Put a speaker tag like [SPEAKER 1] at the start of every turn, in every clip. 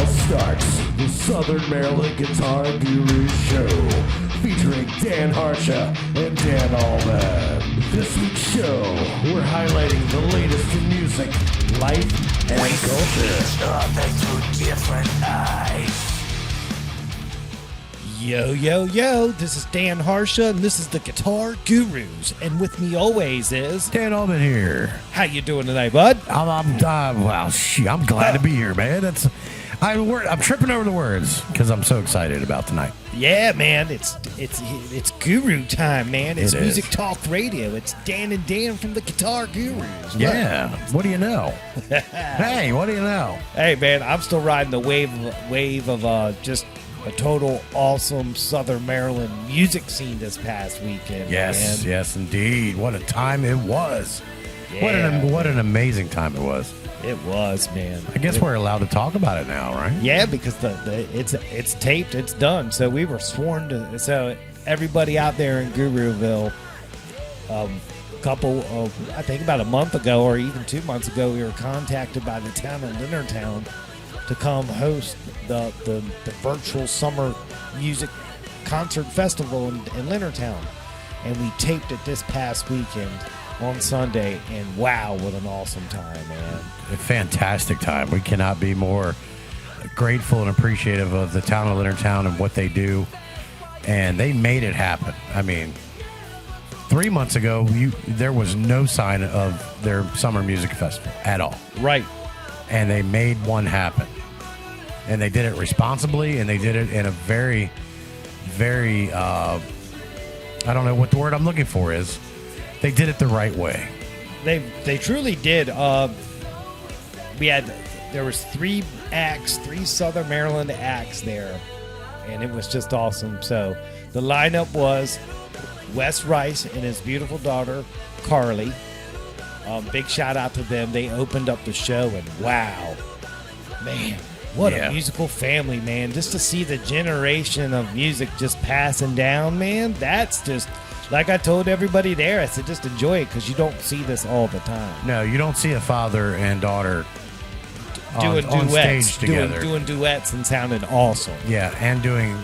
[SPEAKER 1] starts the Southern Maryland Guitar Guru Show, featuring Dan Harsha and Dan Allman. This week's show, we're highlighting the latest in music, life, and culture.
[SPEAKER 2] Through different eyes.
[SPEAKER 3] Yo, yo, yo, this is Dan Harsha, and this is the Guitar Gurus. And with me always is...
[SPEAKER 1] Dan Allman here.
[SPEAKER 3] How you doing tonight, bud?
[SPEAKER 1] I'm glad to be here, man. I'm tripping over the words because I'm so excited about tonight.
[SPEAKER 3] Yeah, man, it's guru time, man. It's
[SPEAKER 1] It
[SPEAKER 3] music
[SPEAKER 1] is.
[SPEAKER 3] talk radio. It's Dan and Dan from the Guitar Gurus.
[SPEAKER 1] Yeah. What do you know? Hey, what do you know?
[SPEAKER 3] Hey, man, I'm still riding the wave of just a total awesome Southern Maryland music scene this past weekend.
[SPEAKER 1] Yes,
[SPEAKER 3] man.
[SPEAKER 1] yes, indeed. What a time it was.
[SPEAKER 3] Yeah,
[SPEAKER 1] What an amazing time it was.
[SPEAKER 3] it was, man.
[SPEAKER 1] I guess we're allowed to talk about it now, right?
[SPEAKER 3] Yeah, because it's taped, it's done. So we were sworn to. So everybody out there in Guruville, I think about a month ago or even 2 months ago, we were contacted by the town of Leonardtown to come host the virtual summer music concert festival in Leonardtown, and we taped it this past weekend on Sunday, and wow, what an awesome time, man.
[SPEAKER 1] A fantastic time. We cannot be more grateful and appreciative of the town of Leonardtown and what they do. And they made it happen. I mean, 3 months ago, there was no sign of their summer music festival at all.
[SPEAKER 3] Right.
[SPEAKER 1] And they made one happen. And they did it responsibly, and they did it in a very, very, I don't know what the word I'm looking for is. They did it the right way.
[SPEAKER 3] They truly did. There was three Southern Maryland acts there, and it was just awesome. So the lineup was Wes Rice and his beautiful daughter Carly. Big shout out to them. They opened up the show, and wow, man, what a musical family, man. Just to see the generation of music just passing down, man, that's just, like I told everybody there, I said, just enjoy it because you don't see this all the time.
[SPEAKER 1] No, you don't see a father and daughter
[SPEAKER 3] Doing
[SPEAKER 1] on
[SPEAKER 3] duets,
[SPEAKER 1] stage together.
[SPEAKER 3] doing duets and sounding awesome.
[SPEAKER 1] Yeah, and doing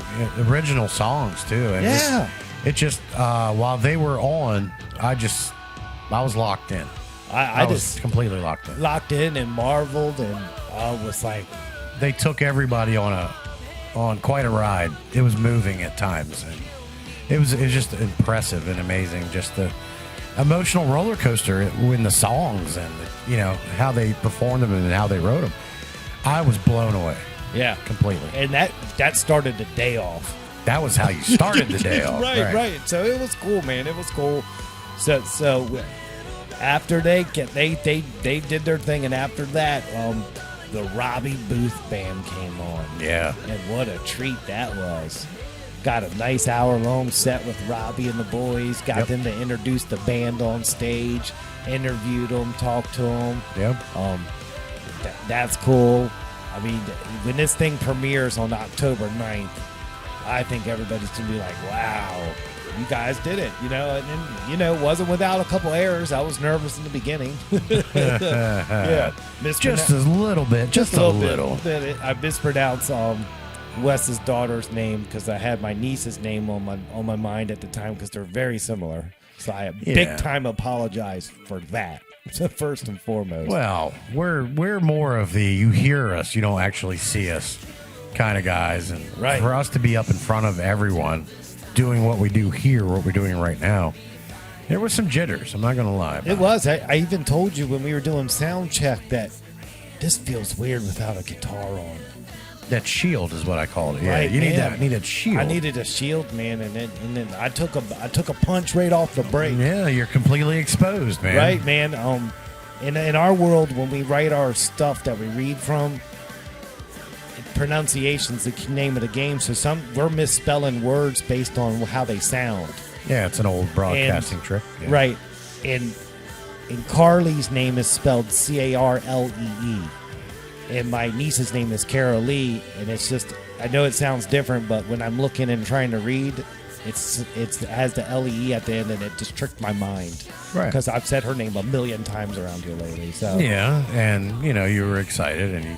[SPEAKER 1] original songs too. And
[SPEAKER 3] Yeah.
[SPEAKER 1] it just while they were on, I was locked in.
[SPEAKER 3] I
[SPEAKER 1] was
[SPEAKER 3] just
[SPEAKER 1] completely locked in.
[SPEAKER 3] locked in and marveled, and I was like,
[SPEAKER 1] They took everybody on quite a ride. It was moving at times, and it was just impressive and amazing. Just the emotional roller coaster in the songs, and how they performed them and how they wrote them. I was blown away.
[SPEAKER 3] yeah,
[SPEAKER 1] Completely.
[SPEAKER 3] and that started the day off.
[SPEAKER 1] That was how you started the day off.
[SPEAKER 3] right. So it was cool, man. It was cool. So after they did their thing, and after that, the Robbie Booth band came on.
[SPEAKER 1] Yeah.
[SPEAKER 3] And what a treat that was. Got a nice hour-long set with Robbie and the boys. Got them to introduce the band on stage, interviewed them, talked to them.
[SPEAKER 1] Yep.
[SPEAKER 3] That's cool. I mean, when this thing premieres on October 9th, I think everybody's going to be like, wow, you guys did it. And then, it wasn't without a couple errors. I was nervous in the beginning. Yeah.
[SPEAKER 1] Just a little bit. Just a little.
[SPEAKER 3] Bit. I mispronounced Wes's daughter's name because I had my niece's name on my mind at the time because they're very similar. So I big time apologize for that. First and foremost.
[SPEAKER 1] Well, we're more of the you hear us, you don't actually see us kind of guys, and for us to be up in front of everyone doing what we do here, what we're doing right now, there was some jitters. I'm not going to lie.
[SPEAKER 3] It was. I even told you when we were doing sound check that this feels weird without a guitar on.
[SPEAKER 1] That shield is what I called it. Yeah,
[SPEAKER 3] Right,
[SPEAKER 1] you need
[SPEAKER 3] man.
[SPEAKER 1] that shield.
[SPEAKER 3] I needed a shield, man, and then I took a punch right off the break.
[SPEAKER 1] Yeah, you're completely exposed, man.
[SPEAKER 3] Right, man. In our world, when we write our stuff that we read from, pronunciation's the name of the game. So we're misspelling words based on how they sound.
[SPEAKER 1] Yeah, it's an old broadcasting trick. Yeah.
[SPEAKER 3] Right, and Carly's name is spelled Carlee. And my niece's name is Carol Lee, and it's just, I know it sounds different, but when I'm looking and trying to read, it has the Lee at the end, and it just tricked my mind.
[SPEAKER 1] Right.
[SPEAKER 3] Because I've said her name a million times around here lately. So
[SPEAKER 1] Yeah, and you were excited, and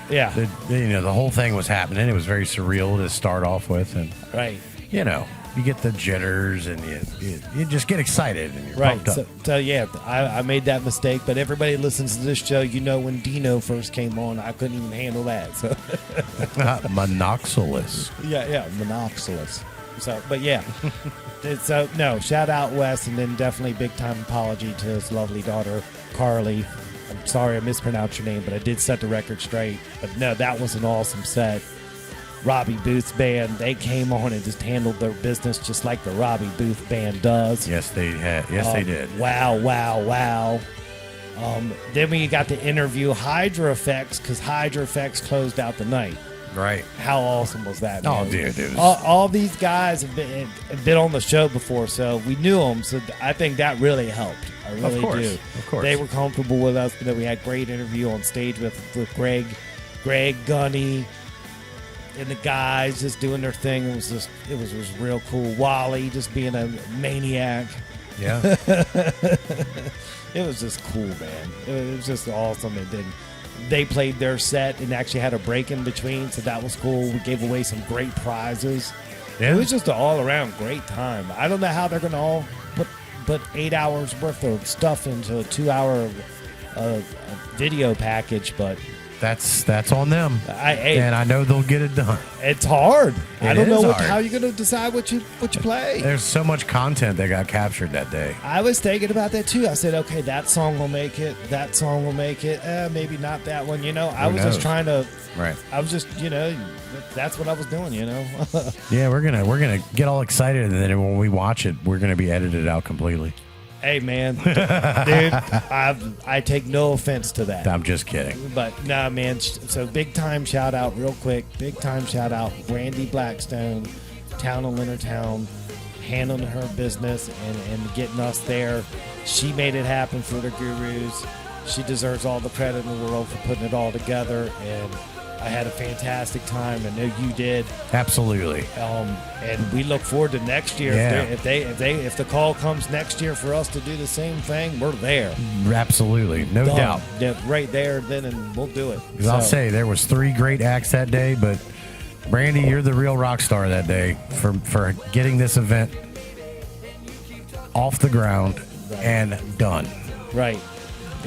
[SPEAKER 3] Yeah.
[SPEAKER 1] The whole thing was happening. It was very surreal to start off with, and
[SPEAKER 3] Right.
[SPEAKER 1] you get the jitters, and you just get excited, and you're
[SPEAKER 3] Right.
[SPEAKER 1] pumped up.
[SPEAKER 3] So yeah, I made that mistake, but everybody listens to this show. When Dino first came on, I couldn't even handle that. So
[SPEAKER 1] Monoxylus.
[SPEAKER 3] yeah, monoxylus. So, but yeah. So no, shout out Wes, and then definitely big time apology to his lovely daughter Carly. I'm sorry I mispronounced your name, but I did set the record straight. But no, that was an awesome set. Robbie Booth's band, they came on and just handled their business just like the Robbie Booth band does.
[SPEAKER 1] Yes, they had. Yes, they did.
[SPEAKER 3] Wow. Then we got to interview Hydra Effects because Hydra Effects closed out the night.
[SPEAKER 1] Right.
[SPEAKER 3] How awesome was that?
[SPEAKER 1] Oh,
[SPEAKER 3] man?
[SPEAKER 1] dude. It was...
[SPEAKER 3] all these guys have been on the show before, so we knew them. So I think that really helped. I really do.
[SPEAKER 1] Of course.
[SPEAKER 3] They were comfortable with us. We had great interview on stage with Gregg, Gunny, and the guys just doing their thing. It was real cool. Wally just being a maniac.
[SPEAKER 1] Yeah.
[SPEAKER 3] It was just cool, man. It was just awesome. And then they played their set and actually had a break in between, so that was cool. We gave away some great prizes.
[SPEAKER 1] Yeah.
[SPEAKER 3] It was just an all-around great time. I don't know how they're going to all put 8 hours worth of stuff into a 2-hour video package, but
[SPEAKER 1] That's on them.
[SPEAKER 3] and
[SPEAKER 1] I know they'll get it done.
[SPEAKER 3] it's hard. I don't
[SPEAKER 1] It
[SPEAKER 3] know
[SPEAKER 1] is hard.
[SPEAKER 3] how you're going to decide what you play.
[SPEAKER 1] There's so much content that got captured that day.
[SPEAKER 3] I was thinking about that too. I said, okay, that song will make it. That song will make it. Maybe not that one. I was just trying to.
[SPEAKER 1] Right.
[SPEAKER 3] I was just, that's what I was doing.
[SPEAKER 1] Yeah, we're gonna get all excited, and then when we watch it, we're gonna be edited out completely.
[SPEAKER 3] Hey, man, dude, I take no offense to that.
[SPEAKER 1] I'm just kidding.
[SPEAKER 3] But nah, man. So big time shout out, real quick. Big time shout out, Brandy Blackstone, Town of Leonardtown, handling her business and getting us there. She made it happen for the Gurus. She deserves all the credit in the world for putting it all together. And I had a fantastic time. I know you did.
[SPEAKER 1] Absolutely.
[SPEAKER 3] And we look forward to next year.
[SPEAKER 1] Yeah.
[SPEAKER 3] If the call comes next year for us to do the same thing, we're there.
[SPEAKER 1] Absolutely. No
[SPEAKER 3] Done.
[SPEAKER 1] doubt.
[SPEAKER 3] Yeah, right there, then, and we'll do it.
[SPEAKER 1] Because I'll say there was 3 great acts that day, but Brandy, you're the real rock star that day for getting this event off the ground and done.
[SPEAKER 3] Right.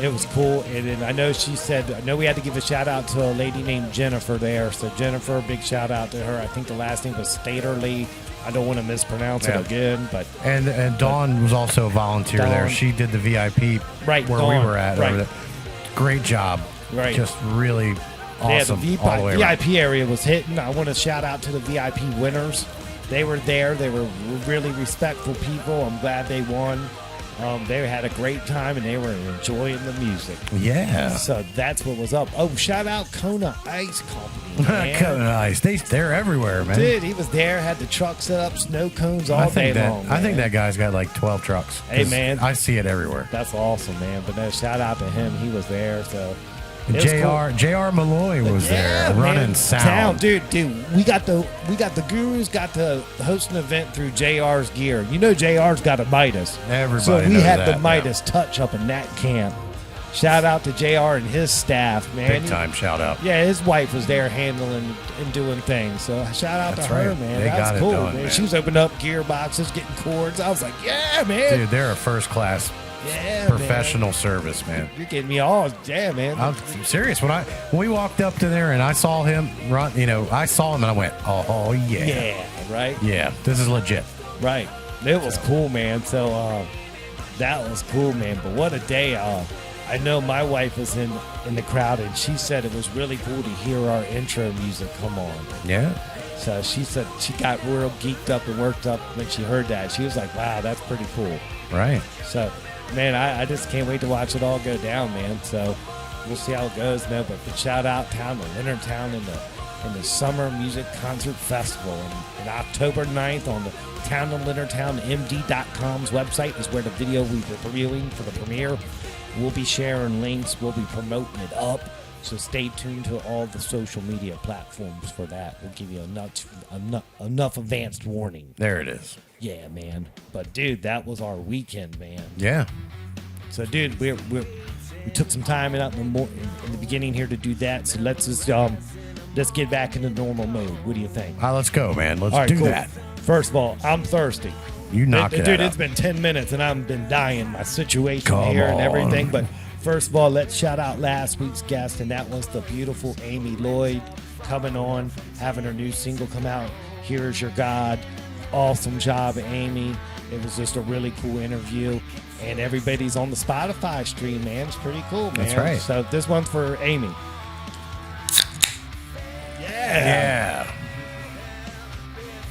[SPEAKER 3] It was cool. And then I know we had to give a shout out to a lady named Jennifer there. So Jennifer, big shout out to her. I think the last name was Staterly. I don't want to mispronounce it again, but
[SPEAKER 1] and Dawn was also a volunteer there. She did the VIP
[SPEAKER 3] Right,
[SPEAKER 1] where
[SPEAKER 3] Dawn,
[SPEAKER 1] we were at.
[SPEAKER 3] right.
[SPEAKER 1] Over there. Great job.
[SPEAKER 3] Right.
[SPEAKER 1] Just really awesome.
[SPEAKER 3] Yeah,
[SPEAKER 1] all the way around.
[SPEAKER 3] VIP area was hitting. I want to shout out to the VIP winners. They were there. They were really respectful people. I'm glad they won. They had a great time and they were enjoying the music.
[SPEAKER 1] Yeah.
[SPEAKER 3] So that's what was up. Oh, shout out Kona Ice Company. Man.
[SPEAKER 1] Kona Ice. They're everywhere, man.
[SPEAKER 3] Dude, he was there, had the truck set up, snow cones all day long.
[SPEAKER 1] I think that guy's got like 12 trucks.
[SPEAKER 3] Hey, man.
[SPEAKER 1] I see it everywhere.
[SPEAKER 3] That's awesome, man. But no, shout out to him. He was there. So it was
[SPEAKER 1] JR Malloy was there running sound.
[SPEAKER 3] Dude, we got the Gurus got to host an event through JR's gear. JR's got a Midas.
[SPEAKER 1] Everybody
[SPEAKER 3] So we
[SPEAKER 1] knows
[SPEAKER 3] had
[SPEAKER 1] that
[SPEAKER 3] the Midas touch up in that camp. Shout out to JR and his staff, man.
[SPEAKER 1] Big time shout out.
[SPEAKER 3] Yeah, his wife was there handling and doing things. So shout out
[SPEAKER 1] That's
[SPEAKER 3] to her,
[SPEAKER 1] right.
[SPEAKER 3] man.
[SPEAKER 1] They
[SPEAKER 3] That's
[SPEAKER 1] got it
[SPEAKER 3] cool,
[SPEAKER 1] done,
[SPEAKER 3] man.
[SPEAKER 1] man.
[SPEAKER 3] She was opening up gearboxes, getting cords. I was like, yeah, man.
[SPEAKER 1] Dude, they're a first class professional service, man.
[SPEAKER 3] You're getting me all, yeah, man.
[SPEAKER 1] I'm serious. When we walked up to there and I saw him run, I saw him and I went, oh yeah.
[SPEAKER 3] Yeah, right?
[SPEAKER 1] Yeah, this is legit.
[SPEAKER 3] Right. It was cool, man. So that was cool, man. But what a day. I know my wife was in the crowd and she said it was really cool to hear our intro music come on.
[SPEAKER 1] Yeah.
[SPEAKER 3] So she said she got real geeked up and worked up when she heard that. She was like, wow, that's pretty cool.
[SPEAKER 1] Right.
[SPEAKER 3] So, man, I just can't wait to watch it all go down, man. So we'll see how it goes. No, but shout out Town of Leonardtown in the Summer Music Concert Festival. And October 9th on the Town of Leonardtown MD.com's website is where the video we were reviewing for the premiere. We'll be sharing links. We'll be promoting it up. So stay tuned to all the social media platforms for that. We'll give you enough advanced warning.
[SPEAKER 1] There it is.
[SPEAKER 3] Yeah, man. But dude, that was our weekend, man.
[SPEAKER 1] Yeah.
[SPEAKER 3] So dude, We took some time in the beginning here to do that. So let's get back into normal mode. What do you think?
[SPEAKER 1] Let's go, man. Let's
[SPEAKER 3] All right,
[SPEAKER 1] do
[SPEAKER 3] cool.
[SPEAKER 1] that.
[SPEAKER 3] First of all, I'm thirsty.
[SPEAKER 1] You knock it
[SPEAKER 3] Dude,
[SPEAKER 1] out.
[SPEAKER 3] it's been 10 minutes and I've been dying. My situation
[SPEAKER 1] Come
[SPEAKER 3] here and
[SPEAKER 1] on.
[SPEAKER 3] everything. But first of all, let's shout out last week's guest, and that was the beautiful Amy Lloyd coming on, having her new single come out, Here's Your God. Awesome job, Amy. It was just a really cool interview. And everybody's on the Spotify stream, man. It's pretty cool, man.
[SPEAKER 1] That's right.
[SPEAKER 3] So this one's for Amy.
[SPEAKER 1] Yeah.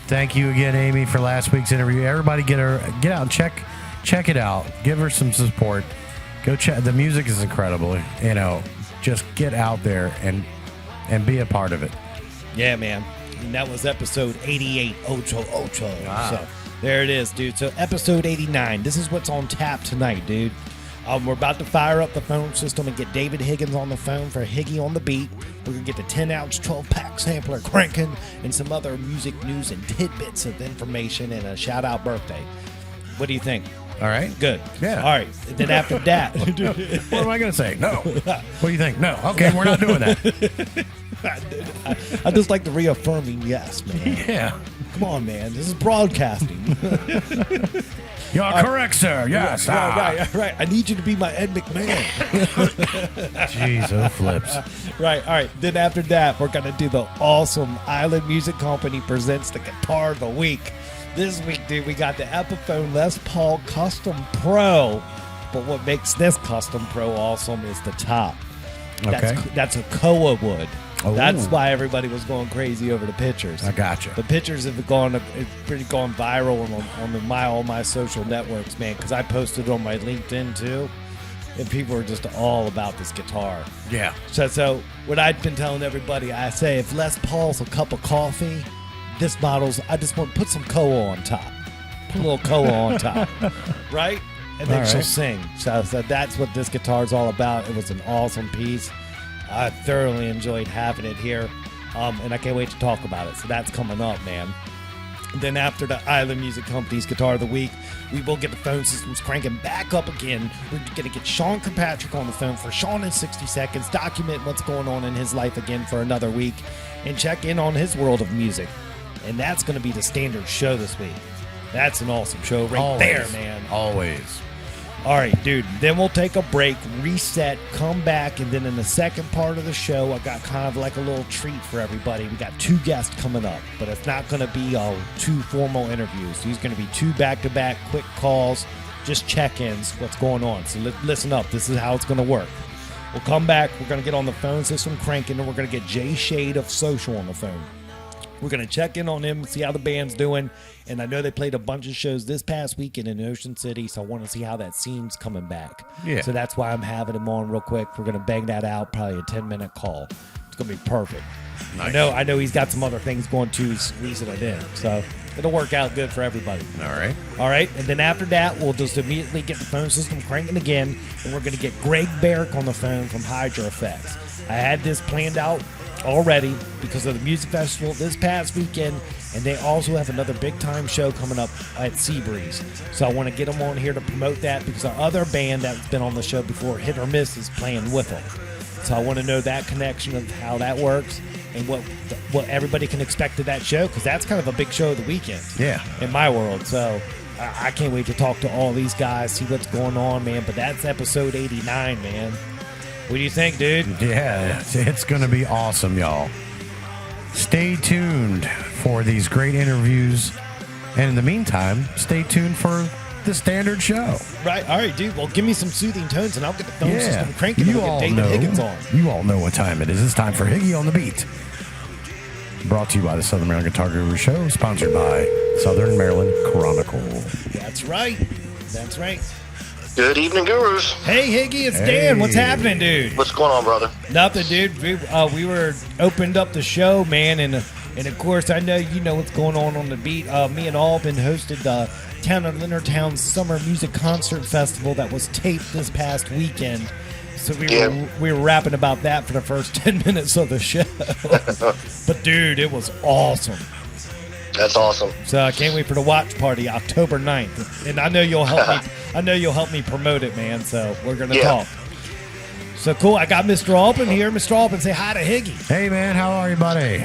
[SPEAKER 1] Thank you again, Amy, for last week's interview. Everybody get out and check it out. Give her some support. Go check. The music is incredible. Just get out there and be a part of it.
[SPEAKER 3] Yeah, man. And that was episode 88, Ocho.
[SPEAKER 1] Wow.
[SPEAKER 3] So there it is, dude. So episode 89. This is what's on tap tonight, dude. We're about to fire up the phone system and get David Higgins on the phone for Higgy on the beat. We're going to get the 10-ounce 12-pack sampler cranking and some other music news and tidbits of information and a shout-out birthday. What do you think?
[SPEAKER 1] All right.
[SPEAKER 3] Good.
[SPEAKER 1] Yeah.
[SPEAKER 3] All right. And then after that...
[SPEAKER 1] What am I going to say? No. What do you think? No. Okay, we're not doing that.
[SPEAKER 3] I just like the reaffirming yes, man.
[SPEAKER 1] Yeah.
[SPEAKER 3] Come on, man. This is broadcasting.
[SPEAKER 1] You're correct, sir. Yes.
[SPEAKER 3] Right. I need you to be my Ed McMahon.
[SPEAKER 1] Jeez, oh flips.
[SPEAKER 3] Right. All right. Then after that, we're going to do the awesome Island Music Company presents the Guitar of the Week. This week, dude, we got the Epiphone Les Paul Custom Pro. But what makes this Custom Pro awesome is the top.
[SPEAKER 1] Okay.
[SPEAKER 3] That's a koa wood.
[SPEAKER 1] Oh.
[SPEAKER 3] That's why everybody was going crazy over the pictures.
[SPEAKER 1] I gotcha.
[SPEAKER 3] The pictures have gone viral on all my social networks, man, because I posted on my LinkedIn too, and people are just all about this guitar.
[SPEAKER 1] Yeah.
[SPEAKER 3] So what I've been telling everybody, I say if Les Paul's a cup of coffee, this model's, I just want to put some koa on top. Put a little koa on top, right? And then
[SPEAKER 1] All
[SPEAKER 3] she'll
[SPEAKER 1] right.
[SPEAKER 3] sing. So that's what this guitar's all about. It was an awesome piece. I thoroughly enjoyed having it here, and I can't wait to talk about it. So that's coming up, man. Then after the Island Music Company's Guitar of the Week, we will get the phone systems cranking back up again. We're going to get Sean Kirkpatrick on the phone for Sean in 60 seconds, document what's going on in his life again for another week, and check in on his world of music. And that's going to be the standard show this week. That's an awesome show right there, man.
[SPEAKER 1] Always.
[SPEAKER 3] All right, dude. Then we'll take a break, reset, come back, and then in the second part of the show, I got kind of like a little treat for everybody. We got 2 guests coming up, but it's not going to be 2 formal interviews. These are going to be 2 back-to-back quick calls, just check-ins, what's going on. So listen up. This is how it's going to work. We'll come back. We're going to get on the phone system cranking, and we're going to get Jay Shade of Social on the phone. We're going to check in on him, see how the band's doing. And I know they played a bunch of shows this past weekend in Ocean City, so I want to see how that scene's coming back.
[SPEAKER 1] Yeah.
[SPEAKER 3] So that's why I'm having him on real quick. We're going to bang that out, probably a 10-minute call. It's going to be perfect.
[SPEAKER 1] Nice.
[SPEAKER 3] I know he's got some other things going too. He's squeezing it in. So it'll work out good for everybody.
[SPEAKER 1] All right.
[SPEAKER 3] All right. And then after that, we'll just immediately get the phone system cranking again. And we're going to get Gregg Barrick on the phone from Hydra Effects. I had this planned out already because of the music festival this past weekend, and they also have another big time show coming up at Seabreeze. So I want to get them on here to promote that because our other band that's been on the show before, Hit or Miss, is playing with them. So I want to know that connection of how that works and what everybody can expect of that show, because that's kind of a big show of the weekend.
[SPEAKER 1] Yeah.
[SPEAKER 3] In my world. So I can't wait to talk to all these guys, see what's going on, man. But that's episode 89, man. What do you think, dude?
[SPEAKER 1] Yeah, it's going to be awesome, y'all. Stay tuned for these great interviews. And in the meantime, stay tuned for the standard show.
[SPEAKER 3] Right. All right, dude. Well, give me some soothing tones, and I'll get the phone system cranking.
[SPEAKER 1] You
[SPEAKER 3] and we'll
[SPEAKER 1] all
[SPEAKER 3] get David
[SPEAKER 1] know.
[SPEAKER 3] Higgins on.
[SPEAKER 1] You all know what time it is. It's time for Higgy on the Beat. Brought to you by the Southern Maryland Guitar Guru Show, sponsored by Southern Maryland Chronicle.
[SPEAKER 3] That's right. That's right.
[SPEAKER 4] Good evening, gurus.
[SPEAKER 3] Hey, Higgy, it's Dan. What's happening, dude?
[SPEAKER 4] What's going on, brother?
[SPEAKER 3] Nothing, dude. We were opened up the show, man, and of course I know you know what's going on the beat. Me and Albin hosted the Town of Leonardtown Summer Music Concert Festival that was taped this past weekend. So we were rapping about that for the first 10 minutes of the show. But dude, it was awesome.
[SPEAKER 4] That's awesome.
[SPEAKER 3] So I can't wait for the watch party October 9th. And I know you'll help me. I know you'll help me promote it, man. So we're gonna talk. So cool. I got Mr. Alban here. Mr. Alban, say hi to Higgy.
[SPEAKER 1] Hey, man, how are you, buddy?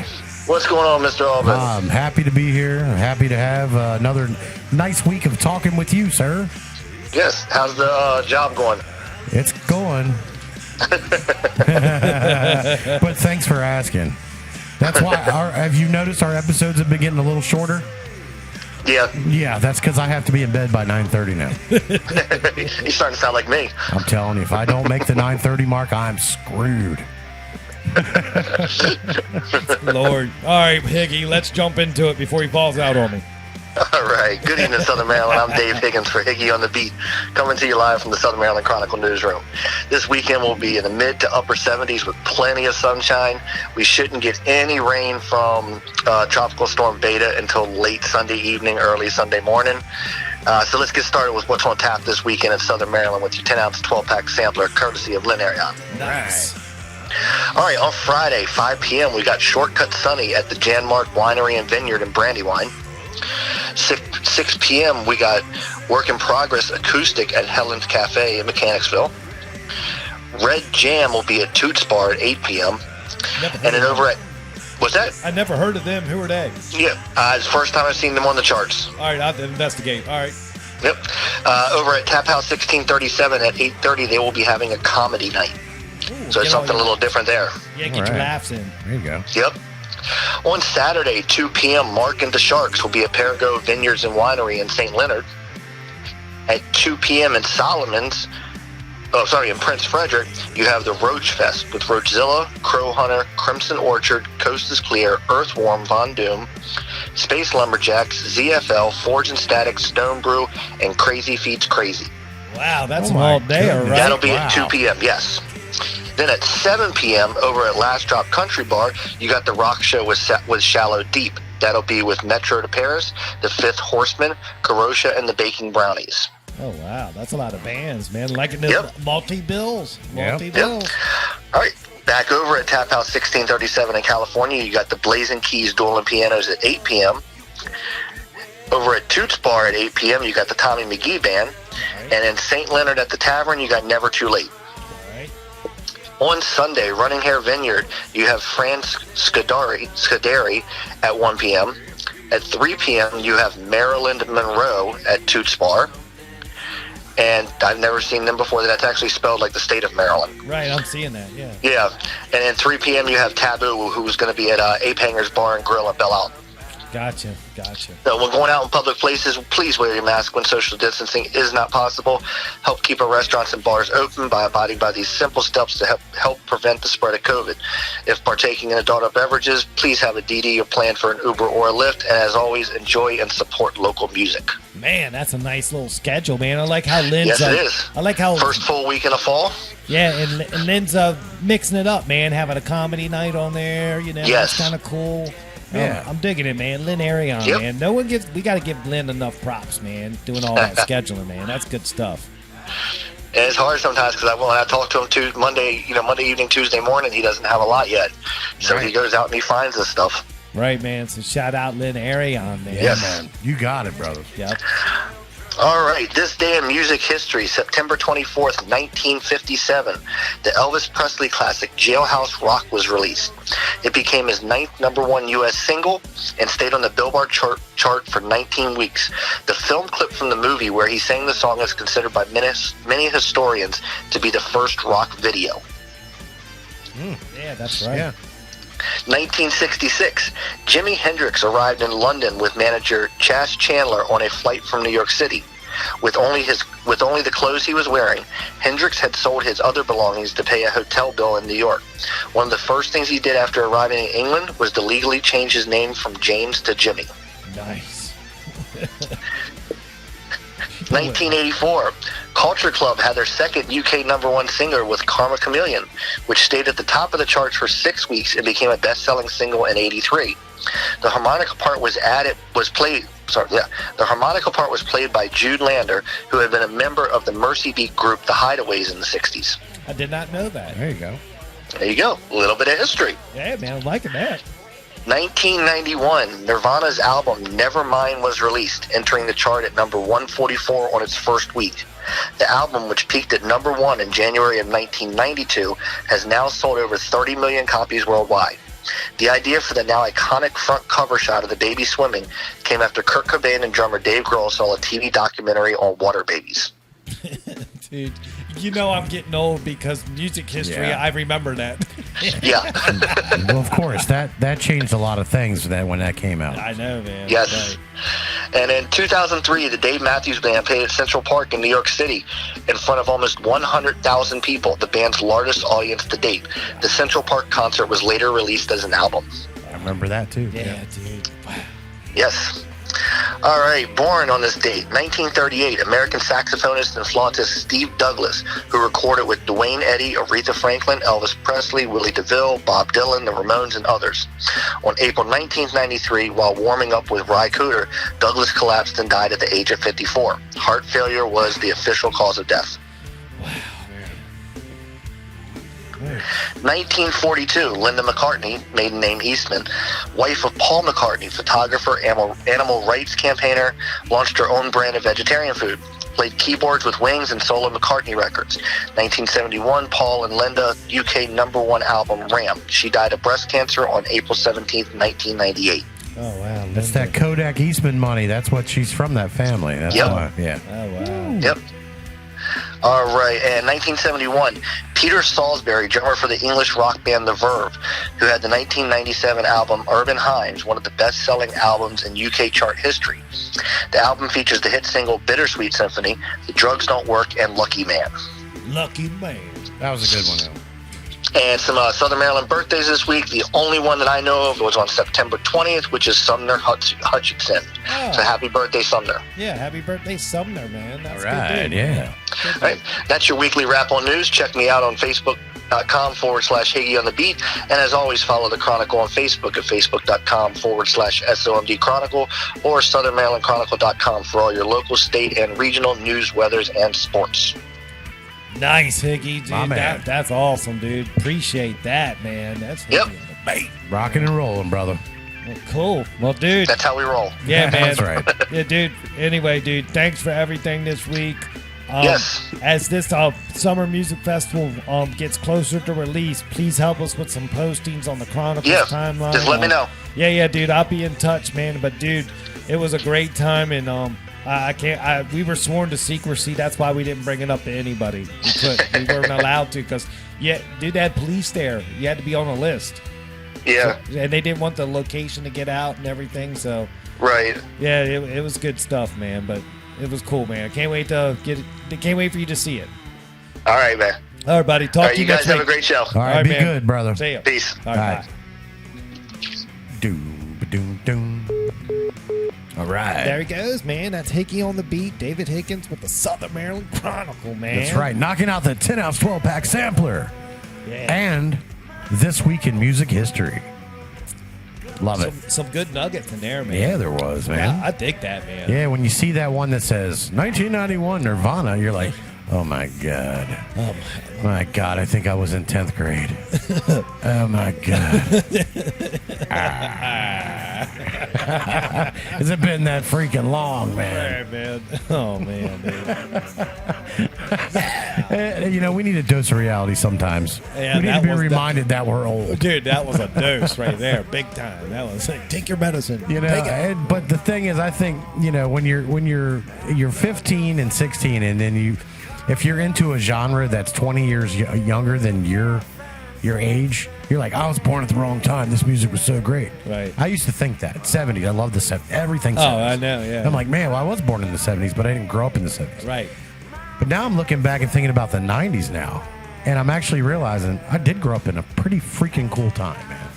[SPEAKER 4] What's going on, Mr. Alban?
[SPEAKER 1] I'm happy to be here. Happy to have another nice week of talking with you, sir.
[SPEAKER 4] Yes. How's the job going?
[SPEAKER 1] It's going. But thanks for asking. That's why. Have you noticed our episodes have been getting a little shorter?
[SPEAKER 4] Yeah.
[SPEAKER 1] Yeah, that's because I have to be in bed by 9:30 now.
[SPEAKER 4] You're starting to sound like me.
[SPEAKER 1] I'm telling you, if I don't make the 9:30 mark, I'm screwed.
[SPEAKER 3] Lord. All right, Higgy, let's jump into it before he falls out on me.
[SPEAKER 4] All right. Good evening, Southern Maryland. I'm Dave Higgins for Higgy on the Beat, coming to you live from the Southern Maryland Chronicle newsroom. This weekend will be in the mid to upper 70s with plenty of sunshine. We shouldn't get any rain from Tropical Storm Beta until late Sunday evening, early Sunday morning. So let's get started with what's on tap this weekend in Southern Maryland with your 10-ounce 12-pack sampler, courtesy of Lynn Arion.
[SPEAKER 3] Nice.
[SPEAKER 4] All right, on Friday, 5 p.m., we got Shortcut Sunny at the Janmark Winery and Vineyard in Brandywine. 6 p.m., we got Work in Progress Acoustic at Helen's Cafe in Mechanicsville. Red Jam will be at Toots Bar at 8 p.m. And then over at, what's that?
[SPEAKER 3] I never heard of them. Who are they?
[SPEAKER 4] Yeah, it's the first time I've seen them on the charts.
[SPEAKER 3] All right, I'll investigate. All right.
[SPEAKER 4] Yep. Over at Tap House 1637 at 8:30, they will be having a comedy night.
[SPEAKER 3] Ooh,
[SPEAKER 4] So it's something a little different there.
[SPEAKER 3] Yeah, get
[SPEAKER 1] All
[SPEAKER 3] your
[SPEAKER 1] right.
[SPEAKER 3] laughs in.
[SPEAKER 1] There you go.
[SPEAKER 4] Yep. On Saturday, 2 p.m., Mark and the Sharks will be at Perigo Vineyards and Winery in St. Leonard. At 2 p.m. in in Prince Frederick, you have the Roach Fest with Roachzilla, Crow Hunter, Crimson Orchard, Coast is Clear, Earthworm, Von Doom, Space Lumberjacks, ZFL, Forge and Static, Stone Brew, and Crazy Feeds Crazy.
[SPEAKER 3] Wow, that's
[SPEAKER 1] Oh
[SPEAKER 3] an
[SPEAKER 1] my
[SPEAKER 3] all day,
[SPEAKER 1] goodness.
[SPEAKER 3] right?
[SPEAKER 4] That'll be
[SPEAKER 1] Wow.
[SPEAKER 4] at 2 p.m., yes. Then at 7 p.m. over at Last Drop Country Bar, you got the rock show with Shallow Deep. That'll be with Metro to Paris, the Fifth Horseman, Karosha, and the Baking Brownies.
[SPEAKER 3] Oh, wow. That's a lot of bands, man. Like the
[SPEAKER 4] Yep.
[SPEAKER 3] multi-bills.
[SPEAKER 1] Yep.
[SPEAKER 3] Multi-bills.
[SPEAKER 4] All right, back over at Tap House 1637 in California, you got the Blazing Keys Dueling Pianos at 8 p.m. Over at Toots Bar at 8 p.m., you got the Tommy McGee Band.
[SPEAKER 3] Right.
[SPEAKER 4] And in St. Leonard at the Tavern, you got Never Too Late.
[SPEAKER 3] All right.
[SPEAKER 4] On Sunday, Running Hair Vineyard, you have Franz Scuderi at 1 p.m. At 3 p.m., you have Maryland Monroe at Toots Bar. And I've never seen them before. That's actually spelled like the state of Maryland.
[SPEAKER 3] Right, I'm seeing that, yeah.
[SPEAKER 4] Yeah. And at 3 p.m., you have Taboo, who's going to be at Ape Hangers Bar and Grill in Belle Isle.
[SPEAKER 3] Gotcha.
[SPEAKER 4] So when going out in public places, please wear your mask when social distancing is not possible. Help keep our restaurants and bars open by abiding by these simple steps to help prevent the spread of COVID. If partaking in adult beverages, please have a DD or plan for an Uber or a Lyft. And as always, enjoy and support local music.
[SPEAKER 3] Man, that's a nice little schedule, man. I like how Lynn's...
[SPEAKER 4] Yes, it is.
[SPEAKER 3] I like how...
[SPEAKER 4] First full week in the fall.
[SPEAKER 3] Yeah, and Lynn's mixing it up, man. Having a comedy night on there, you know.
[SPEAKER 4] Yes.
[SPEAKER 3] That's kind of cool.
[SPEAKER 1] Yeah.
[SPEAKER 3] I'm digging it, man. Lynn Arion,
[SPEAKER 4] Yep.
[SPEAKER 3] man. We got to give Lynn enough props, man. Doing all that scheduling, man. That's good stuff.
[SPEAKER 4] And it's hard sometimes because when I talk to him Monday evening, Tuesday morning, he doesn't have a lot yet. So
[SPEAKER 1] Right.
[SPEAKER 4] he goes out and he finds this stuff.
[SPEAKER 3] Right, man. So shout out Lynn Arion, man.
[SPEAKER 1] Yeah,
[SPEAKER 4] Yes.
[SPEAKER 1] man. You got it, brother.
[SPEAKER 3] Yep.
[SPEAKER 4] All right, this day in music history, September 24th, 1957, the Elvis Presley classic Jailhouse Rock was released. It became his 9th #1 U.S. single and stayed on the Billboard chart for 19 weeks. The film clip from the movie where he sang the song is considered by many historians to be the first rock video.
[SPEAKER 3] Yeah, that's right.
[SPEAKER 1] Yeah.
[SPEAKER 4] 1966, Jimi Hendrix arrived in London with manager Chas Chandler on a flight from New York City. With only the clothes he was wearing, Hendrix had sold his other belongings to pay a hotel bill in New York. One of the first things he did after arriving in England was to legally change his name from James to Jimmy.
[SPEAKER 3] Nice.
[SPEAKER 4] 1984, Culture Club had their second UK #1 singer with Karma Chameleon, which stayed at the top of the charts for 6 weeks and became a best-selling single in '83. The harmonica part was played by Jude Lander, who had been a member of the Mercy Beat group The Hideaways in the '60s.
[SPEAKER 3] I did not know that.
[SPEAKER 1] There you go.
[SPEAKER 4] There you go, a little bit of history.
[SPEAKER 3] Yeah, man, I'm liking that.
[SPEAKER 4] 1991, Nirvana's album Nevermind was released, entering the chart at number 144 on its first week. The album, which peaked at number 1 in January of 1992, has now sold over 30 million copies worldwide. The idea for the now iconic front cover shot of the baby swimming came after Kurt Cobain and drummer Dave Grohl saw a TV documentary on water babies.
[SPEAKER 3] Dude, you know I'm getting old because music history,
[SPEAKER 1] Yeah.
[SPEAKER 3] I remember that.
[SPEAKER 4] Yeah.
[SPEAKER 1] Well, of course, that changed a lot of things when that came out.
[SPEAKER 3] I know, man.
[SPEAKER 4] Yes.
[SPEAKER 3] Right.
[SPEAKER 4] And in 2003, the Dave Matthews Band played at Central Park in New York City in front of almost 100,000 people, the band's largest audience to date. The Central Park concert was later released as an album.
[SPEAKER 1] I remember that too.
[SPEAKER 3] Yeah, dude. Wow.
[SPEAKER 4] Yes. All right, born on this date, 1938, American saxophonist and flautist Steve Douglas, who recorded with Duane Eddy, Aretha Franklin, Elvis Presley, Willie DeVille, Bob Dylan, the Ramones, and others. On April 1993, while warming up with Ry Cooder, Douglas collapsed and died at the age of 54. Heart failure was the official cause of death. 1942, Linda McCartney, maiden name Eastman, wife of Paul McCartney, photographer, animal rights campaigner, launched her own brand of vegetarian food, played keyboards with Wings and solo McCartney records. 1971, Paul and Linda, UK #1 album Ram. She died of breast cancer on April 17th, 1998.
[SPEAKER 3] Oh, wow.
[SPEAKER 1] That's that Kodak Eastman money. That's what she's from, that family. That's
[SPEAKER 4] Yep.
[SPEAKER 1] why, yeah.
[SPEAKER 3] Oh, wow.
[SPEAKER 4] Yep. All right, and 1971, Peter Salisbury, drummer for the English rock band The Verve, who had the 1997 album Urban Hymns, one of the best-selling albums in UK chart history. The album features the hit single Bittersweet Symphony, The Drugs Don't Work, and Lucky Man.
[SPEAKER 3] Lucky man.
[SPEAKER 1] That was a good one, though.
[SPEAKER 4] And some Southern Maryland birthdays this week. The only one that I know of was on September 20th, which is Sumner Hutchinson.
[SPEAKER 3] Oh.
[SPEAKER 4] So happy birthday, Sumner.
[SPEAKER 3] Yeah, happy birthday, Sumner, man. That's
[SPEAKER 1] All right,
[SPEAKER 3] good dude.
[SPEAKER 1] yeah.
[SPEAKER 3] Good
[SPEAKER 4] All right, that's your weekly wrap on news. Check me out on Facebook.com/Higgy on the Beat. And as always, follow the Chronicle on Facebook at Facebook.com/SOMD Chronicle or SouthernMarylandChronicle.com for all your local, state, and regional news, weathers, and sports.
[SPEAKER 3] Nice, Higgy,
[SPEAKER 1] My
[SPEAKER 3] dude.
[SPEAKER 1] man.
[SPEAKER 3] That's awesome, dude. Appreciate that, man. That's Higgy
[SPEAKER 4] Yep.
[SPEAKER 3] on the bait.
[SPEAKER 1] Rocking and rolling, brother.
[SPEAKER 3] Well, cool. Well, dude.
[SPEAKER 4] That's how we roll.
[SPEAKER 3] Yeah, man.
[SPEAKER 1] That's right.
[SPEAKER 3] Yeah, dude. Anyway, dude, thanks for everything this week.
[SPEAKER 4] Yes.
[SPEAKER 3] As this Summer Music Festival gets closer to release, please help us with some postings on the Chronicles
[SPEAKER 4] Yeah,
[SPEAKER 3] timeline.
[SPEAKER 4] just let me know.
[SPEAKER 3] Yeah, dude. I'll be in touch, man. But, dude, it was a great time, and we were sworn to secrecy. That's why we didn't bring it up to anybody. We weren't allowed to because, dude, they had police there. You had to be on a list.
[SPEAKER 4] Yeah,
[SPEAKER 3] And they didn't want the location to get out and everything, so...
[SPEAKER 4] right.
[SPEAKER 3] Yeah, it was good stuff, man. But it was cool, man. I can't wait to get it. Can't wait for you to see it.
[SPEAKER 4] All right, man.
[SPEAKER 3] All right, buddy.
[SPEAKER 4] All
[SPEAKER 3] Talk
[SPEAKER 4] right,
[SPEAKER 3] to
[SPEAKER 4] you
[SPEAKER 3] you
[SPEAKER 4] guys
[SPEAKER 3] next
[SPEAKER 4] have
[SPEAKER 3] week.
[SPEAKER 4] a great show.
[SPEAKER 1] All right, be
[SPEAKER 3] man.
[SPEAKER 1] good, brother.
[SPEAKER 3] See ya.
[SPEAKER 4] Peace.
[SPEAKER 3] All right,
[SPEAKER 1] All right.
[SPEAKER 3] bye.
[SPEAKER 1] Doom. All right.
[SPEAKER 3] There he goes, man. That's Hickey on the beat. David Higgins with the Southern Maryland Chronicle, man.
[SPEAKER 1] That's right. Knocking out the 10-ounce 12-pack sampler.
[SPEAKER 3] Yeah.
[SPEAKER 1] And This Week in Music History. Love it.
[SPEAKER 3] Some good nuggets in there, man.
[SPEAKER 1] Yeah, there was, man.
[SPEAKER 3] Yeah, I dig that, man.
[SPEAKER 1] Yeah, when you see that one that says 1991 Nirvana, you're like, oh my God.
[SPEAKER 3] Oh,
[SPEAKER 1] My God, I think I was in 10th grade. Oh my God. Has it been that freaking long, man?
[SPEAKER 3] All right, man. Oh, man, dude.
[SPEAKER 1] You know, we need a dose of reality sometimes.
[SPEAKER 3] Yeah,
[SPEAKER 1] we need to
[SPEAKER 3] that
[SPEAKER 1] be
[SPEAKER 3] was
[SPEAKER 1] reminded that we're old.
[SPEAKER 3] Dude, that was a dose right there. Big time. That was like, take your medicine.
[SPEAKER 1] You know,
[SPEAKER 3] Take it.
[SPEAKER 1] but the thing is, I think, you know, when you're 15 and 16, and then if you're into a genre that's 20 years younger than your age, you're like, I was born at the wrong time. This music was so great.
[SPEAKER 3] Right.
[SPEAKER 1] I used to think that 70s. I love the 70s. Everything. 70s.
[SPEAKER 3] Oh, I know, yeah.
[SPEAKER 1] I'm like, man, well, I was born in the 70s, but I didn't grow up in the 70s.
[SPEAKER 3] Right.
[SPEAKER 1] But now I'm looking back and thinking about the 90s now, and I'm actually realizing I did grow up in a pretty freaking cool time, man.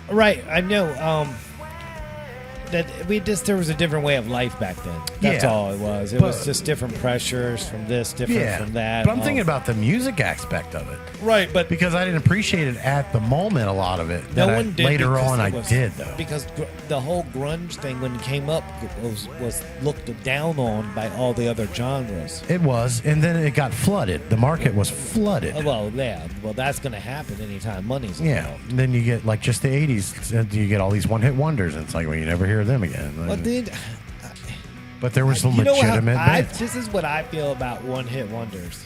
[SPEAKER 3] Right. I know. there was a different way of life back then. That's
[SPEAKER 1] Yeah.
[SPEAKER 3] all it was. It was just different pressures from this, different from that.
[SPEAKER 1] But I'm thinking about the music aspect of it.
[SPEAKER 3] right, but
[SPEAKER 1] Because I didn't appreciate it at the moment, a lot of it.
[SPEAKER 3] no
[SPEAKER 1] that
[SPEAKER 3] one did.
[SPEAKER 1] Later
[SPEAKER 3] because
[SPEAKER 1] on,
[SPEAKER 3] it
[SPEAKER 1] I
[SPEAKER 3] was-
[SPEAKER 1] did, though.
[SPEAKER 3] Because the whole grunge thing, when it came up, was looked down on by all the other genres.
[SPEAKER 1] It was, and then it got flooded. The market was flooded.
[SPEAKER 3] Well, yeah. Well, that's going to happen anytime money's
[SPEAKER 1] Yeah,
[SPEAKER 3] involved.
[SPEAKER 1] and then you get like just the '80s. You get all these one-hit wonders, and it's like, well, you never hear them again.
[SPEAKER 3] But dude,
[SPEAKER 1] But there was some
[SPEAKER 3] you know
[SPEAKER 1] legitimate
[SPEAKER 3] how
[SPEAKER 1] bands.
[SPEAKER 3] this is what I feel about one-hit wonders.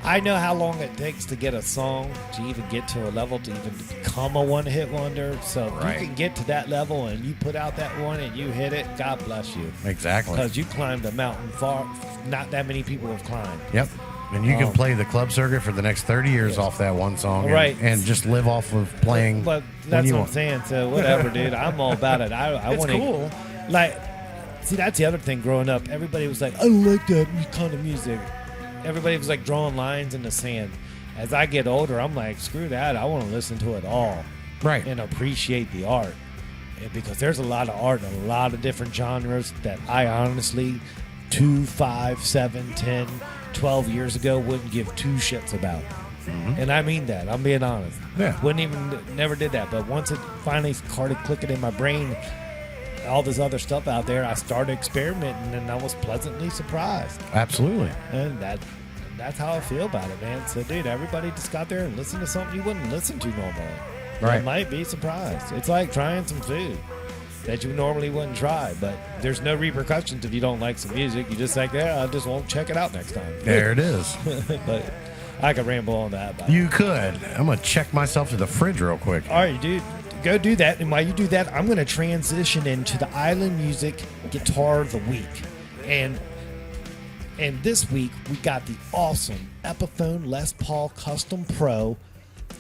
[SPEAKER 3] I know how long it takes to get a song to even get to a level to even become a one-hit wonder. So if
[SPEAKER 1] Right.
[SPEAKER 3] you can get to that level and you put out that one and you hit it, God bless you.
[SPEAKER 1] Exactly.
[SPEAKER 3] Because you climbed a mountain far, not that many people have climbed.
[SPEAKER 1] Yep. And you can play the club circuit for the next 30 years off that one song, and,
[SPEAKER 3] Right.
[SPEAKER 1] and just live off of playing.
[SPEAKER 3] But
[SPEAKER 1] when
[SPEAKER 3] that's
[SPEAKER 1] you
[SPEAKER 3] what I'm
[SPEAKER 1] want.
[SPEAKER 3] saying. So whatever, dude. I'm all about it. I
[SPEAKER 1] It's
[SPEAKER 3] want to
[SPEAKER 1] cool.
[SPEAKER 3] like. See, that's the other thing. Growing up, everybody was like, "I don't like that kind of music." Everybody was like drawing lines in the sand. As I get older, I'm like, "Screw that! I want to listen to it all,
[SPEAKER 1] Right.
[SPEAKER 3] and appreciate the art." And because there's a lot of art and a lot of different genres that I honestly, 2, 5, 7, 10, 12 years ago wouldn't give two shits about. And I mean that. I'm being honest.
[SPEAKER 1] Yeah.
[SPEAKER 3] Never did that. But once it finally started clicking in my brain, all this other stuff out there, I started experimenting, and I was pleasantly surprised.
[SPEAKER 1] Absolutely.
[SPEAKER 3] And that's how I feel about it, man. So, dude, everybody just got there and listened to something you wouldn't listen to normally.
[SPEAKER 1] Right.
[SPEAKER 3] You might be surprised. It's like trying some food that you normally wouldn't try, but there's no repercussions if you don't like some music. You just like, yeah, I just won't check it out next time.
[SPEAKER 1] There it is.
[SPEAKER 3] But I could ramble on that. But
[SPEAKER 1] You could. I'm going to check myself to the fridge real quick.
[SPEAKER 3] all right, dude, go do that. And while you do that, I'm going to transition into the Island Music Guitar of the Week. And this week, we got the awesome Epiphone Les Paul Custom Pro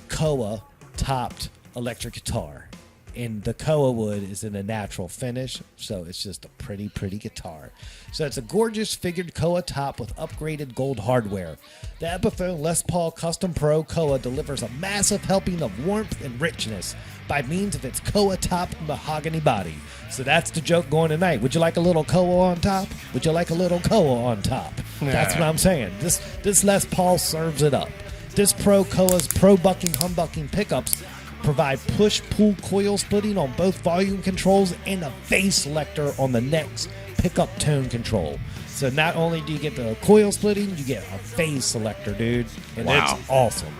[SPEAKER 3] Koa topped electric guitar. And the Koa wood is in a natural finish, so it's just a pretty, pretty guitar. So it's a gorgeous figured Koa top with upgraded gold hardware. The Epiphone Les Paul Custom Pro Koa delivers a massive helping of warmth and richness by means of its Koa top mahogany body. So that's the joke going tonight. Would you like a little Koa on top? Would you like a little Koa on top? That's what I'm saying. This Les Paul serves it up. This Pro Koa's pro bucking humbucking pickups provide push-pull coil splitting on both volume controls and a phase selector on the next pickup tone control. So not only do you get the coil splitting, you get a phase selector, dude, and
[SPEAKER 1] Wow.
[SPEAKER 3] it's awesome.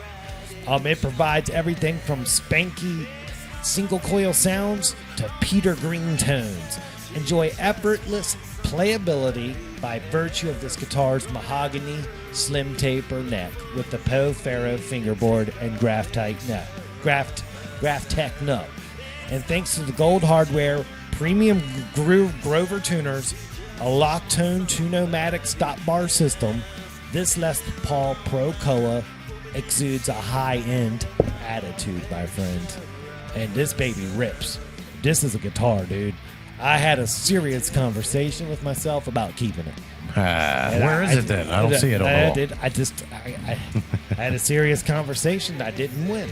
[SPEAKER 3] It provides everything from spanky single coil sounds to Peter Green tones. Enjoy effortless playability by virtue of this guitar's mahogany slim taper neck with the Poe Faro fingerboard and Graph-Tech nut. And thanks to the gold hardware, premium Grover tuners, a lock-tone two-nomatic stop bar system, this Les Paul Pro Koa exudes a high-end attitude, my friend. And this baby rips. This is a guitar, dude. I had a serious conversation with myself about keeping it.
[SPEAKER 1] Where is it then? I don't see it overall.
[SPEAKER 3] I had a serious conversation. I didn't win.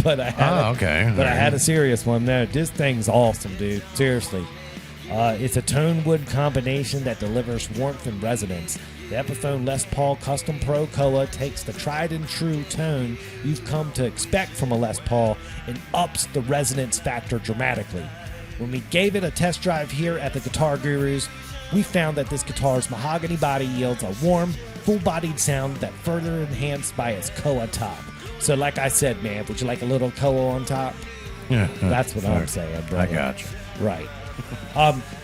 [SPEAKER 3] But I had
[SPEAKER 1] okay.
[SPEAKER 3] But I had a serious one there. This thing's awesome, dude. Seriously. It's a tone wood combination that delivers warmth and resonance. The Epiphone Les Paul Custom Pro Koa takes the tried and true tone you've come to expect from a Les Paul and ups the resonance factor dramatically. When we gave it a test drive here at the Guitar Gurus, we found that this guitar's mahogany body yields a warm, full-bodied sound that further enhanced by its Koa top. So like I said, man, would you like a little Koa on top?
[SPEAKER 1] Yeah,
[SPEAKER 3] That's what I'm saying, bro.
[SPEAKER 1] I got you.
[SPEAKER 3] Right.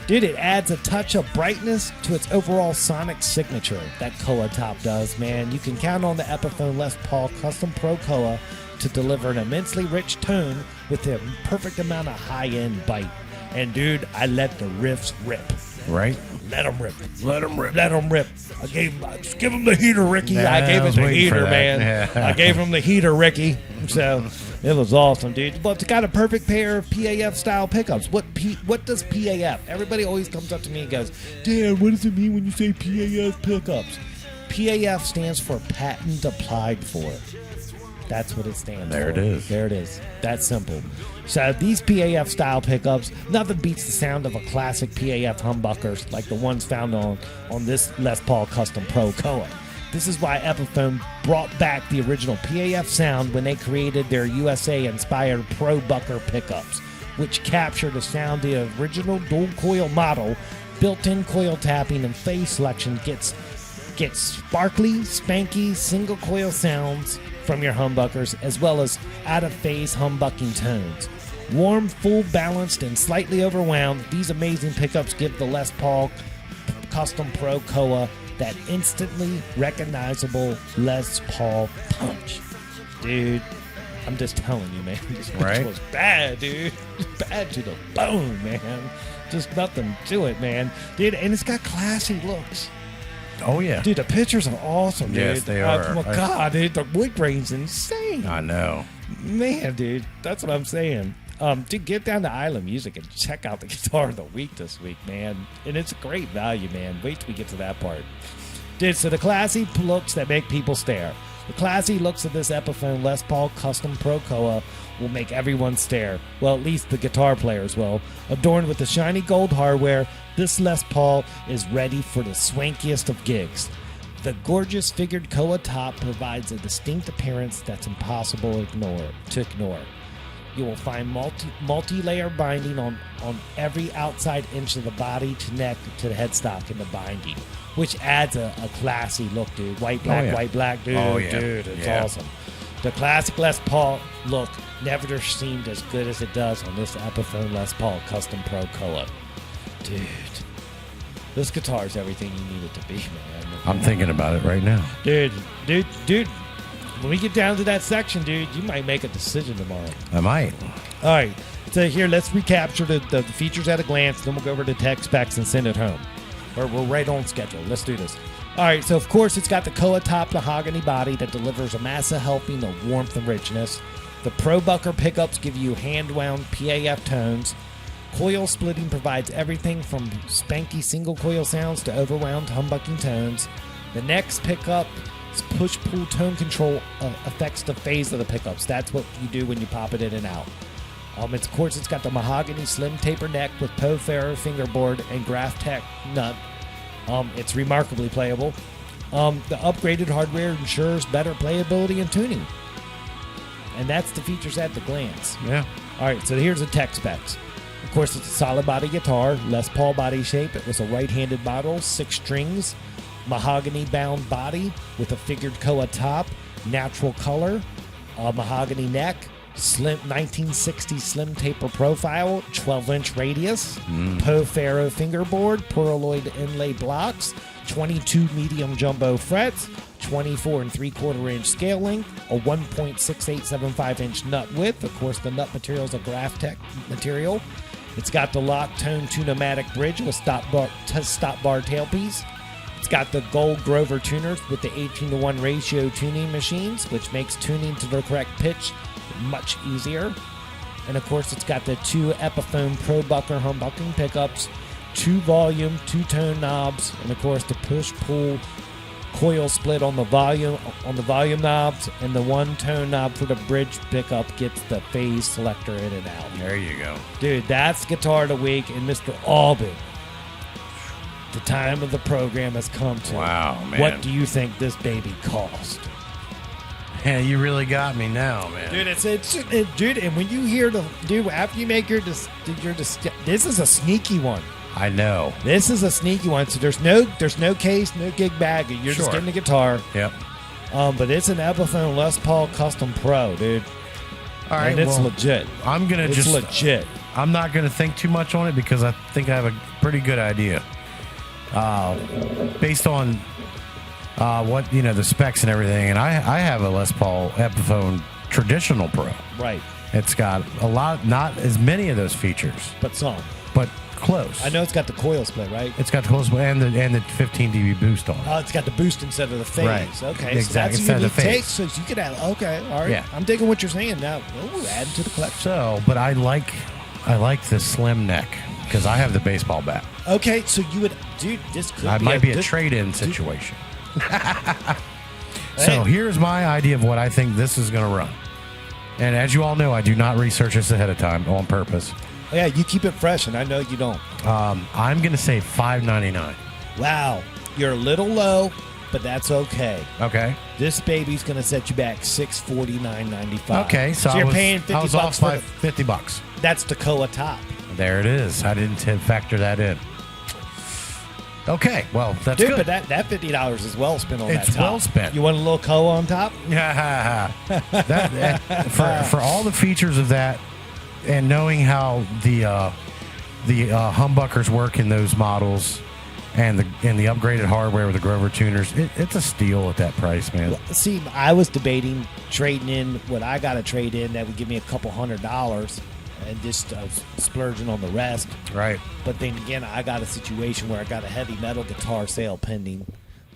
[SPEAKER 3] Dude, it adds a touch of brightness to its overall sonic signature. That Koa top does, man. You can count on the Epiphone Les Paul Custom Pro Koa to deliver an immensely rich tone with the perfect amount of high-end bite. And dude, I let the riffs rip.
[SPEAKER 1] Right?
[SPEAKER 3] Let them rip.
[SPEAKER 1] Let them rip.
[SPEAKER 3] Let them rip. Just give him the heater, Ricky.
[SPEAKER 1] Yeah,
[SPEAKER 3] I gave
[SPEAKER 1] I
[SPEAKER 3] him
[SPEAKER 1] was
[SPEAKER 3] the
[SPEAKER 1] waiting for
[SPEAKER 3] heater,
[SPEAKER 1] that.
[SPEAKER 3] man.
[SPEAKER 1] Yeah.
[SPEAKER 3] I gave him the heater, Ricky. So it was awesome, dude. But it's got a perfect pair of PAF style pickups. What does PAF? Everybody always comes up to me and goes, Dan, what does it mean when you say PAF pickups? PAF stands for patent applied for. That's what it stands
[SPEAKER 1] There
[SPEAKER 3] for.
[SPEAKER 1] it is.
[SPEAKER 3] There it is. That's simple. So these PAF style pickups, nothing beats the sound of a classic PAF humbuckers like the ones found on this Les Paul Custom Pro Koa. This is why Epiphone brought back the original PAF sound when they created their USA-inspired Pro Bucker pickups, which capture the sound of the original dual coil model. Built-in coil tapping and phase selection gets sparkly, spanky, single coil sounds from your humbuckers, as well as out-of-phase humbucking tones. Warm, full, balanced, and slightly overwound, these amazing pickups give the Les Paul Custom Pro Koa that instantly recognizable Les Paul punch. Dude, I'm just telling you, man. This
[SPEAKER 1] Right?
[SPEAKER 3] was bad, dude. Bad to the bone, man. Just nothing to it, man. Dude, and it's got classy looks.
[SPEAKER 1] Oh, yeah.
[SPEAKER 3] Dude, the pictures are awesome, dude.
[SPEAKER 1] Yes, they are.
[SPEAKER 3] Oh, my God, dude, the wood grain's insane.
[SPEAKER 1] I know.
[SPEAKER 3] Man, dude, that's what I'm saying. Dude, get down to Island Music and check out the guitar of the week this week, man. And it's a great value, man. Wait till we get to that part. Dude, so the classy looks that make people stare. The classy looks of this Epiphone Les Paul Custom Pro Koa will make everyone stare. Well, at least the guitar players will. Adorned with the shiny gold hardware, this Les Paul is ready for the swankiest of gigs. The gorgeous figured Koa top provides a distinct appearance that's impossible to ignore. You will find multi-layer binding on every outside inch of the body to neck to the headstock in the binding, which adds a classy look, dude. White, black, dude.
[SPEAKER 1] Oh, yeah.
[SPEAKER 3] Dude, it's
[SPEAKER 1] Yeah.
[SPEAKER 3] awesome. The classic Les Paul look never seemed as good as it does on this Epiphone Les Paul Custom Pro Koa. Dude, this guitar is everything you need it to be, man.
[SPEAKER 1] I'm thinking about it right now.
[SPEAKER 3] Dude. When we get down to that section, dude, you might make a decision tomorrow.
[SPEAKER 1] I might.
[SPEAKER 3] All right. So here, let's recapture the features at a glance. Then we'll go over to tech specs and send it home. We're right on schedule. Let's do this. All right. So, of course, it's got the Koa top mahogany body that delivers a massive helping of warmth and richness. The Pro Bucker pickups give you hand-wound PAF tones. Coil splitting provides everything from spanky single coil sounds to overwound humbucking tones. The next pickup push-pull tone control affects the phase of the pickups. That's what you do when you pop it in and out. Of course, it's got the mahogany slim taper neck with Poe Ferro fingerboard and Graph Tech nut. It's remarkably playable. The upgraded hardware ensures better playability and tuning. And that's the features at the glance.
[SPEAKER 1] Yeah.
[SPEAKER 3] All right, so here's the tech specs. Of course, it's a solid body guitar, Les Paul body shape. It was a right-handed model, 6 strings. Mahogany bound body with a figured Koa top, natural color, mahogany neck, slim 1960 slim taper profile, 12-inch radius, Poe Ferro fingerboard, pearloid inlay blocks, 22 medium jumbo frets, 24 3/4-inch scale length, a 1.6875-inch nut width. Of course, the nut material is a Graph Tech material. It's got the lock tone tune-o-matic bridge with stop bar tailpiece. It's got the gold Grover tuners with the 18-to-1 ratio tuning machines, which makes tuning to the correct pitch much easier. And of course, it's got the 2 Epiphone Pro Bucker humbucking pickups, 2 volume, 2 tone knobs, and of course the push-pull coil split on the volume knobs, and the 1 tone knob for the bridge pickup gets the phase selector in and out.
[SPEAKER 1] There you go.
[SPEAKER 3] Dude, that's Guitar of the Week, and Mr. Albin, the time of the program has come to.
[SPEAKER 1] Wow, man.
[SPEAKER 3] What do you think this baby cost?
[SPEAKER 1] Yeah, you really got me now, man.
[SPEAKER 3] Dude, dude, and when you hear after you make this is a sneaky one.
[SPEAKER 1] I know.
[SPEAKER 3] This is a sneaky one. So there's no case, no gig bag. You're just getting the guitar.
[SPEAKER 1] Yep.
[SPEAKER 3] But it's an Epiphone Les Paul Custom Pro, dude.
[SPEAKER 1] All right,
[SPEAKER 3] and it's
[SPEAKER 1] well,
[SPEAKER 3] legit.
[SPEAKER 1] It's
[SPEAKER 3] legit.
[SPEAKER 1] I'm not gonna think too much on it because I think I have a pretty good idea. Based on what the specs and everything, and I have a Les Paul Epiphone Traditional Pro.
[SPEAKER 3] Right.
[SPEAKER 1] It's got a lot, not as many of those features,
[SPEAKER 3] But some.
[SPEAKER 1] but close.
[SPEAKER 3] I know it's got the coil split, right?
[SPEAKER 1] It's got the close and the 15 dB boost on it.
[SPEAKER 3] Oh, it's got the boost instead of the phase.
[SPEAKER 1] Right.
[SPEAKER 3] Okay.
[SPEAKER 1] Exactly.
[SPEAKER 3] So that's a
[SPEAKER 1] Instead of
[SPEAKER 3] unique
[SPEAKER 1] the phase.
[SPEAKER 3] take. So you could add. Okay. All right.
[SPEAKER 1] Yeah.
[SPEAKER 3] I'm digging what you're saying now. We'll add to the collection.
[SPEAKER 1] So, but I like the slim neck because I have the baseball bat.
[SPEAKER 3] Okay. So you would, dude. This could
[SPEAKER 1] It
[SPEAKER 3] be
[SPEAKER 1] might be a
[SPEAKER 3] this-
[SPEAKER 1] trade-in situation. So here's my idea of what I think this is going to run. And as you all know, I do not research this ahead of time on purpose.
[SPEAKER 3] Yeah, you keep it fresh, and I know you don't.
[SPEAKER 1] I'm going to say $5.99.
[SPEAKER 3] Wow, you're a little low, but that's okay.
[SPEAKER 1] Okay.
[SPEAKER 3] This baby's going to set you back $649.95.
[SPEAKER 1] Okay, so
[SPEAKER 3] you're paying $50
[SPEAKER 1] I was off
[SPEAKER 3] for
[SPEAKER 1] by $50.
[SPEAKER 3] That's Toccoa top.
[SPEAKER 1] There it is. I didn't factor that in. Okay, well, that's
[SPEAKER 3] Dude,
[SPEAKER 1] good.
[SPEAKER 3] but that $50 is well spent on that top.
[SPEAKER 1] It's well spent.
[SPEAKER 3] You want a little Coa on top?
[SPEAKER 1] Yeah, for all the features of that, and knowing how the humbuckers work in those models, and the upgraded hardware with the Grover tuners, it's a steal at that price, man.
[SPEAKER 3] Well, see, I was debating trading in what I got to trade in that would give me a couple $100 and just splurging on the rest.
[SPEAKER 1] Right.
[SPEAKER 3] But then again, I got a situation where I got a heavy metal guitar sale pending.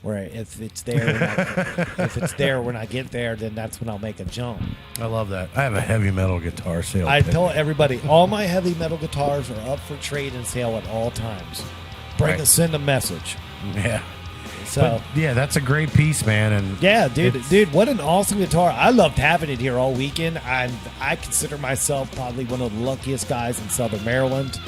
[SPEAKER 3] Where if it's there when I get there, then that's when I'll make a jump.
[SPEAKER 1] I love that. I have a heavy metal guitar sale.
[SPEAKER 3] I tell everybody, all my heavy metal guitars are up for trade and sale at all times. Send a message.
[SPEAKER 1] Yeah.
[SPEAKER 3] So
[SPEAKER 1] but, yeah, that's a great piece, man. And
[SPEAKER 3] yeah, dude, what an awesome guitar! I loved having it here all weekend. I consider myself probably one of the luckiest guys in Southern Maryland.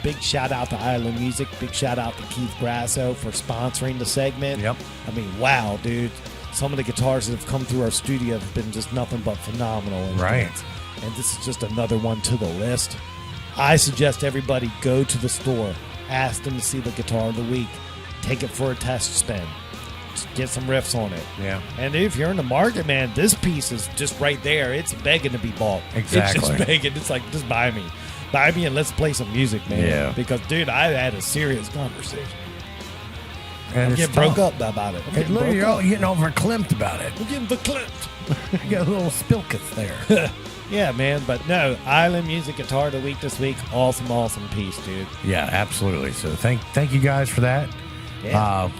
[SPEAKER 3] Big shout out to Island Music. Big shout out to Keith Grasso for sponsoring the segment.
[SPEAKER 1] Yep.
[SPEAKER 3] I mean, wow, dude. Some of the guitars that have come through our studio have been just nothing but phenomenal.
[SPEAKER 1] Right.
[SPEAKER 3] And this is just another one to the list. I suggest everybody go to the store, ask them to see the guitar of the week, take it for a test spin, just get some riffs on it.
[SPEAKER 1] Yeah.
[SPEAKER 3] And if you're in the market, man, this piece is just right there. It's begging to be bought.
[SPEAKER 1] Exactly.
[SPEAKER 3] It's just begging. It's like, just buy me. Buy me and let's play some music, man.
[SPEAKER 1] Yeah.
[SPEAKER 3] Because, dude, I had a serious conversation.
[SPEAKER 1] And
[SPEAKER 3] I'm getting broke up about it.
[SPEAKER 1] You're all getting overclimped about it.
[SPEAKER 3] I'm getting verklempt.
[SPEAKER 1] You got a little spilketh there.
[SPEAKER 3] Yeah, man. But no, Island Music Guitar of the Week this week. Awesome piece, dude.
[SPEAKER 1] Yeah, absolutely. So thank you guys for that.
[SPEAKER 3] Yeah.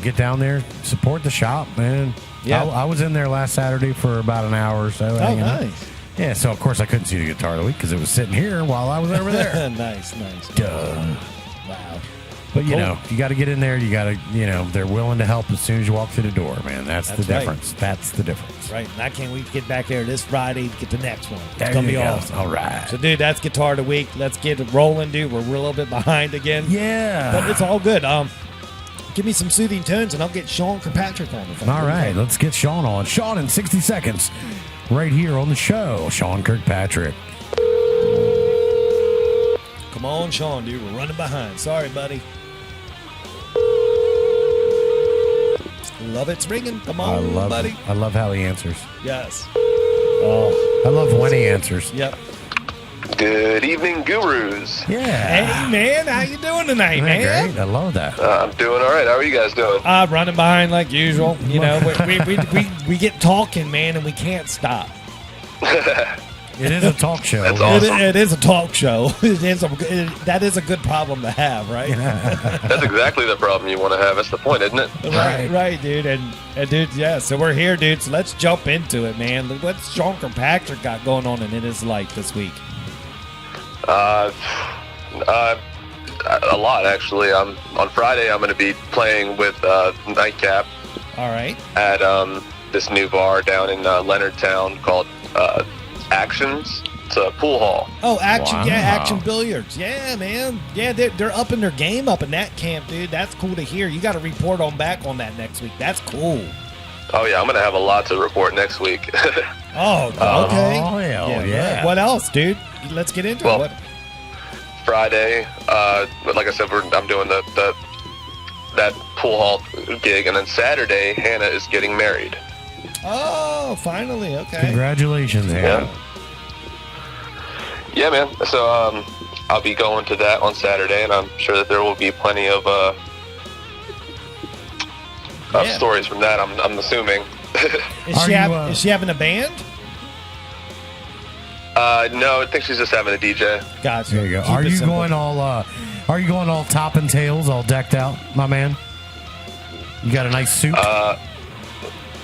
[SPEAKER 1] Get down there, support the shop, man.
[SPEAKER 3] Yeah.
[SPEAKER 1] I was in there last Saturday for about an hour or so.
[SPEAKER 3] Oh,
[SPEAKER 1] hanging out.
[SPEAKER 3] nice.
[SPEAKER 1] Yeah, so of course I couldn't see the guitar of the week because it was sitting here while I was over there.
[SPEAKER 3] Nice.
[SPEAKER 1] Duh.
[SPEAKER 3] Wow.
[SPEAKER 1] But you
[SPEAKER 3] Cool.
[SPEAKER 1] know, you got to get in there. You got to, they're willing to help as soon as you walk through the door, man. That's the
[SPEAKER 3] right.
[SPEAKER 1] difference. That's the difference.
[SPEAKER 3] Right, and I can't wait to get back there this Friday to get the next one. It's
[SPEAKER 1] There
[SPEAKER 3] going to
[SPEAKER 1] you
[SPEAKER 3] be
[SPEAKER 1] go.
[SPEAKER 3] awesome.
[SPEAKER 1] All right.
[SPEAKER 3] So, dude, that's Guitar of the Week. Let's get it rolling, dude. We're a little bit behind again.
[SPEAKER 1] Yeah.
[SPEAKER 3] But it's all good. Give me some soothing tones, and I'll get Sean Kirkpatrick on the phone.
[SPEAKER 1] All right, let's get Sean on. Sean in 60 seconds, right here on the show. Sean Kirkpatrick.
[SPEAKER 3] Come on, Sean, dude. We're running behind. Sorry, buddy. Love it's ringing. Come on, buddy.
[SPEAKER 1] I love how he answers.
[SPEAKER 3] Yes. Oh,
[SPEAKER 1] I love when he answers.
[SPEAKER 3] yep.
[SPEAKER 4] Good evening, gurus.
[SPEAKER 1] Yeah.
[SPEAKER 3] Hey, man. How you doing tonight, man?
[SPEAKER 1] Great. I love that.
[SPEAKER 4] I'm doing all right. How are you guys doing?
[SPEAKER 3] Running behind like usual. You know, we get talking, man, and we can't stop.
[SPEAKER 1] It is a talk show.
[SPEAKER 4] That's awesome.
[SPEAKER 3] It is a talk show. That is a good problem to have, right?
[SPEAKER 4] That's exactly the problem you want to have. That's the point, isn't it?
[SPEAKER 3] Right, dude. And dude, yeah. So we're here, dude. So let's jump into it, man. What's Sean Kirkpatrick got going on in his life this week?
[SPEAKER 4] A lot, actually. On Friday, I'm going to be playing with Nightcap
[SPEAKER 3] All right.
[SPEAKER 4] at this new bar down in Leonardtown called Actions. It's a pool hall.
[SPEAKER 3] Oh, Action,
[SPEAKER 1] Wow.
[SPEAKER 3] yeah, Action Billiards. Yeah, man. Yeah, they're upping their game up in that camp, dude. That's cool to hear. You got to report on back on that next week. That's cool.
[SPEAKER 4] Oh, yeah, I'm going to have a lot to report next week.
[SPEAKER 3] Oh, okay.
[SPEAKER 1] Oh, hell yeah.
[SPEAKER 3] What else, dude? Let's get into
[SPEAKER 4] Well,
[SPEAKER 3] it.
[SPEAKER 4] Friday, like I said, I'm doing that pool hall gig, and then Saturday, Hannah is getting married.
[SPEAKER 3] Oh, finally. Okay.
[SPEAKER 1] Congratulations, Hannah.
[SPEAKER 4] Yeah, man. So I'll be going to that on Saturday, and I'm sure that there will be plenty of stories from that. I'm assuming.
[SPEAKER 3] Is she having a band?
[SPEAKER 4] No, I think she's just having a DJ.
[SPEAKER 3] Gotcha.
[SPEAKER 1] There you go.
[SPEAKER 3] Keep
[SPEAKER 1] Are
[SPEAKER 3] it
[SPEAKER 1] you
[SPEAKER 3] simple.
[SPEAKER 1] going all? Are you going all top and tails, all decked out, my man? You got a nice suit.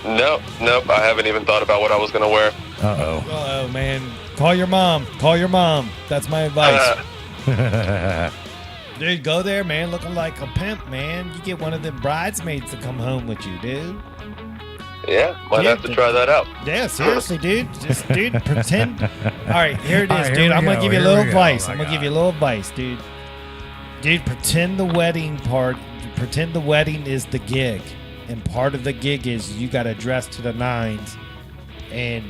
[SPEAKER 4] Nope. I haven't even thought about what I was gonna wear.
[SPEAKER 3] Oh man, call your mom. That's my advice. Dude, go there, man, looking like a pimp, man. You get one of them bridesmaids to come home with you, dude.
[SPEAKER 5] Yeah, might have to try that out.
[SPEAKER 3] Yeah, seriously, dude. Just, dude, pretend. All right, here it is,
[SPEAKER 1] All right, here
[SPEAKER 3] dude.
[SPEAKER 1] we
[SPEAKER 3] I'm going
[SPEAKER 1] go,
[SPEAKER 3] to give you a
[SPEAKER 1] here
[SPEAKER 3] little
[SPEAKER 1] we go.
[SPEAKER 3] advice.
[SPEAKER 1] Oh,
[SPEAKER 3] I'm
[SPEAKER 1] my
[SPEAKER 3] going to give
[SPEAKER 1] God.
[SPEAKER 3] you a little advice, dude. Dude, pretend the wedding part, pretend the wedding is the gig. And part of the gig is you got to dress to the nines and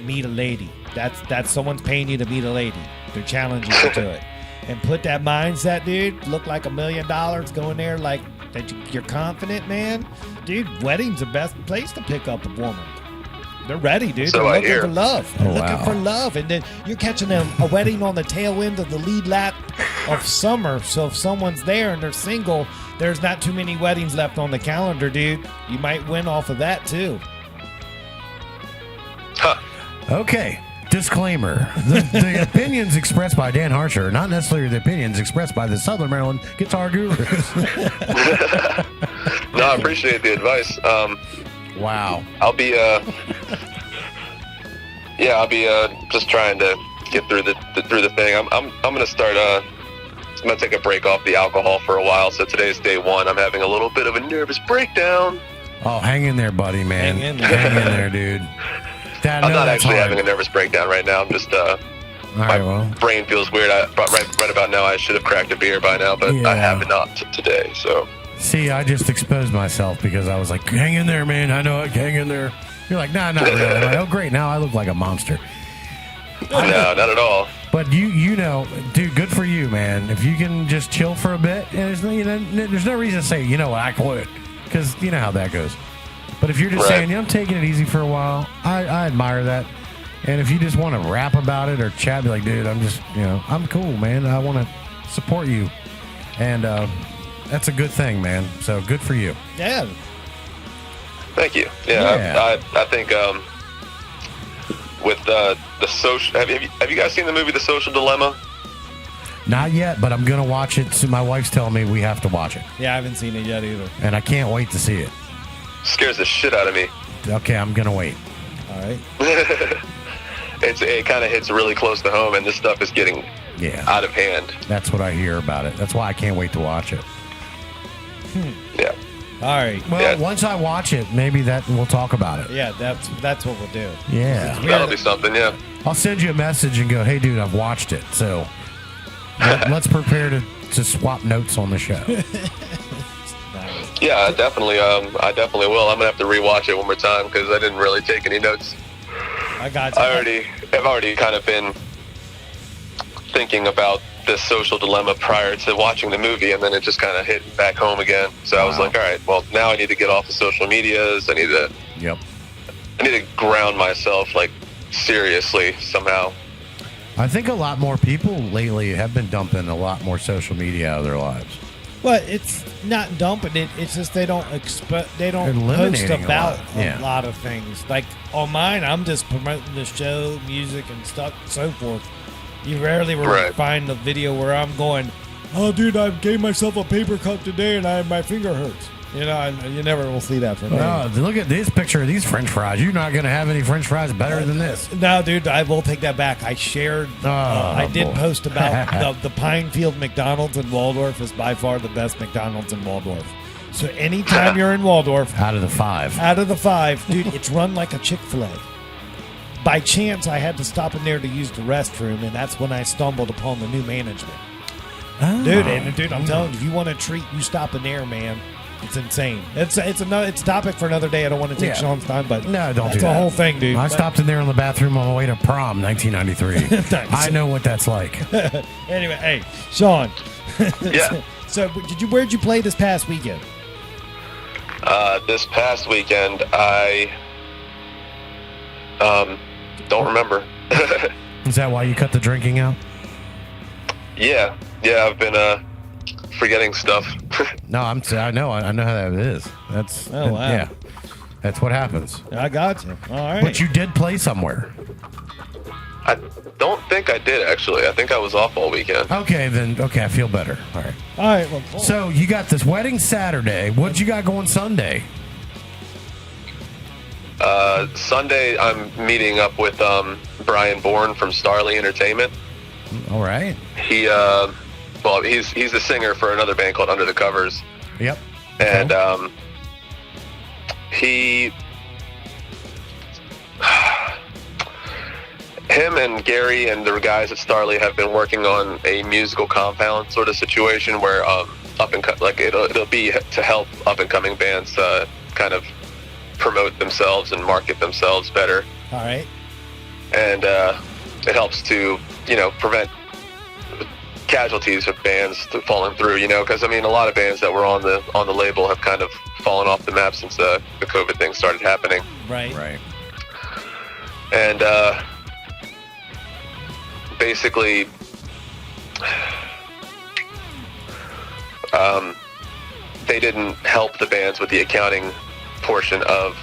[SPEAKER 3] meet a lady. That's someone's paying you to meet a lady. They're challenging you to it. And put that mindset, dude. Look like $1 million. Go in there like that. You're confident, man. Dude, wedding's the best place to pick up a woman. They're ready, dude.
[SPEAKER 5] So
[SPEAKER 3] They're
[SPEAKER 5] I
[SPEAKER 3] looking
[SPEAKER 5] hear.
[SPEAKER 3] for love. They're
[SPEAKER 1] Oh,
[SPEAKER 3] looking
[SPEAKER 1] wow.
[SPEAKER 3] for love. And then you're catching a wedding on the tail end of the lead lap of summer. So if someone's there and they're single, there's not too many weddings left on the calendar, dude. You might win off of that, too.
[SPEAKER 5] Huh.
[SPEAKER 1] Okay. Disclaimer. The opinions expressed by Dan Harsher are not necessarily the opinions expressed by the Southern Maryland Guitar Gurus.
[SPEAKER 5] No, I appreciate the advice.
[SPEAKER 1] Wow.
[SPEAKER 5] I'll be just trying to get through the thing. I'm gonna start. I'm gonna take a break off the alcohol for a while. So today's day one. I'm having a little bit of a nervous breakdown.
[SPEAKER 1] Oh, hang in there, buddy, man.
[SPEAKER 3] Hang in there.
[SPEAKER 1] Hang in there, dude. Dad,
[SPEAKER 5] I'm
[SPEAKER 1] no,
[SPEAKER 5] not
[SPEAKER 1] that's
[SPEAKER 5] actually
[SPEAKER 1] hard.
[SPEAKER 5] having a nervous breakdown right now. I'm just
[SPEAKER 1] All
[SPEAKER 5] my
[SPEAKER 1] right, well.
[SPEAKER 5] brain feels weird. Right about now, I should have cracked a beer by now, but
[SPEAKER 1] Yeah.
[SPEAKER 5] I have not today. So
[SPEAKER 1] See, I just exposed myself because I was like, hang in there, man. I know it. Hang in there. You're like, nah, not really. I'm like, oh, great. Now I look like a monster.
[SPEAKER 5] no, not at all.
[SPEAKER 1] But you know, dude, good for you, man. If you can just chill for a bit, and there's no reason to say, you know what, I quit, because you know how that goes. But if you're just
[SPEAKER 5] Right.
[SPEAKER 1] saying, I'm taking it easy for a while, I admire that. And if you just want to rap about it or chat, be like, dude, I'm just, I'm cool, man. I want to support you, and that's a good thing, man. So good for you.
[SPEAKER 3] Yeah.
[SPEAKER 5] Thank you. Yeah,
[SPEAKER 1] Yeah.
[SPEAKER 5] I think with the social. Have you guys seen the movie The Social Dilemma?
[SPEAKER 1] Not yet, but I'm gonna watch it. So my wife's telling me we have to watch it,
[SPEAKER 3] Yeah, I haven't seen it yet either.
[SPEAKER 1] and I can't wait to see it.
[SPEAKER 5] Scares the shit out of me.
[SPEAKER 1] Okay, I'm gonna wait.
[SPEAKER 3] All right.
[SPEAKER 5] It kind of hits really close to home, and this stuff is getting
[SPEAKER 1] Yeah,
[SPEAKER 5] out of hand.
[SPEAKER 1] that's what I hear about it. That's why I can't wait to watch it.
[SPEAKER 5] Yeah.
[SPEAKER 3] All right.
[SPEAKER 1] Well,
[SPEAKER 5] Yeah.
[SPEAKER 1] once I watch it, maybe we'll talk about it.
[SPEAKER 3] Yeah, that's what we'll do.
[SPEAKER 1] Yeah,
[SPEAKER 5] That'll be something, yeah.
[SPEAKER 1] I'll send you a message and go, hey, dude, I've watched it. So let's prepare to swap notes on the show.
[SPEAKER 3] Nice.
[SPEAKER 5] Yeah, I definitely will. I'm gonna have to rewatch it one more time because I didn't really take any notes.
[SPEAKER 3] I got you.
[SPEAKER 5] I've already kind of been thinking about this social dilemma prior to watching the movie, and then it just kind of hit back home again. So I was
[SPEAKER 1] Wow.
[SPEAKER 5] like, all right, well, now I need to get off the social medias. I need
[SPEAKER 1] Yep.
[SPEAKER 5] to ground myself, like, seriously somehow.
[SPEAKER 1] I think a lot more people lately have been dumping a lot more social media out of their lives.
[SPEAKER 3] Well, it's not dumping it. It's just they don't post
[SPEAKER 1] Eliminating a
[SPEAKER 3] about
[SPEAKER 1] lot, yeah.
[SPEAKER 3] a lot of things. Like on mine, I'm just promoting the show, music, and stuff, so forth. You rarely will
[SPEAKER 5] Right.
[SPEAKER 3] find a video where I'm going, "Oh, dude, I gave myself a paper cut today, and my finger hurts." You know, and you never will see that from me.
[SPEAKER 1] Oh, look at this picture of these French fries. You're not going to have any French fries better than this.
[SPEAKER 3] No, dude, I will take that back. I shared, I did
[SPEAKER 1] boy.
[SPEAKER 3] post about the Pinefield McDonald's in Waldorf is by far the best McDonald's in Waldorf. So anytime you're in Waldorf,
[SPEAKER 1] Out of the 5.
[SPEAKER 3] out of the 5, dude, it's run like a Chick-fil-A. By chance, I had to stop in there to use the restroom, and that's when I stumbled upon the new management. Dude, I'm telling you, if you want a treat, you stop in there, man. It's insane. It's a topic for another day. I don't want to take
[SPEAKER 1] Yeah.
[SPEAKER 3] Sean's time, but
[SPEAKER 1] No, don't
[SPEAKER 3] that's
[SPEAKER 1] do that.
[SPEAKER 3] the whole thing, dude.
[SPEAKER 1] I stopped in there in the bathroom on the way to prom, 1993.
[SPEAKER 3] Nice.
[SPEAKER 1] I know what that's like.
[SPEAKER 3] Anyway, hey, Sean.
[SPEAKER 5] Yeah.
[SPEAKER 3] So, where'd you play this past weekend?
[SPEAKER 5] This past weekend, I don't remember.
[SPEAKER 1] Is that why you cut the drinking out?
[SPEAKER 5] Yeah, I've been forgetting stuff.
[SPEAKER 1] No, I know how that is. That's
[SPEAKER 3] Oh, wow.
[SPEAKER 1] Yeah, that's what happens.
[SPEAKER 3] I got you. All right.
[SPEAKER 1] But you did play somewhere.
[SPEAKER 5] I don't think I did, actually. I think I was off all weekend.
[SPEAKER 1] Okay, then. Okay, I feel better. All right.
[SPEAKER 3] All right. Well,
[SPEAKER 1] So you got this wedding Saturday. What you got going Sunday?
[SPEAKER 5] Sunday, I'm meeting up with Brian Bourne from Starley Entertainment.
[SPEAKER 1] All right.
[SPEAKER 5] He, he's the singer for another band called Under the Covers.
[SPEAKER 1] Yep.
[SPEAKER 5] And he him and Gary and the guys at Starley have been working on a musical compound sort of situation where it'll be to help up and coming bands kind of promote themselves and market themselves better.
[SPEAKER 3] All right.
[SPEAKER 5] And it helps to prevent casualties of bands falling through. Because I mean, a lot of bands that were on the label have kind of fallen off the map since the COVID thing started happening.
[SPEAKER 3] Right.
[SPEAKER 5] And basically, they didn't help the bands with the accounting portion of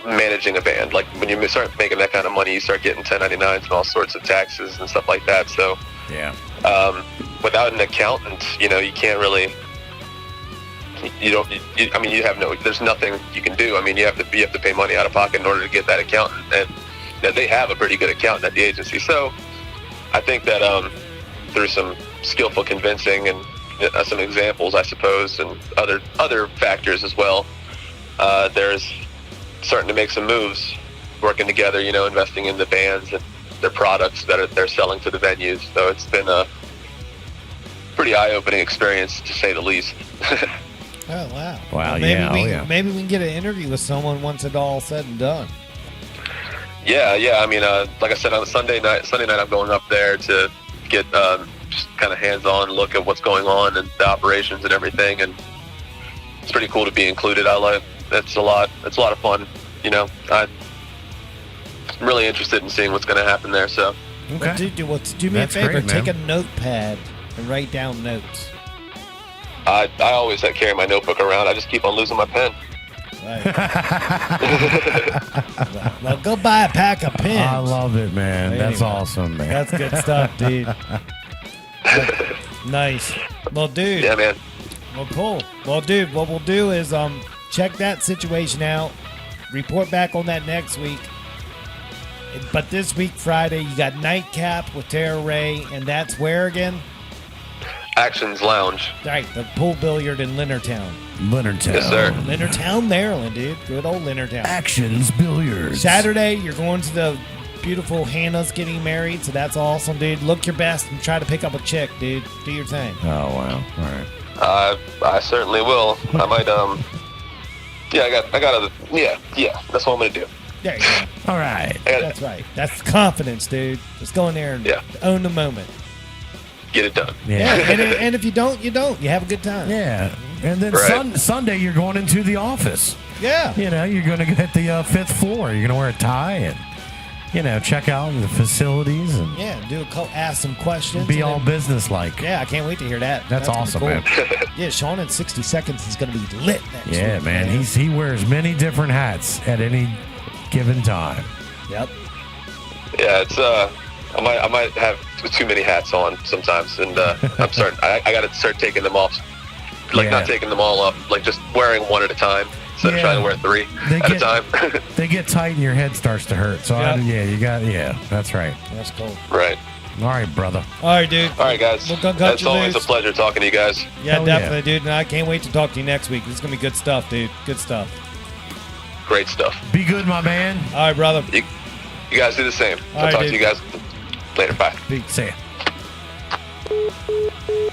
[SPEAKER 5] managing a band. Like when you start making that kind of money, you start getting 1099s and all sorts of taxes and stuff like that. So
[SPEAKER 1] Yeah.
[SPEAKER 5] Without an accountant, you can't really. There's nothing you can do. I mean, you have to pay money out of pocket in order to get that accountant, and they have a pretty good accountant at the agency. So I think that through some skillful convincing and some examples, I suppose, and other factors as well, there's starting to make some moves, working together, investing in the bands and their products that they're selling to the venues. So it's been a pretty eye-opening experience, to say the least.
[SPEAKER 3] Oh, wow.
[SPEAKER 1] Wow,
[SPEAKER 3] Well, maybe we can get an interview with someone once it's all said and done.
[SPEAKER 5] Yeah. I mean, like I said, on Sunday night, I'm going up there to get just kind of hands-on look at what's going on and the operations and everything, and it's pretty cool to be included. It's a lot of fun. I'm really interested in seeing what's going to happen there. So,
[SPEAKER 3] But do me
[SPEAKER 1] That's
[SPEAKER 3] a favor,
[SPEAKER 1] great, man.
[SPEAKER 3] take a notepad and write down notes.
[SPEAKER 5] I always carry my notebook around. I just keep on losing my pen.
[SPEAKER 3] Right. well, go buy a pack of pens.
[SPEAKER 1] I love it, man.
[SPEAKER 3] Anyway,
[SPEAKER 1] That's awesome, man.
[SPEAKER 3] That's good stuff, dude. Nice. Well, dude.
[SPEAKER 5] Yeah, man.
[SPEAKER 3] Well, cool. Well, dude, what we'll do is check that situation out. Report back on that next week. But this week, Friday, you got Nightcap with Tara Ray, and that's where again?
[SPEAKER 5] Actions Lounge.
[SPEAKER 3] Right, the pool billiard in Leonardtown.
[SPEAKER 1] Leonardtown.
[SPEAKER 5] Yes, sir.
[SPEAKER 3] Leonardtown, Maryland, dude. Good old Leonardtown.
[SPEAKER 1] Actions Billiards.
[SPEAKER 3] Saturday, you're going to the beautiful Hannah's getting married, so that's awesome, dude. Look your best and try to pick up a chick, dude. Do your thing.
[SPEAKER 1] Oh, wow. All right.
[SPEAKER 5] I certainly will. I might. Yeah, that's what I'm gonna do.
[SPEAKER 3] There you go.
[SPEAKER 1] All right.
[SPEAKER 3] That's right. That's confidence, dude. Just go in there and
[SPEAKER 5] Yeah.
[SPEAKER 3] own the moment.
[SPEAKER 5] Get it done.
[SPEAKER 3] Yeah,
[SPEAKER 1] Yeah.
[SPEAKER 3] and if you don't, you don't. You have a good time.
[SPEAKER 1] Yeah. And then
[SPEAKER 5] Right.
[SPEAKER 1] Sunday, you're going into the office.
[SPEAKER 3] Yeah.
[SPEAKER 1] You're going to hit the fifth floor. You're going to wear a tie and, check out the facilities and
[SPEAKER 3] Yeah, ask some questions.
[SPEAKER 1] be
[SPEAKER 3] and
[SPEAKER 1] all
[SPEAKER 3] then-
[SPEAKER 1] business-like.
[SPEAKER 3] Yeah, I can't wait to hear that.
[SPEAKER 1] That's
[SPEAKER 3] gonna be
[SPEAKER 1] awesome,
[SPEAKER 3] cool.
[SPEAKER 1] man.
[SPEAKER 3] Yeah, Sean in 60 seconds is going to be lit next
[SPEAKER 1] Yeah,
[SPEAKER 3] week,
[SPEAKER 1] man. He wears many different hats at any given time.
[SPEAKER 3] Yep.
[SPEAKER 5] Yeah, it's I might have too many hats on sometimes, and I'm starting. I got to start taking them off. Like
[SPEAKER 1] Yeah.
[SPEAKER 5] not taking them all off, like just wearing one at a time instead
[SPEAKER 1] Yeah.
[SPEAKER 5] of trying to wear three
[SPEAKER 1] They
[SPEAKER 5] at
[SPEAKER 1] get-
[SPEAKER 5] a time.
[SPEAKER 1] They get tight and your head starts to hurt. So,
[SPEAKER 3] Yep.
[SPEAKER 1] that's right.
[SPEAKER 3] That's cool.
[SPEAKER 5] Right.
[SPEAKER 1] All right, brother.
[SPEAKER 3] All right, dude.
[SPEAKER 5] All right, guys.
[SPEAKER 3] We'll cut
[SPEAKER 5] It's
[SPEAKER 3] you
[SPEAKER 5] always
[SPEAKER 3] loose.
[SPEAKER 5] a pleasure talking to you guys.
[SPEAKER 3] Yeah,
[SPEAKER 1] Hell yeah.
[SPEAKER 3] definitely, dude. And I can't wait to talk to you next week. This is going to be good stuff, dude. Good stuff.
[SPEAKER 5] Great stuff.
[SPEAKER 1] Be good, my man.
[SPEAKER 3] All right, brother.
[SPEAKER 5] You guys do the same.
[SPEAKER 3] All
[SPEAKER 5] I'll
[SPEAKER 3] right,
[SPEAKER 5] talk
[SPEAKER 3] dude.
[SPEAKER 5] to you guys later. Bye.
[SPEAKER 1] See ya.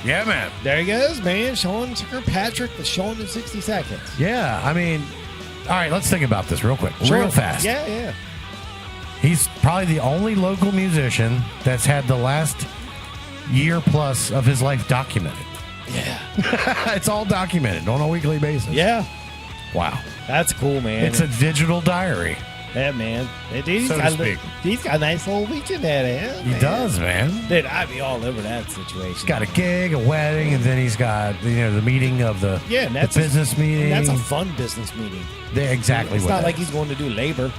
[SPEAKER 1] Yeah, man.
[SPEAKER 3] There he goes, man. Sean Kirkpatrick with Sean in 60 seconds.
[SPEAKER 1] Yeah, I mean, all right, let's think about this real quick.
[SPEAKER 3] Sure.
[SPEAKER 1] Real fast.
[SPEAKER 3] Yeah.
[SPEAKER 1] He's probably the only local musician that's had the last year plus of his life documented.
[SPEAKER 3] Yeah.
[SPEAKER 1] It's all documented on a weekly basis.
[SPEAKER 3] Yeah.
[SPEAKER 1] Wow.
[SPEAKER 3] That's cool, man.
[SPEAKER 1] It's a digital diary.
[SPEAKER 3] Yeah, man. Dude, he's
[SPEAKER 1] So to
[SPEAKER 3] got
[SPEAKER 1] speak.
[SPEAKER 3] He's got a nice little weekend at it.
[SPEAKER 1] He does, man.
[SPEAKER 3] Dude, I'd be all over that situation.
[SPEAKER 1] He's got a gig, a wedding, and then he's got the meeting of the,
[SPEAKER 3] Yeah, and
[SPEAKER 1] the
[SPEAKER 3] that's
[SPEAKER 1] business meeting.
[SPEAKER 3] And that's a fun business meeting.
[SPEAKER 1] They're exactly
[SPEAKER 3] It's
[SPEAKER 1] what
[SPEAKER 3] not
[SPEAKER 1] that
[SPEAKER 3] like
[SPEAKER 1] is.
[SPEAKER 3] he's going to do labor.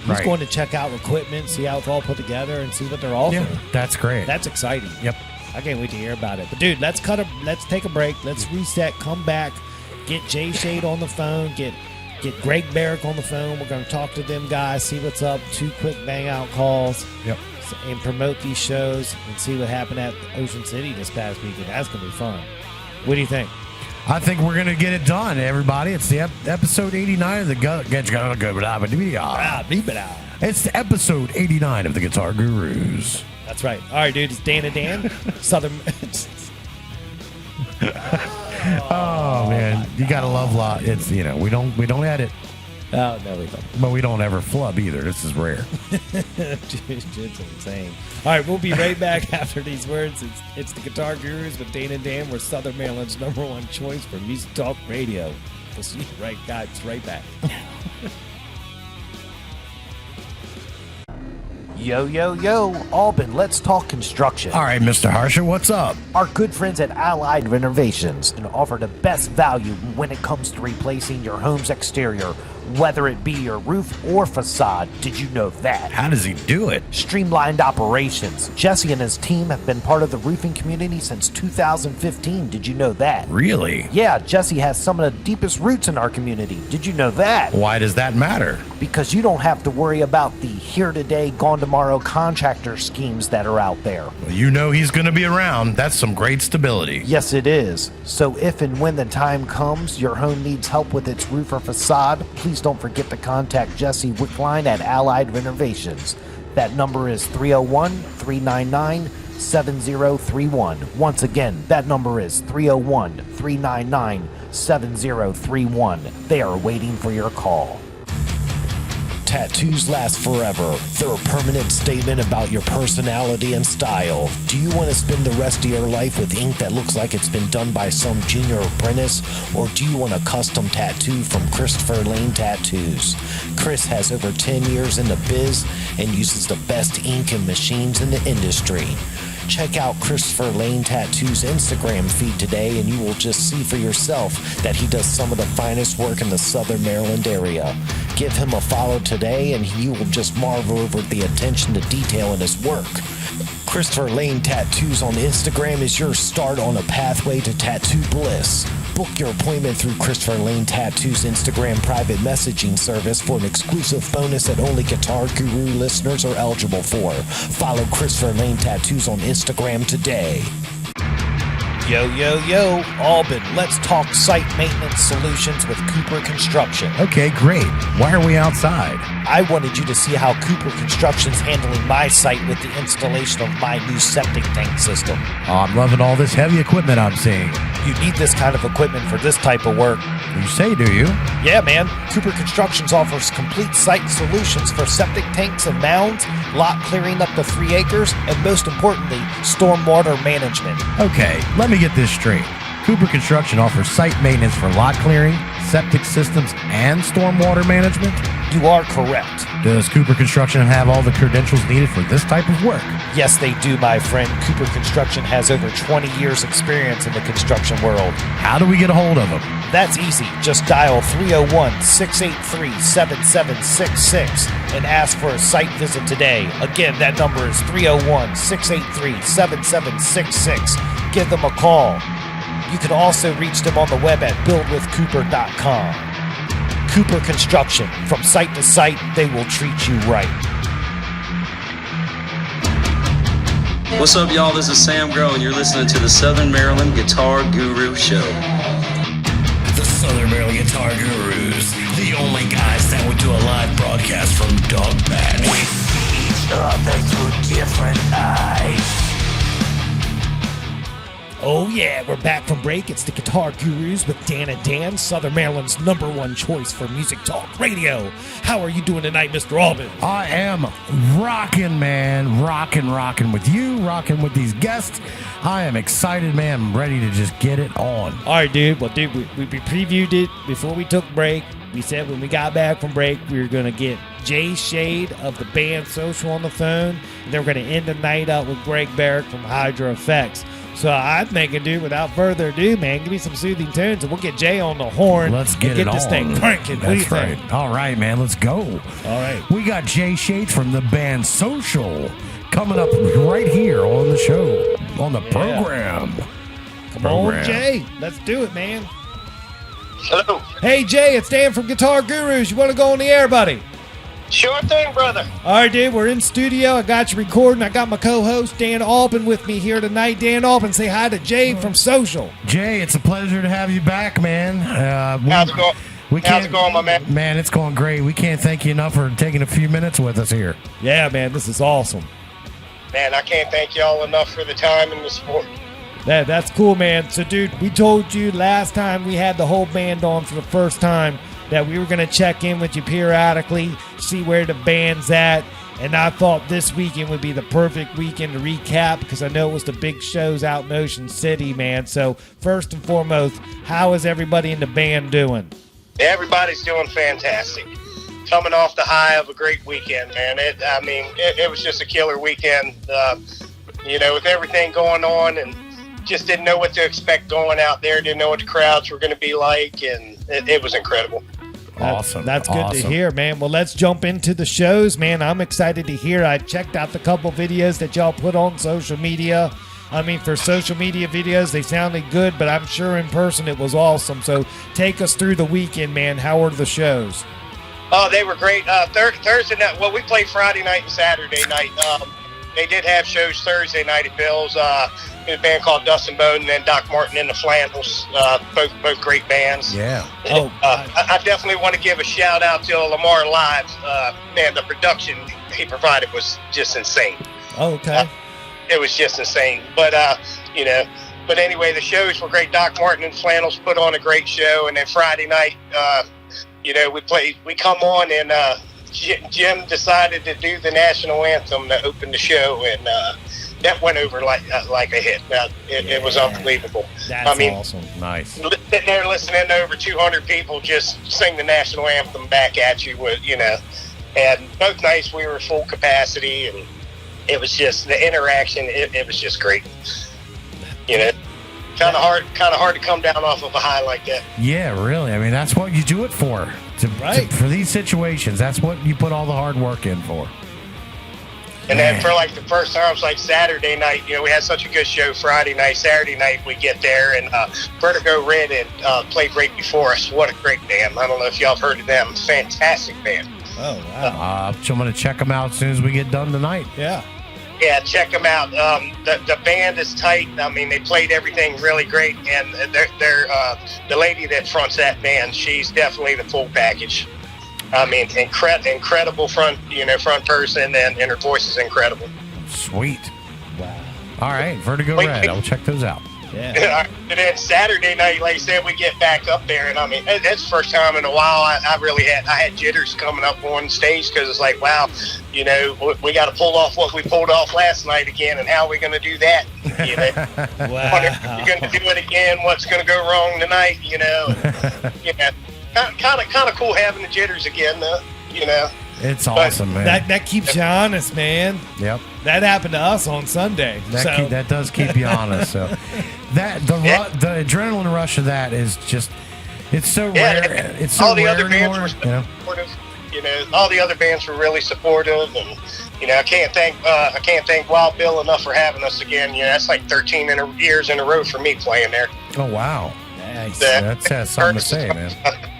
[SPEAKER 3] He's
[SPEAKER 1] Right.
[SPEAKER 3] going to check out equipment, see how it's all put together, and see what they're offering.
[SPEAKER 1] Yeah, that's great.
[SPEAKER 3] That's exciting.
[SPEAKER 1] Yep.
[SPEAKER 3] I can't wait to hear about it. But dude, let's take a break. Let's reset. Come back. Get Jay Shade on the phone. Get Gregg Barrick on the phone. We're going to talk to them guys. See what's up. 2 quick bang out calls.
[SPEAKER 1] Yep.
[SPEAKER 3] And promote these shows and see what happened at Ocean City this past weekend. That's going to be fun. What do you think?
[SPEAKER 1] I think we're going to get it done, everybody. It's the episode 89 of the Get Go. It's episode 89 of the Guitar Gurus.
[SPEAKER 3] That's right. All right, dude. It's Dan and Dan. Southern.
[SPEAKER 1] Oh man, you gotta love lot. It's we don't edit,
[SPEAKER 3] Oh, no, we don't.
[SPEAKER 1] but we don't ever flub either. This is rare.
[SPEAKER 3] It's insane. All right, we'll be right back after these words. It's the Guitar Gurus with Dan and Dan. We're Southern Maryland's #1 choice for music talk radio. We'll see you right back.
[SPEAKER 2] Yo, yo, yo, Albin, let's talk construction.
[SPEAKER 1] All right, Mr. Harsher, what's up?
[SPEAKER 2] Our good friends at Allied Renovations can offer the best value when it comes to replacing your home's exterior, whether it be your roof or facade. Did you know that?
[SPEAKER 1] How does he do it?
[SPEAKER 2] Streamlined operations. Jesse and his team have been part of the roofing community since 2015. Did you know that?
[SPEAKER 1] Really?
[SPEAKER 2] Yeah, Jesse has some of the deepest roots in our community. Did you know that?
[SPEAKER 1] Why does that matter?
[SPEAKER 2] Because you don't have to worry about the here today, gone tomorrow contractor schemes that are out there.
[SPEAKER 1] Well, you know he's going to be around. That's some great stability.
[SPEAKER 2] Yes, it is. So if and when the time comes, your home needs help with its roof or facade, please don't forget to contact Jesse Wickline at Allied Renovations. That number is 301-399-7031. Once again, that number is 301-399-7031. They are waiting for your call.
[SPEAKER 3] Tattoos last forever. They're a permanent statement about your personality and style. Do you want to spend the rest of your life with ink that looks like it's been done by some junior apprentice? Or do you want a custom tattoo from Christopher Lane Tattoos? Chris has over 10 years in the biz and uses the best ink and machines in the industry. Check out Christopher Lane Tattoo's Instagram feed today and you will just see for yourself that he does some of the finest work in the Southern Maryland area. Give him a follow today and you will just marvel over the attention to detail in his work. Christopher Lane Tattoos on Instagram is your start on a pathway to tattoo bliss. Book your appointment through Christopher Lane Tattoo's Instagram private messaging service for an exclusive bonus that only Guitar Guru listeners are eligible for. Follow Christopher Lane Tattoos on Instagram today. Yo, yo, yo, Albin, let's talk site maintenance solutions with Cooper Construction.
[SPEAKER 1] Okay, great. Why are we outside?
[SPEAKER 2] I wanted you to see how Cooper Construction's handling my site with the installation of my new septic tank system.
[SPEAKER 1] Oh, I'm loving all this heavy equipment I'm seeing.
[SPEAKER 2] You need this kind of equipment for this type of work.
[SPEAKER 1] You say, do you?
[SPEAKER 2] Yeah, man. Cooper Constructions offers complete site solutions for septic tanks and mounds, lot clearing up to 3 acres, and most importantly, stormwater management.
[SPEAKER 1] Okay, let me get this straight. Cooper Construction offers site maintenance for lot clearing, septic systems, and stormwater management?
[SPEAKER 2] You are correct.
[SPEAKER 1] Does Cooper Construction have all the credentials needed for this type of work?
[SPEAKER 2] Yes, they do, my friend. Cooper Construction has over 20 years experience in the construction world.
[SPEAKER 1] How do we get a hold of them?
[SPEAKER 2] That's easy. Just dial 301-683-7766 and ask for a site visit today. Again, that number is 301-683-7766. Give them a call. You can also reach them on the web at buildwithcooper.com. Cooper Construction. From site to site, they will treat you right.
[SPEAKER 6] What's up, y'all? This is Sam Grow, and you're listening to the Southern Maryland Guitar Guru Show.
[SPEAKER 7] The Southern Maryland Guitar Gurus, the only guys that would do a live broadcast from Dog Patch.
[SPEAKER 2] We see each other through different eyes. Oh yeah, we're back from break. It's the Guitar Gurus with Dan and Dan, Southern Maryland's #1 choice for music talk radio. How are you doing tonight, Mr. Albin?
[SPEAKER 1] I am rocking, man. Rocking with you, rocking with these guests. I am excited, man. I'm ready to just get it on.
[SPEAKER 3] All right, dude. Well, dude, we previewed it before we took break. We said when we got back from break, we were going to get Jay Shade of the band Social on the phone. And then we're going to end the night out with Gregg Barrick from Hydra Effects. So I'm thinking, dude, without further ado, man, give me some soothing tunes and we'll get Jay on the horn.
[SPEAKER 1] Let's get
[SPEAKER 3] and
[SPEAKER 1] it
[SPEAKER 3] this
[SPEAKER 1] on.
[SPEAKER 3] thing cranking. What do you
[SPEAKER 1] That's right.
[SPEAKER 3] think?
[SPEAKER 1] All right, man. Let's go.
[SPEAKER 3] All right.
[SPEAKER 1] We got Jay Shade from the band Social coming up right here on the show, on the program.
[SPEAKER 3] Come on, Jay. Let's do it, man.
[SPEAKER 4] Hello.
[SPEAKER 3] Hey, Jay, it's Dan from Guitar Gurus. You want to go on the air, buddy?
[SPEAKER 4] Sure thing, brother.
[SPEAKER 3] All right, dude, we're in studio. I got you recording. I got my co-host, Dan Albin, with me here tonight. Dan Albin, say hi to Jay from Social.
[SPEAKER 1] Jay, it's a pleasure to have you back, man.
[SPEAKER 4] How's it going?
[SPEAKER 8] How's it going, my man?
[SPEAKER 1] Man, it's going great. We can't thank you enough for taking a few minutes with us here.
[SPEAKER 3] Yeah, man, this is awesome.
[SPEAKER 8] Man, I can't thank y'all enough for the time and the support.
[SPEAKER 3] That's cool, man. So, dude, we told you last time we had the whole band on for the first time that we were going to check in with you periodically, see where the band's at. And I thought this weekend would be the perfect weekend to recap because I know it was the big shows out in Ocean City, man. So, first and foremost, how is everybody in the band doing?
[SPEAKER 8] Everybody's doing fantastic. Coming off the high of a great weekend, man. It was just a killer weekend, with everything going on, and just didn't know what to expect going out there. Didn't know what the crowds were going to be like, and it was incredible.
[SPEAKER 1] Awesome.
[SPEAKER 3] That's good to hear, man. Well, let's jump into the shows, man. I'm excited to hear. I checked out the couple videos that y'all put on social media. I mean, for social media videos, they sounded good, but I'm sure in person it was awesome. So take us through the weekend, man. How were the shows?
[SPEAKER 8] Oh, they were great. Thursday night, well, we played Friday night and Saturday night. They did have shows Thursday night at Bill's. A band called Dust and Bone, and then Doc Martin and the Flannels. Both great bands.
[SPEAKER 1] Yeah.
[SPEAKER 8] I definitely want to give a shout out to Lamar Live. Man, the production he provided was just insane.
[SPEAKER 3] Oh, okay.
[SPEAKER 8] It was just insane. But anyway, the shows were great. Doc Martin and Flannels put on a great show, and then Friday night, we come on, and Jim decided to do the national anthem to open the show, and that went over like a hit. It was unbelievable.
[SPEAKER 3] That's awesome.
[SPEAKER 1] Nice.
[SPEAKER 8] Sitting there listening to over 200 people just sing the national anthem back at you, and both nights we were full capacity, and it was just the interaction. It was just great. Kind of hard to come down off of a high like that.
[SPEAKER 1] Yeah, really. I mean, that's what you do it for. For these situations, that's what you put all the hard work in for.
[SPEAKER 8] And then for like the first time, it was like Saturday night. We had such a good show Friday night. Saturday night we get there, and Vertigo Red had played right before us. What a great band! I don't know if y'all have heard of them. Fantastic band.
[SPEAKER 3] Oh wow!
[SPEAKER 1] So I'm gonna check them out as soon as we get done tonight.
[SPEAKER 8] Yeah, check them out. The band is tight. I mean, they played everything really great, and they're the lady that fronts that band, she's definitely the full package. I mean, incredible front person, and her voice is incredible.
[SPEAKER 1] Sweet.
[SPEAKER 3] Wow.
[SPEAKER 1] All right, Vertigo Red. I'll check those out.
[SPEAKER 3] Yeah.
[SPEAKER 8] And then Saturday night, like I said, we get back up there, and I mean, that's the first time in a while I had jitters coming up on stage, because it's like, wow, we got to pull off what we pulled off last night again, and how are we going to do that?
[SPEAKER 3] Wow.
[SPEAKER 8] You're going to do it again. What's going to go wrong tonight? Kind of cool having the jitters again, though.
[SPEAKER 1] It's awesome, man.
[SPEAKER 3] That keeps you honest, man.
[SPEAKER 1] Yep.
[SPEAKER 3] That happened to us on Sunday.
[SPEAKER 1] That does keep you honest. So the adrenaline rush of that is just, it's so rare. It's so
[SPEAKER 8] all the
[SPEAKER 1] rare
[SPEAKER 8] other bands
[SPEAKER 1] anymore,
[SPEAKER 8] were supportive. All the other bands were really supportive, and I can't thank Wild Bill enough for having us again. That's like 13 years in a row for me playing there.
[SPEAKER 1] Oh wow,
[SPEAKER 3] nice.
[SPEAKER 1] That's something to say, man.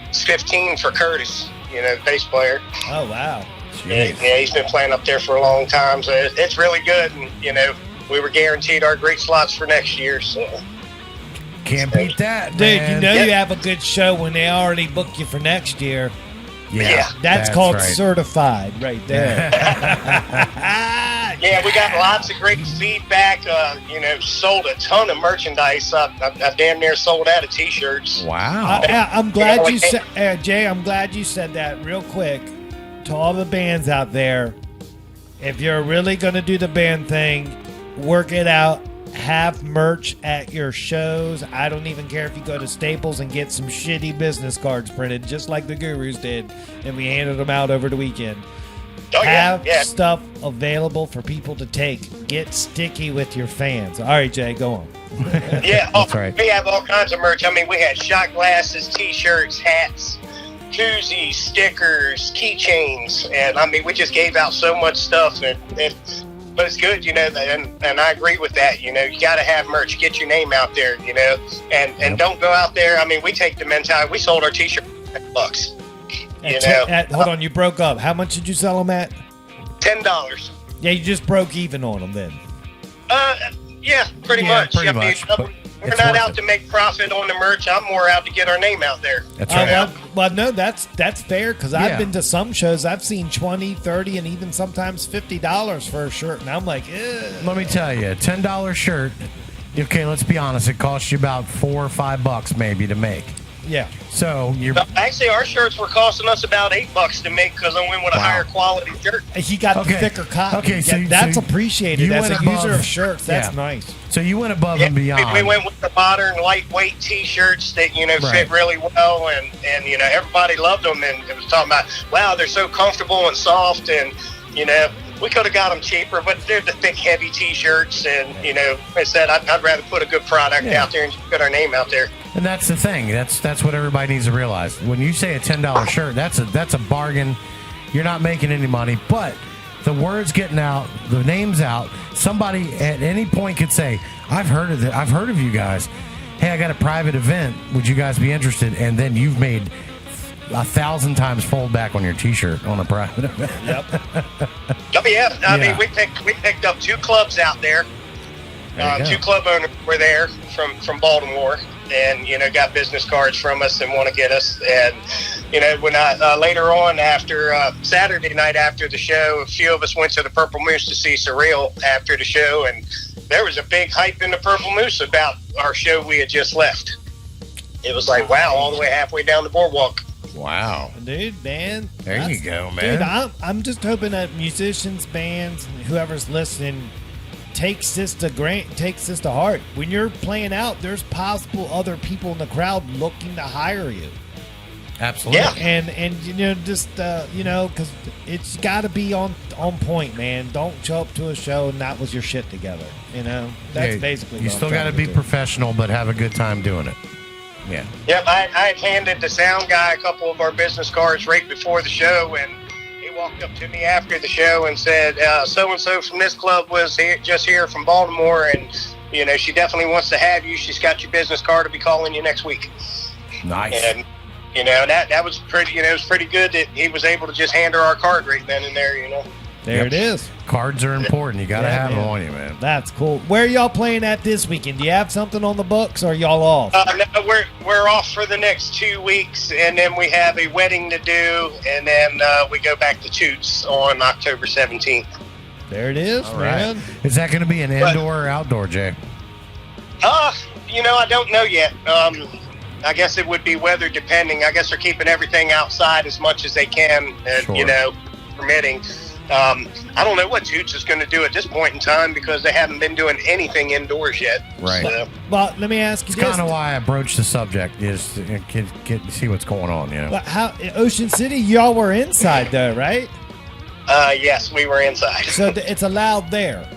[SPEAKER 8] It's 15 for Curtis, the bass player.
[SPEAKER 3] Oh wow.
[SPEAKER 8] Yeah, he's been playing up there for a long time, so it's really good. And we were guaranteed our great slots for next year, so
[SPEAKER 1] can't beat that,
[SPEAKER 3] dude.
[SPEAKER 1] man.
[SPEAKER 3] You have a good show when they already book you for next year.
[SPEAKER 1] Yeah,
[SPEAKER 3] that's called
[SPEAKER 1] right.
[SPEAKER 3] Certified, right there.
[SPEAKER 8] Yeah, we got lots of great feedback. Sold a ton of merchandise. I damn near sold out of T-shirts.
[SPEAKER 1] Wow.
[SPEAKER 3] I'm glad you said, Jay. I'm glad you said that real quick to all the bands out there. If you're really gonna do the band thing, work it out. Have merch at your shows. I don't even care if you go to Staples and get some shitty business cards printed, just like the Gurus did, and we handed them out over the weekend. Have stuff available for people to take. Get sticky with your fans. All right, Jay, go on.
[SPEAKER 8] Yeah,
[SPEAKER 1] That's right.
[SPEAKER 8] We have all kinds of merch. I mean, we had shot glasses, T-shirts, hats, koozies, stickers, keychains, and I mean, we just gave out so much stuff, but it's good, and I agree with that. You got to have merch, get your name out there, and don't go out there. I mean, we take the mentality. We sold our T-shirt for $10.
[SPEAKER 3] Hold on, you broke up. How much did you sell them at?
[SPEAKER 8] $10.
[SPEAKER 3] Yeah, you just broke even on them then.
[SPEAKER 8] Yeah, pretty much.
[SPEAKER 1] Pretty much.
[SPEAKER 8] We're not out to make profit on the merch. I'm more out to get our name out there.
[SPEAKER 1] That's right.
[SPEAKER 3] Well, no, that's fair because
[SPEAKER 1] Yeah.
[SPEAKER 3] I've been to some shows. I've seen $20, $30, and even sometimes $50 for a shirt, and I'm like,
[SPEAKER 1] Let me tell you, a $10 shirt. Okay, let's be honest. It costs you about $4 or $5 maybe to make.
[SPEAKER 3] yeah.
[SPEAKER 1] So you're
[SPEAKER 8] Actually, our shirts were costing us about $8 to make because I went with a higher quality shirt.
[SPEAKER 3] He got
[SPEAKER 1] Okay.
[SPEAKER 3] the thicker cotton.
[SPEAKER 1] Okay, so-
[SPEAKER 3] Yeah, that's
[SPEAKER 1] so
[SPEAKER 3] appreciated.
[SPEAKER 1] you
[SPEAKER 3] As a
[SPEAKER 1] went
[SPEAKER 3] user
[SPEAKER 1] above-
[SPEAKER 3] of shirts, that's
[SPEAKER 1] yeah.
[SPEAKER 3] nice.
[SPEAKER 1] so you went above and beyond.
[SPEAKER 8] We went with the modern, lightweight T-shirts that
[SPEAKER 1] Right.
[SPEAKER 8] fit really well, and everybody loved them. And it was talking about, wow, they're so comfortable and soft, and we could have got them cheaper, but they're the thick, heavy T-shirts, and I said I'd rather put a good product
[SPEAKER 1] Yeah.
[SPEAKER 8] out there and just put our name out there.
[SPEAKER 1] And that's the thing. That's what everybody needs to realize. When you say a $10 shirt, that's a bargain. You're not making any money, but the word's getting out, the name's out. Somebody at any point could say, "I've heard of it. I've heard of you guys. Hey, I got a private event. Would you guys be interested?" And then you've made 1,000 times fold back on your T-shirt on a private event.
[SPEAKER 3] Yep.
[SPEAKER 8] Oh yeah, I
[SPEAKER 1] Yeah.
[SPEAKER 8] mean we picked up 2 clubs out there.
[SPEAKER 1] There you go.
[SPEAKER 8] 2 club owners were there from Baltimore, and got business cards from us and want to get us. And when I later on after Saturday night after the show, a few of us went to the Purple Moose to see Surreal after the show, and there was a big hype in the Purple Moose about our show we had just left. It was like, wow, all the way halfway down the boardwalk.
[SPEAKER 1] Wow.
[SPEAKER 3] Dude, man.
[SPEAKER 1] There you
[SPEAKER 3] that's-
[SPEAKER 1] go, man.
[SPEAKER 3] Dude, I'm just hoping that musicians, bands, and whoever's listening takes this to heart. When you're playing out, there's possible other people in the crowd looking to hire you.
[SPEAKER 1] Absolutely.
[SPEAKER 8] Yeah.
[SPEAKER 3] And just because it's got to be on point, man. Don't show up to a show not with your shit together. That's
[SPEAKER 1] Yeah,
[SPEAKER 3] basically
[SPEAKER 1] you
[SPEAKER 3] what I'm
[SPEAKER 1] still got to
[SPEAKER 3] trying
[SPEAKER 1] be
[SPEAKER 3] do.
[SPEAKER 1] professional, but have a good time doing it. Yeah.
[SPEAKER 8] Yep, I had handed the sound guy a couple of our business cards right before the show, and he walked up to me after the show and said, so-and-so from this club was just here from Baltimore, and, she definitely wants to have you. She's got your business card. I'll be calling you next week.
[SPEAKER 1] Nice.
[SPEAKER 8] And, that was pretty, it was pretty good that he was able to just hand her our card right then and there,
[SPEAKER 3] There
[SPEAKER 1] Yep.
[SPEAKER 3] it is.
[SPEAKER 1] Cards are important. You got to
[SPEAKER 3] Yeah,
[SPEAKER 1] have them
[SPEAKER 3] man.
[SPEAKER 1] on you, man.
[SPEAKER 3] That's cool. Where are y'all playing at this weekend? Do you have something on the books, or are y'all off?
[SPEAKER 8] No, we're off for the next 2 weeks, and then we have a wedding to do, and then we go back to Toots on October 17th.
[SPEAKER 3] There it is,
[SPEAKER 1] All right.
[SPEAKER 3] man.
[SPEAKER 1] Is that going to be an indoor or outdoor, Jay?
[SPEAKER 8] I don't know yet. I guess it would be weather depending. I guess they're keeping everything outside as much as they can,
[SPEAKER 1] Sure.
[SPEAKER 8] permitting. I don't know what Toots is going to do at this point in time because they haven't been doing anything indoors yet.
[SPEAKER 1] Right.
[SPEAKER 8] So,
[SPEAKER 3] Well, let me ask you
[SPEAKER 1] It's
[SPEAKER 3] this.
[SPEAKER 1] kind of why I broached the subject is to get see what's going on.
[SPEAKER 3] But how Ocean City, y'all were inside though, right?
[SPEAKER 8] yes, we were inside.
[SPEAKER 3] So it's allowed there.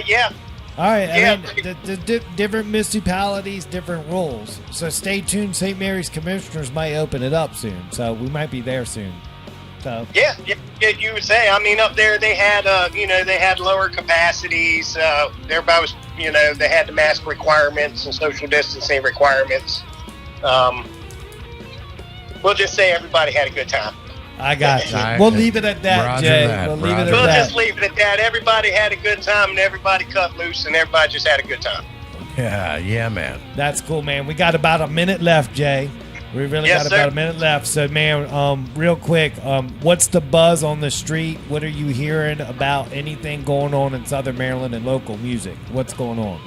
[SPEAKER 8] Yeah.
[SPEAKER 3] All right.
[SPEAKER 8] Yeah.
[SPEAKER 3] I mean, the different municipalities, different rules. So stay tuned. St. Mary's Commissioners might open it up soon, so we might be there soon. So
[SPEAKER 8] Yeah, you would say. I mean, up there they had, they had lower capacities. Everybody was, they had the mask requirements and social distancing requirements. We'll just say everybody had a good time.
[SPEAKER 3] I got you.
[SPEAKER 1] All right.
[SPEAKER 3] We'll leave it at that,
[SPEAKER 1] Roger
[SPEAKER 3] Jay.
[SPEAKER 1] that.
[SPEAKER 3] We'll leave it
[SPEAKER 1] Roger
[SPEAKER 3] at
[SPEAKER 8] We'll
[SPEAKER 3] that.
[SPEAKER 8] just leave it at that. Everybody had a good time, and everybody cut loose, and everybody just had a good time.
[SPEAKER 1] Yeah, man.
[SPEAKER 3] That's cool, man. We got about a minute left, Jay. We really
[SPEAKER 8] Yes,
[SPEAKER 3] got
[SPEAKER 8] sir.
[SPEAKER 3] about a minute left. So, man, real quick, what's the buzz on the street? What are you hearing about anything going on in Southern Maryland and local music? What's going on?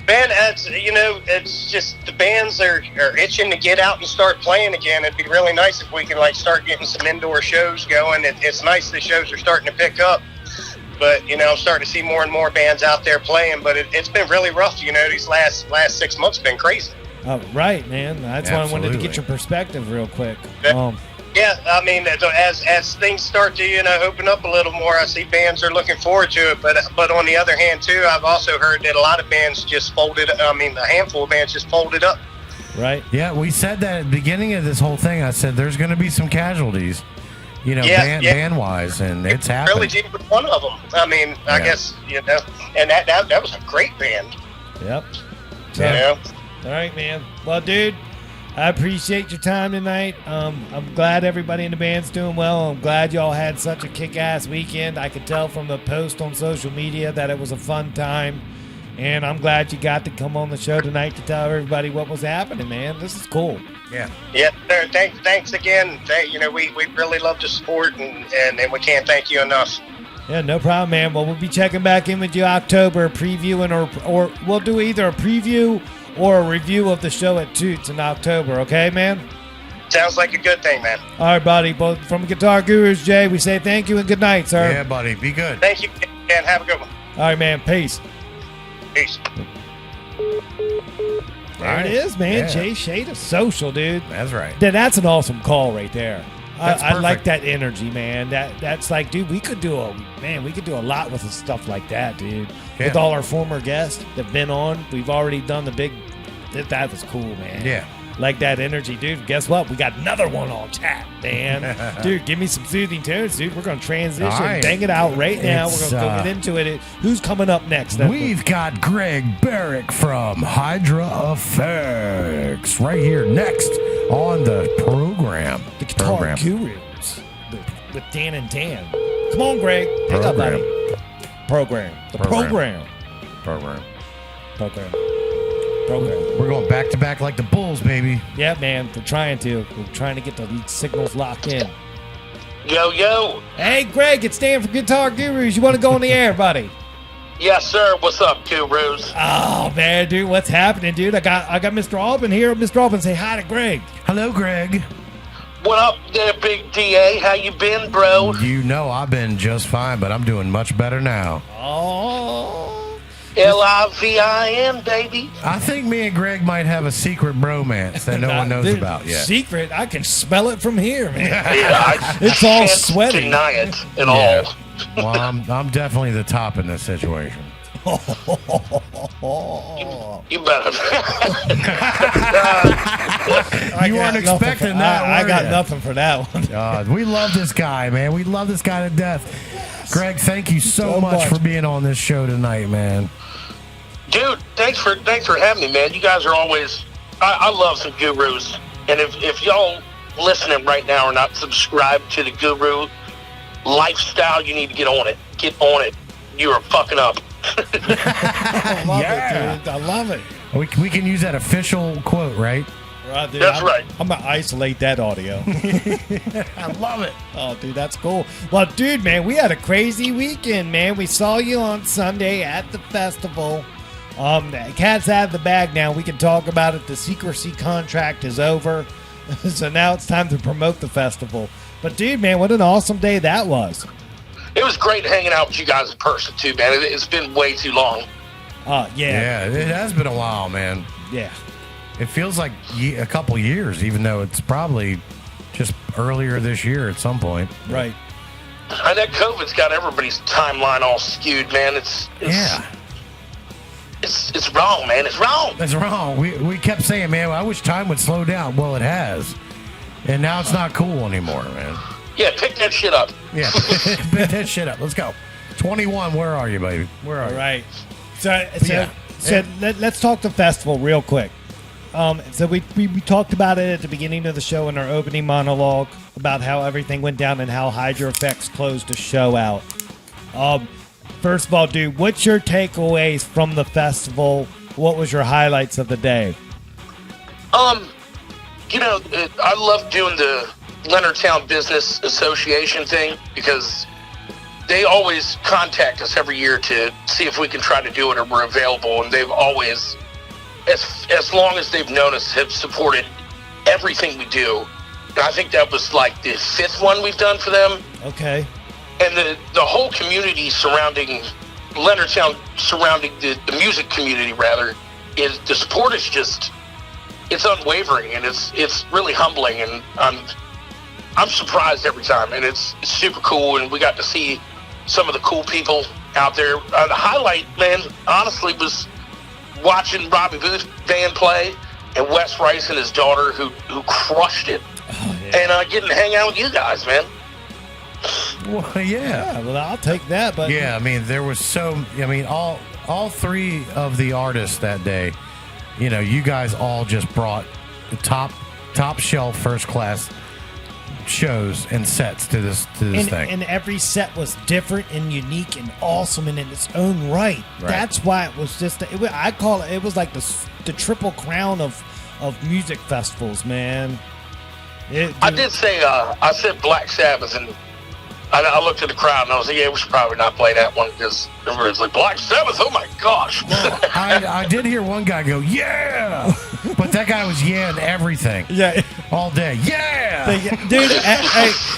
[SPEAKER 8] Man, it's just the bands are itching to get out and start playing again. It'd be really nice if we can start getting some indoor shows going. It's nice the shows are starting to pick up, but I'm starting to see more and more bands out there playing. But it's been really rough. These last 6 months have been crazy.
[SPEAKER 3] Right, man. That's why I wanted to
[SPEAKER 1] Absolutely.
[SPEAKER 3] get your perspective real quick.
[SPEAKER 8] Yeah, I mean, as things start to open up a little more, I see bands are looking forward to it. But on the other hand, too, I've also heard that a lot of bands just folded. I mean, a handful of bands just folded up.
[SPEAKER 3] Right.
[SPEAKER 1] Yeah, we said that at the beginning of this whole thing. I said there's going to be some casualties, band-wise, and it's happening.
[SPEAKER 8] Really deep with one of them. I mean, I
[SPEAKER 1] Yeah.
[SPEAKER 8] guess and that was a great band.
[SPEAKER 3] Yep.
[SPEAKER 8] You know,
[SPEAKER 3] All right, man. Well, dude, I appreciate your time tonight. I'm glad everybody in the band's doing well. I'm glad y'all had such a kick-ass weekend. I could tell from the post on social media that it was a fun time. And I'm glad you got to come on the show tonight to tell everybody what was happening, man. This is cool.
[SPEAKER 1] Yeah.
[SPEAKER 8] Yeah, sir. Thanks again. We really love the support, and we can't thank you enough.
[SPEAKER 3] Yeah, no problem, man. Well, we'll be checking back in with you October, previewing, or we'll do either a preview or a review of the show at Toots in October. Okay, man?
[SPEAKER 8] Sounds like a good thing, man.
[SPEAKER 3] All right, buddy. Both from Guitar Gurus, Jay, we say thank you and good night, sir.
[SPEAKER 1] Yeah, buddy. Be good.
[SPEAKER 8] Thank you, and have a good one.
[SPEAKER 3] All right, man. Peace.
[SPEAKER 8] Peace.
[SPEAKER 3] There it is, man.
[SPEAKER 1] Yeah.
[SPEAKER 3] Jay Shade is social, dude.
[SPEAKER 1] That's right.
[SPEAKER 3] That's an awesome call right there.
[SPEAKER 1] That's
[SPEAKER 3] I like
[SPEAKER 1] perfect.
[SPEAKER 3] that energy, man. That's like, dude, we could do a lot with stuff like that, dude.
[SPEAKER 1] Yeah.
[SPEAKER 3] With all our former guests that've been on, we've already done the big. That was cool, man.
[SPEAKER 1] Yeah.
[SPEAKER 3] Like that energy, dude. Guess what? We got another one on tap, man. Dude, give me some soothing tunes, dude. We're gonna transition,
[SPEAKER 1] All right.
[SPEAKER 3] bang it out right now.
[SPEAKER 1] It's,
[SPEAKER 3] We're gonna go get into it. Who's coming up next?
[SPEAKER 1] We've got Gregg Barrick from Hydra Effects right here next on the program.
[SPEAKER 3] the Guitar Gurus with Dan and Dan. Come on, Greg. Pick up, buddy. Program. The program.
[SPEAKER 1] Program.
[SPEAKER 3] Program.
[SPEAKER 1] We're going back to back like the Bulls, baby.
[SPEAKER 3] Yeah, man. We're trying to get the signals locked in.
[SPEAKER 4] Yo.
[SPEAKER 3] Hey, Greg, it's Dan from Guitar Gurus. You want to go on the air, buddy?
[SPEAKER 4] Yes, sir. What's up, Gurus?
[SPEAKER 3] Oh, man, dude. What's happening, dude? I got Mr. Alban here. Mr. Alban, say hi to Greg.
[SPEAKER 1] Hello, Greg.
[SPEAKER 4] What up there, Big DA? How you been, bro?
[SPEAKER 1] You know I've been just fine, but I'm doing much better now.
[SPEAKER 3] Oh.
[SPEAKER 4] LIVIN, baby.
[SPEAKER 1] I think me and Greg might have a secret bromance that no one knows
[SPEAKER 3] Dude,
[SPEAKER 1] about yet.
[SPEAKER 3] Secret? I can smell it from here, man.
[SPEAKER 4] Yeah,
[SPEAKER 3] It's all
[SPEAKER 4] can't
[SPEAKER 3] sweaty.
[SPEAKER 4] Deny it at
[SPEAKER 1] Yeah.
[SPEAKER 4] all.
[SPEAKER 1] Well, I'm definitely the top in this situation.
[SPEAKER 4] You better.
[SPEAKER 1] You weren't expecting that,
[SPEAKER 3] I
[SPEAKER 1] were
[SPEAKER 3] got
[SPEAKER 1] ya?
[SPEAKER 3] nothing for that one.
[SPEAKER 1] God, we love this guy, man. We love this guy to death. Greg, thank you so much for being on this show tonight, man.
[SPEAKER 4] Dude, thanks for having me, man. You guys are always. I love some gurus, and if y'all listening right now are not subscribed to the Guru lifestyle, you need to get on it. Get on it. You are fucking up.
[SPEAKER 3] I love it, dude. I love it.
[SPEAKER 1] We can use that official quote, right?
[SPEAKER 3] Right, dude,
[SPEAKER 4] That's right.
[SPEAKER 3] I'm going to isolate that audio.
[SPEAKER 1] I love it.
[SPEAKER 3] Oh, dude, that's cool. Well, dude, man, we had a crazy weekend, man. We saw you on Sunday at the festival. The cat's out of the bag now. We can talk about it. The secrecy contract is over. So now it's time to promote the festival. But, dude, man, what an awesome day that was.
[SPEAKER 4] It was great hanging out with you guys in person, too, man. It's been way too long.
[SPEAKER 3] Yeah.
[SPEAKER 1] Yeah, it has been a while, man.
[SPEAKER 3] Yeah.
[SPEAKER 1] It feels like a couple years, even though it's probably just earlier this year at some point.
[SPEAKER 3] Right.
[SPEAKER 4] And that COVID's got everybody's timeline all skewed, man. It's wrong, man. It's wrong.
[SPEAKER 1] That's wrong. We kept saying, man, I wish time would slow down. Well, it has. And now it's not cool anymore, man.
[SPEAKER 4] Yeah, pick that shit up.
[SPEAKER 1] Yeah, pick that shit up. Let's go. 21, where are you, baby? Where are
[SPEAKER 3] All
[SPEAKER 1] you?
[SPEAKER 3] right. So
[SPEAKER 1] Yeah.
[SPEAKER 3] let's talk the festival real quick. So we talked about it at the beginning of the show in our opening monologue about how everything went down and how Hydra Effects closed the show out. First of all, dude, what's your takeaways from the festival? What was your highlights of the day?
[SPEAKER 4] I love doing the Leonardtown Business Association thing because they always contact us every year to see if we can try to do it or we're available, and they've always, as long as they've known us, have supported everything we do. And I think that was like the 5th one we've done for them.
[SPEAKER 3] Okay.
[SPEAKER 4] And the whole community surrounding Leonardtown, surrounding the music community rather, is the support is just, it's unwavering, and it's really humbling, and I'm surprised every time, and it's super cool, and we got to see some of the cool people out there. The highlight, man, honestly, was watching Robbie Booth band play and Wes Rice and his daughter who crushed it, and getting to hang out with you guys, man.
[SPEAKER 1] Well, yeah.
[SPEAKER 3] Well, I'll take that. But
[SPEAKER 1] Yeah, I mean, there was all 3 of the artists that day, you guys all just brought the top shelf, first class shows and sets to this thing.
[SPEAKER 3] And every set was different and unique and awesome and in its own right. That's why it was just. I call it. It was like the triple crown of music festivals, man.
[SPEAKER 8] I did say I said Black Sabbath, and I looked at the crowd and I was like, yeah, we should probably not play that one because everybody's like, Black Sabbath, oh my gosh.
[SPEAKER 1] I did hear one guy go, yeah, but that guy was and everything.
[SPEAKER 3] Yeah,
[SPEAKER 1] all day. Yeah,
[SPEAKER 3] dude.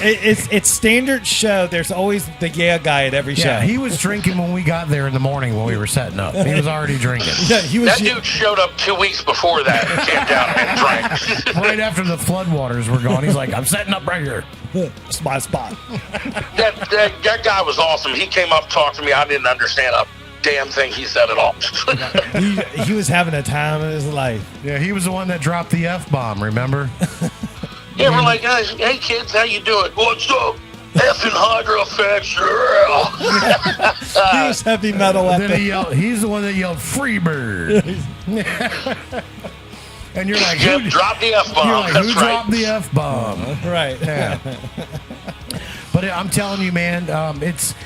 [SPEAKER 3] It's standard show. There's always the guy at every show.
[SPEAKER 1] Yeah, he was drinking when we got there in the morning when we were setting up. He was already drinking.
[SPEAKER 3] Yeah, he was.
[SPEAKER 8] That dude showed up 2 weeks before that and came down and drank.
[SPEAKER 1] Right after the floodwaters were gone, he's like, I'm setting up right here.
[SPEAKER 3] It's my spot.
[SPEAKER 8] That guy was awesome. He came up, talked to me. I didn't understand a damn thing he said at all.
[SPEAKER 3] he was having a time of his life.
[SPEAKER 1] Yeah, he was the one that dropped the F-bomb, remember?
[SPEAKER 8] Yeah, we're like, hey kids, how you doing? What's up? Effing Hydra effects.
[SPEAKER 3] He was heavy metal at
[SPEAKER 1] then he's the one that yelled Freebird. And you're like, who
[SPEAKER 8] dropped the F-bomb?
[SPEAKER 1] You're like, who dropped the F-bomb?
[SPEAKER 3] Right.
[SPEAKER 1] Yeah. But I'm telling you, man, it's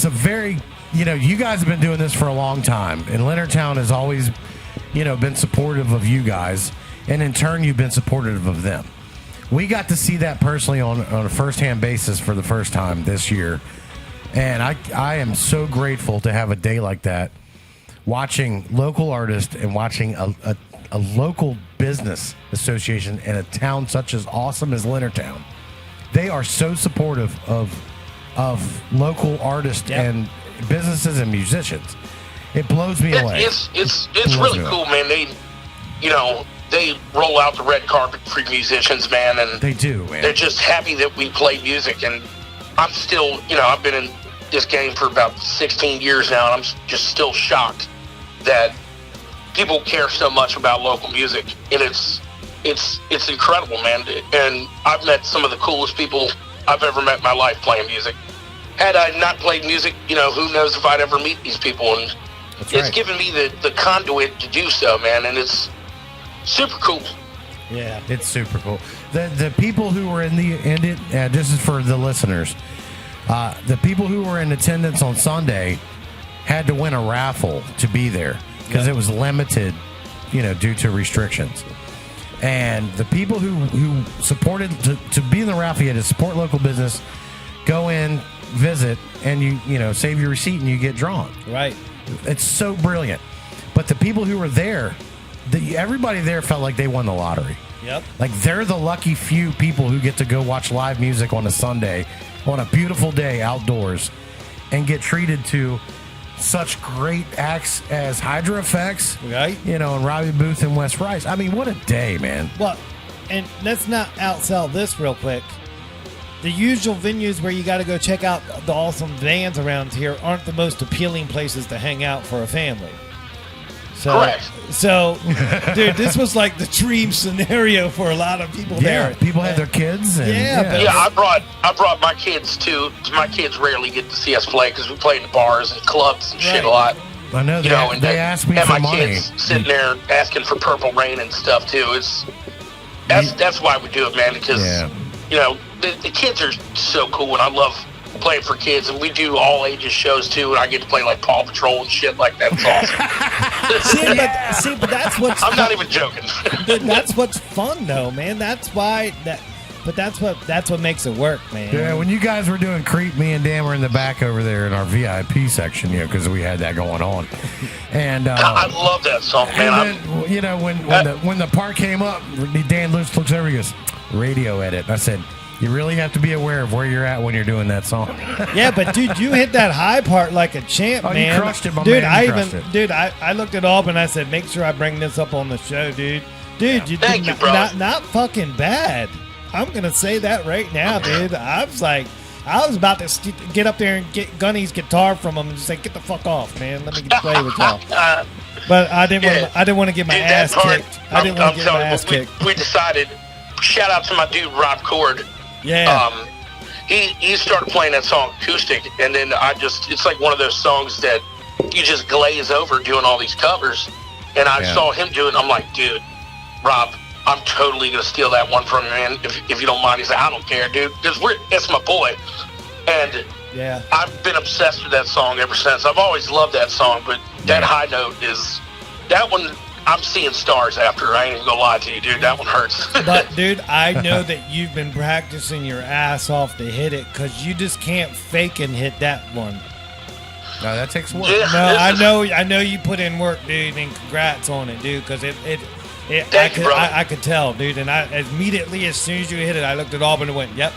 [SPEAKER 1] a very, you guys have been doing this for a long time, and Leonardtown has always, been supportive of you guys, and in turn, you've been supportive of them. We got to see that personally on a first-hand basis for the first time this year, and I am so grateful to have a day like that, watching local artists and watching a local business association in a town such as awesome as Leonardtown. They are so supportive of local artists and businesses and musicians. It blows me away.
[SPEAKER 8] It's really cool, man. They roll out the red carpet for musicians, man, and
[SPEAKER 1] they do, man.
[SPEAKER 8] They're just happy that we play music, and I'm still, I've been in this game for about 16 years now, and I'm just still shocked that people care so much about local music, and it's incredible, man. And I've met some of the coolest people I've ever met in my life playing music. Had I not played music, who knows if I'd ever meet these people, and it's given me the conduit to do so, man, and it's super cool.
[SPEAKER 1] Yeah, it's super cool. The people who were in it, this is for the listeners, the people who were in attendance on Sunday had to win a raffle to be there because it was limited, due to restrictions. And the people who supported to be in the raffle, you had to support local business, go in, visit, and you save your receipt and you get drawn.
[SPEAKER 3] Right.
[SPEAKER 1] It's so brilliant. But the people who were there, everybody there felt like they won the lottery.
[SPEAKER 3] Yep.
[SPEAKER 1] Like they're the lucky few people who get to go watch live music on a Sunday, on a beautiful day outdoors, and get treated to such great acts as Hydra Effects,
[SPEAKER 3] right?
[SPEAKER 1] And Robbie Booth and Wes Rice. I mean, what a day, man.
[SPEAKER 3] Well, and let's not outsell this real quick. The usual venues where you got to go check out the awesome bands around here aren't the most appealing places to hang out for a family.
[SPEAKER 8] Correct.
[SPEAKER 3] So, dude, this was like the dream scenario for a lot of people there.
[SPEAKER 1] People had their kids. And,
[SPEAKER 8] I brought my kids too. My kids rarely get to see us play because we play in the bars and clubs and shit a lot.
[SPEAKER 1] I know. They asked me for
[SPEAKER 8] my
[SPEAKER 1] money.
[SPEAKER 8] Kids sitting there asking for Purple Rain and stuff too. That's why we do it, man. Because the kids are so cool, and I love playing for kids, and we do all ages shows too, and I get to play like Paw Patrol and shit like that. It's awesome.
[SPEAKER 3] but that's what's
[SPEAKER 8] I'm not even joking.
[SPEAKER 3] That's what's fun though, man. That's what makes it work, man.
[SPEAKER 1] Yeah, when you guys were doing Creep, me and Dan were in the back over there in our VIP section, because we had that going on. And
[SPEAKER 8] I love that song, man.
[SPEAKER 1] And then, when the part came up, Dan looks over, he goes, radio edit. I said, you really have to be aware of where you're at when you're doing that song.
[SPEAKER 3] Yeah, but dude, you hit that high part like a champ, man.
[SPEAKER 1] You crushed it, my
[SPEAKER 3] dude,
[SPEAKER 1] man.
[SPEAKER 3] I looked at Alb and I said, make sure I bring this up on the show, dude. Dude, you
[SPEAKER 8] Thank
[SPEAKER 3] did
[SPEAKER 8] you, bro.
[SPEAKER 3] not fucking bad. I'm gonna say that right now, dude. I was about to get up there and get Gunny's guitar from him and just say, "Get the fuck off, man. Let me play with y'all." But I didn't want to get my ass kicked. I didn't want to get my ass kicked.
[SPEAKER 8] We decided. Shout out to my dude Rob Cord.
[SPEAKER 3] Yeah.
[SPEAKER 8] He started playing that song acoustic, and then it's like one of those songs that you just glaze over doing all these covers. And I saw him do it, and I'm like, dude, Rob, I'm totally gonna steal that one from you, man. If you don't mind, he said, I don't care, dude, because it's my boy, and
[SPEAKER 3] Yeah.
[SPEAKER 8] I've been obsessed with that song ever since. I've always loved that song, but that high note is that one. I'm seeing stars after. I ain't even gonna lie to you, dude. That one hurts.
[SPEAKER 3] But, dude, I know that you've been practicing your ass off to hit it because you just can't fake and hit that one.
[SPEAKER 1] No, that takes work.
[SPEAKER 8] Yeah,
[SPEAKER 3] No, I know you put in work, dude, and congrats on it, dude, because
[SPEAKER 8] Thank you, brother.
[SPEAKER 3] I could tell, dude, and I immediately, as soon as you hit it, I looked at Auburn and went, yep.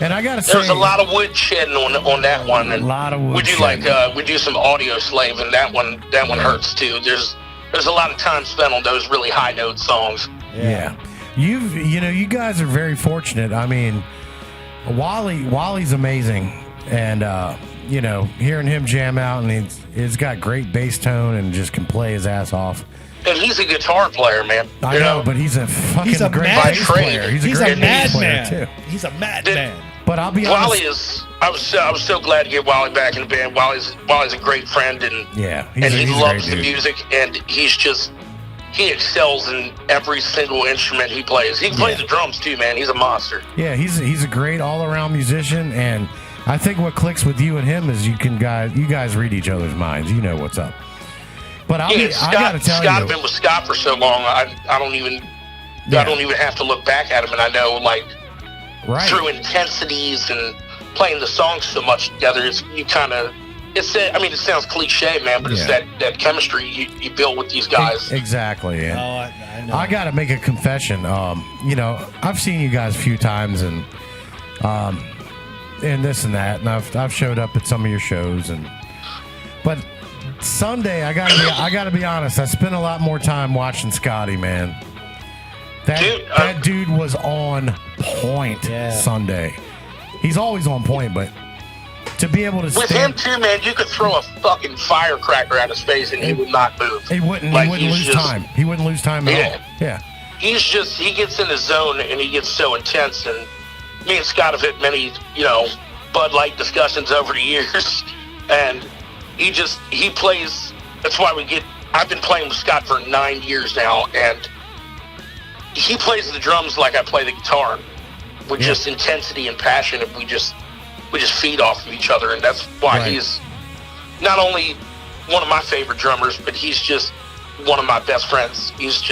[SPEAKER 1] And I gotta say,
[SPEAKER 8] There was a lot of wood shedding on that one. And
[SPEAKER 1] a lot of wood
[SPEAKER 8] we do
[SPEAKER 1] shedding.
[SPEAKER 8] we do some audio slave, and that one hurts too. There's a lot of time spent on those really high note songs.
[SPEAKER 1] Yeah. You guys are very fortunate. I mean, Wally's amazing, and hearing him jam out, and he's got great bass tone and just can play his ass off.
[SPEAKER 8] And he's a guitar player, man.
[SPEAKER 1] I know, but he's a fucking great bass player. He's a great bass player too.
[SPEAKER 3] He's a madman.
[SPEAKER 1] But I'll be
[SPEAKER 8] Wally
[SPEAKER 1] honest.
[SPEAKER 8] I was so glad to get Wally back in the band. Wally's a great friend, and he loves the music, and he excels in every single instrument he plays. He can play the drums too, man. He's a monster.
[SPEAKER 1] Yeah, he's a great all-around musician, and I think what clicks with you and him is you guys read each other's minds. You know what's up. But I gotta tell you,
[SPEAKER 8] I've been with Scott for so long. I don't even have to look back at him, and I know through intensities and playing the songs so much together, it sounds cliche, man, but it's that chemistry you build with these guys.
[SPEAKER 1] Exactly. And
[SPEAKER 3] I know.
[SPEAKER 1] I gotta make a confession. I've seen you guys a few times, and this and that, and I've showed up at some of your shows, but Sunday, I gotta be honest, I spent a lot more time watching Scotty, man. That dude was on point Sunday. He's always on point, but to be able to
[SPEAKER 8] with him too, man, you could throw a fucking firecracker out of space and he would not move.
[SPEAKER 1] He wouldn't lose time. He wouldn't lose time at all. Yeah.
[SPEAKER 8] He gets in his zone and he gets so intense, and me and Scott have had many, Bud Light discussions over the years, and he plays. That's why I've been playing with Scott for 9 years now, and he plays the drums like I play the guitar, with just intensity and passion, and we just feed off of each other, and that's why he's not only one of my favorite drummers, but he's just one of my best friends. He's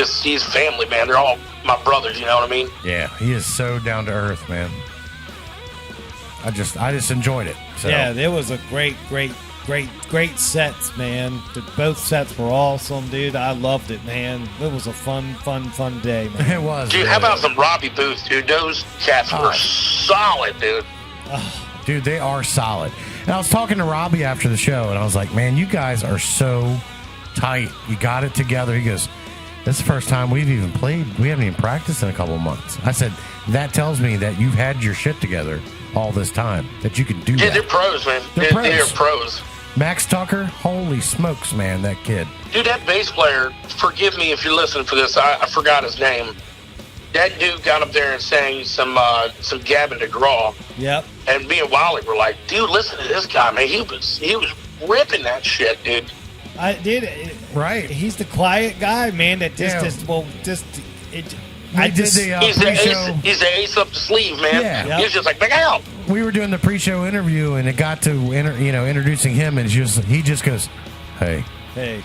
[SPEAKER 8] family, man. They're all my brothers, you know what I mean?
[SPEAKER 1] Yeah, he is so down to earth, man. I just enjoyed it. So.
[SPEAKER 3] Yeah, there was a great sets, man. Both sets were awesome, dude. I loved it, man. It was a fun day, man.
[SPEAKER 1] It was.
[SPEAKER 8] Dude, how about some Robbie Booth, dude? Those cats were solid, dude.
[SPEAKER 1] Dude, they are solid. And I was talking to Robbie after the show, and I was like, man, you guys are so tight. You got it together. He goes, this is the first time we've even played. We haven't even practiced in a couple of months. I said, that tells me that you've had your shit together all this time, that you can do that.
[SPEAKER 8] Yeah, they're pros, man. They're pros.
[SPEAKER 1] Max Tucker, holy smokes, man, that kid.
[SPEAKER 8] Dude, that bass player, forgive me if you're listening for this, I forgot his name. That dude got up there and sang some Gavin DeGraw.
[SPEAKER 3] Yep.
[SPEAKER 8] And me and Wally were like, dude, listen to this guy, man. He was ripping that shit, dude.
[SPEAKER 3] I did.
[SPEAKER 1] Right.
[SPEAKER 3] He's the quiet guy, man, that
[SPEAKER 8] He's the ace up the sleeve, man.
[SPEAKER 1] Yeah.
[SPEAKER 8] He's just like, back out.
[SPEAKER 1] We were doing the pre-show interview, and it got to introducing him, and he just goes, hey.
[SPEAKER 3] Hey.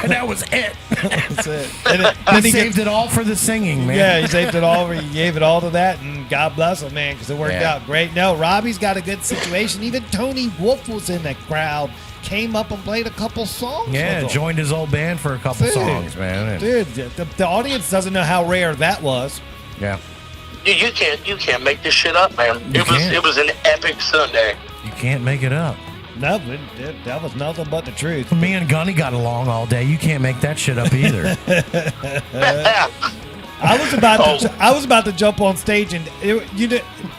[SPEAKER 1] That was it.
[SPEAKER 3] That's it.
[SPEAKER 1] He saved it all for the singing, man.
[SPEAKER 3] Yeah, he saved it all. He gave it all to that, and God bless him, man, because it worked out great. No, Robbie's got a good situation. Even Tony Wolf was in that crowd. Came up and played a couple songs.
[SPEAKER 1] Yeah, joined his old band for a couple songs, man.
[SPEAKER 3] Dude, the audience doesn't know how rare that was.
[SPEAKER 1] Yeah.
[SPEAKER 8] You can't make this shit up, man. It was an epic Sunday.
[SPEAKER 1] You can't make it up.
[SPEAKER 3] No, that was nothing but the truth.
[SPEAKER 1] Me and Gunny got along all day. You can't make that shit up either.
[SPEAKER 3] I was about to jump on stage, and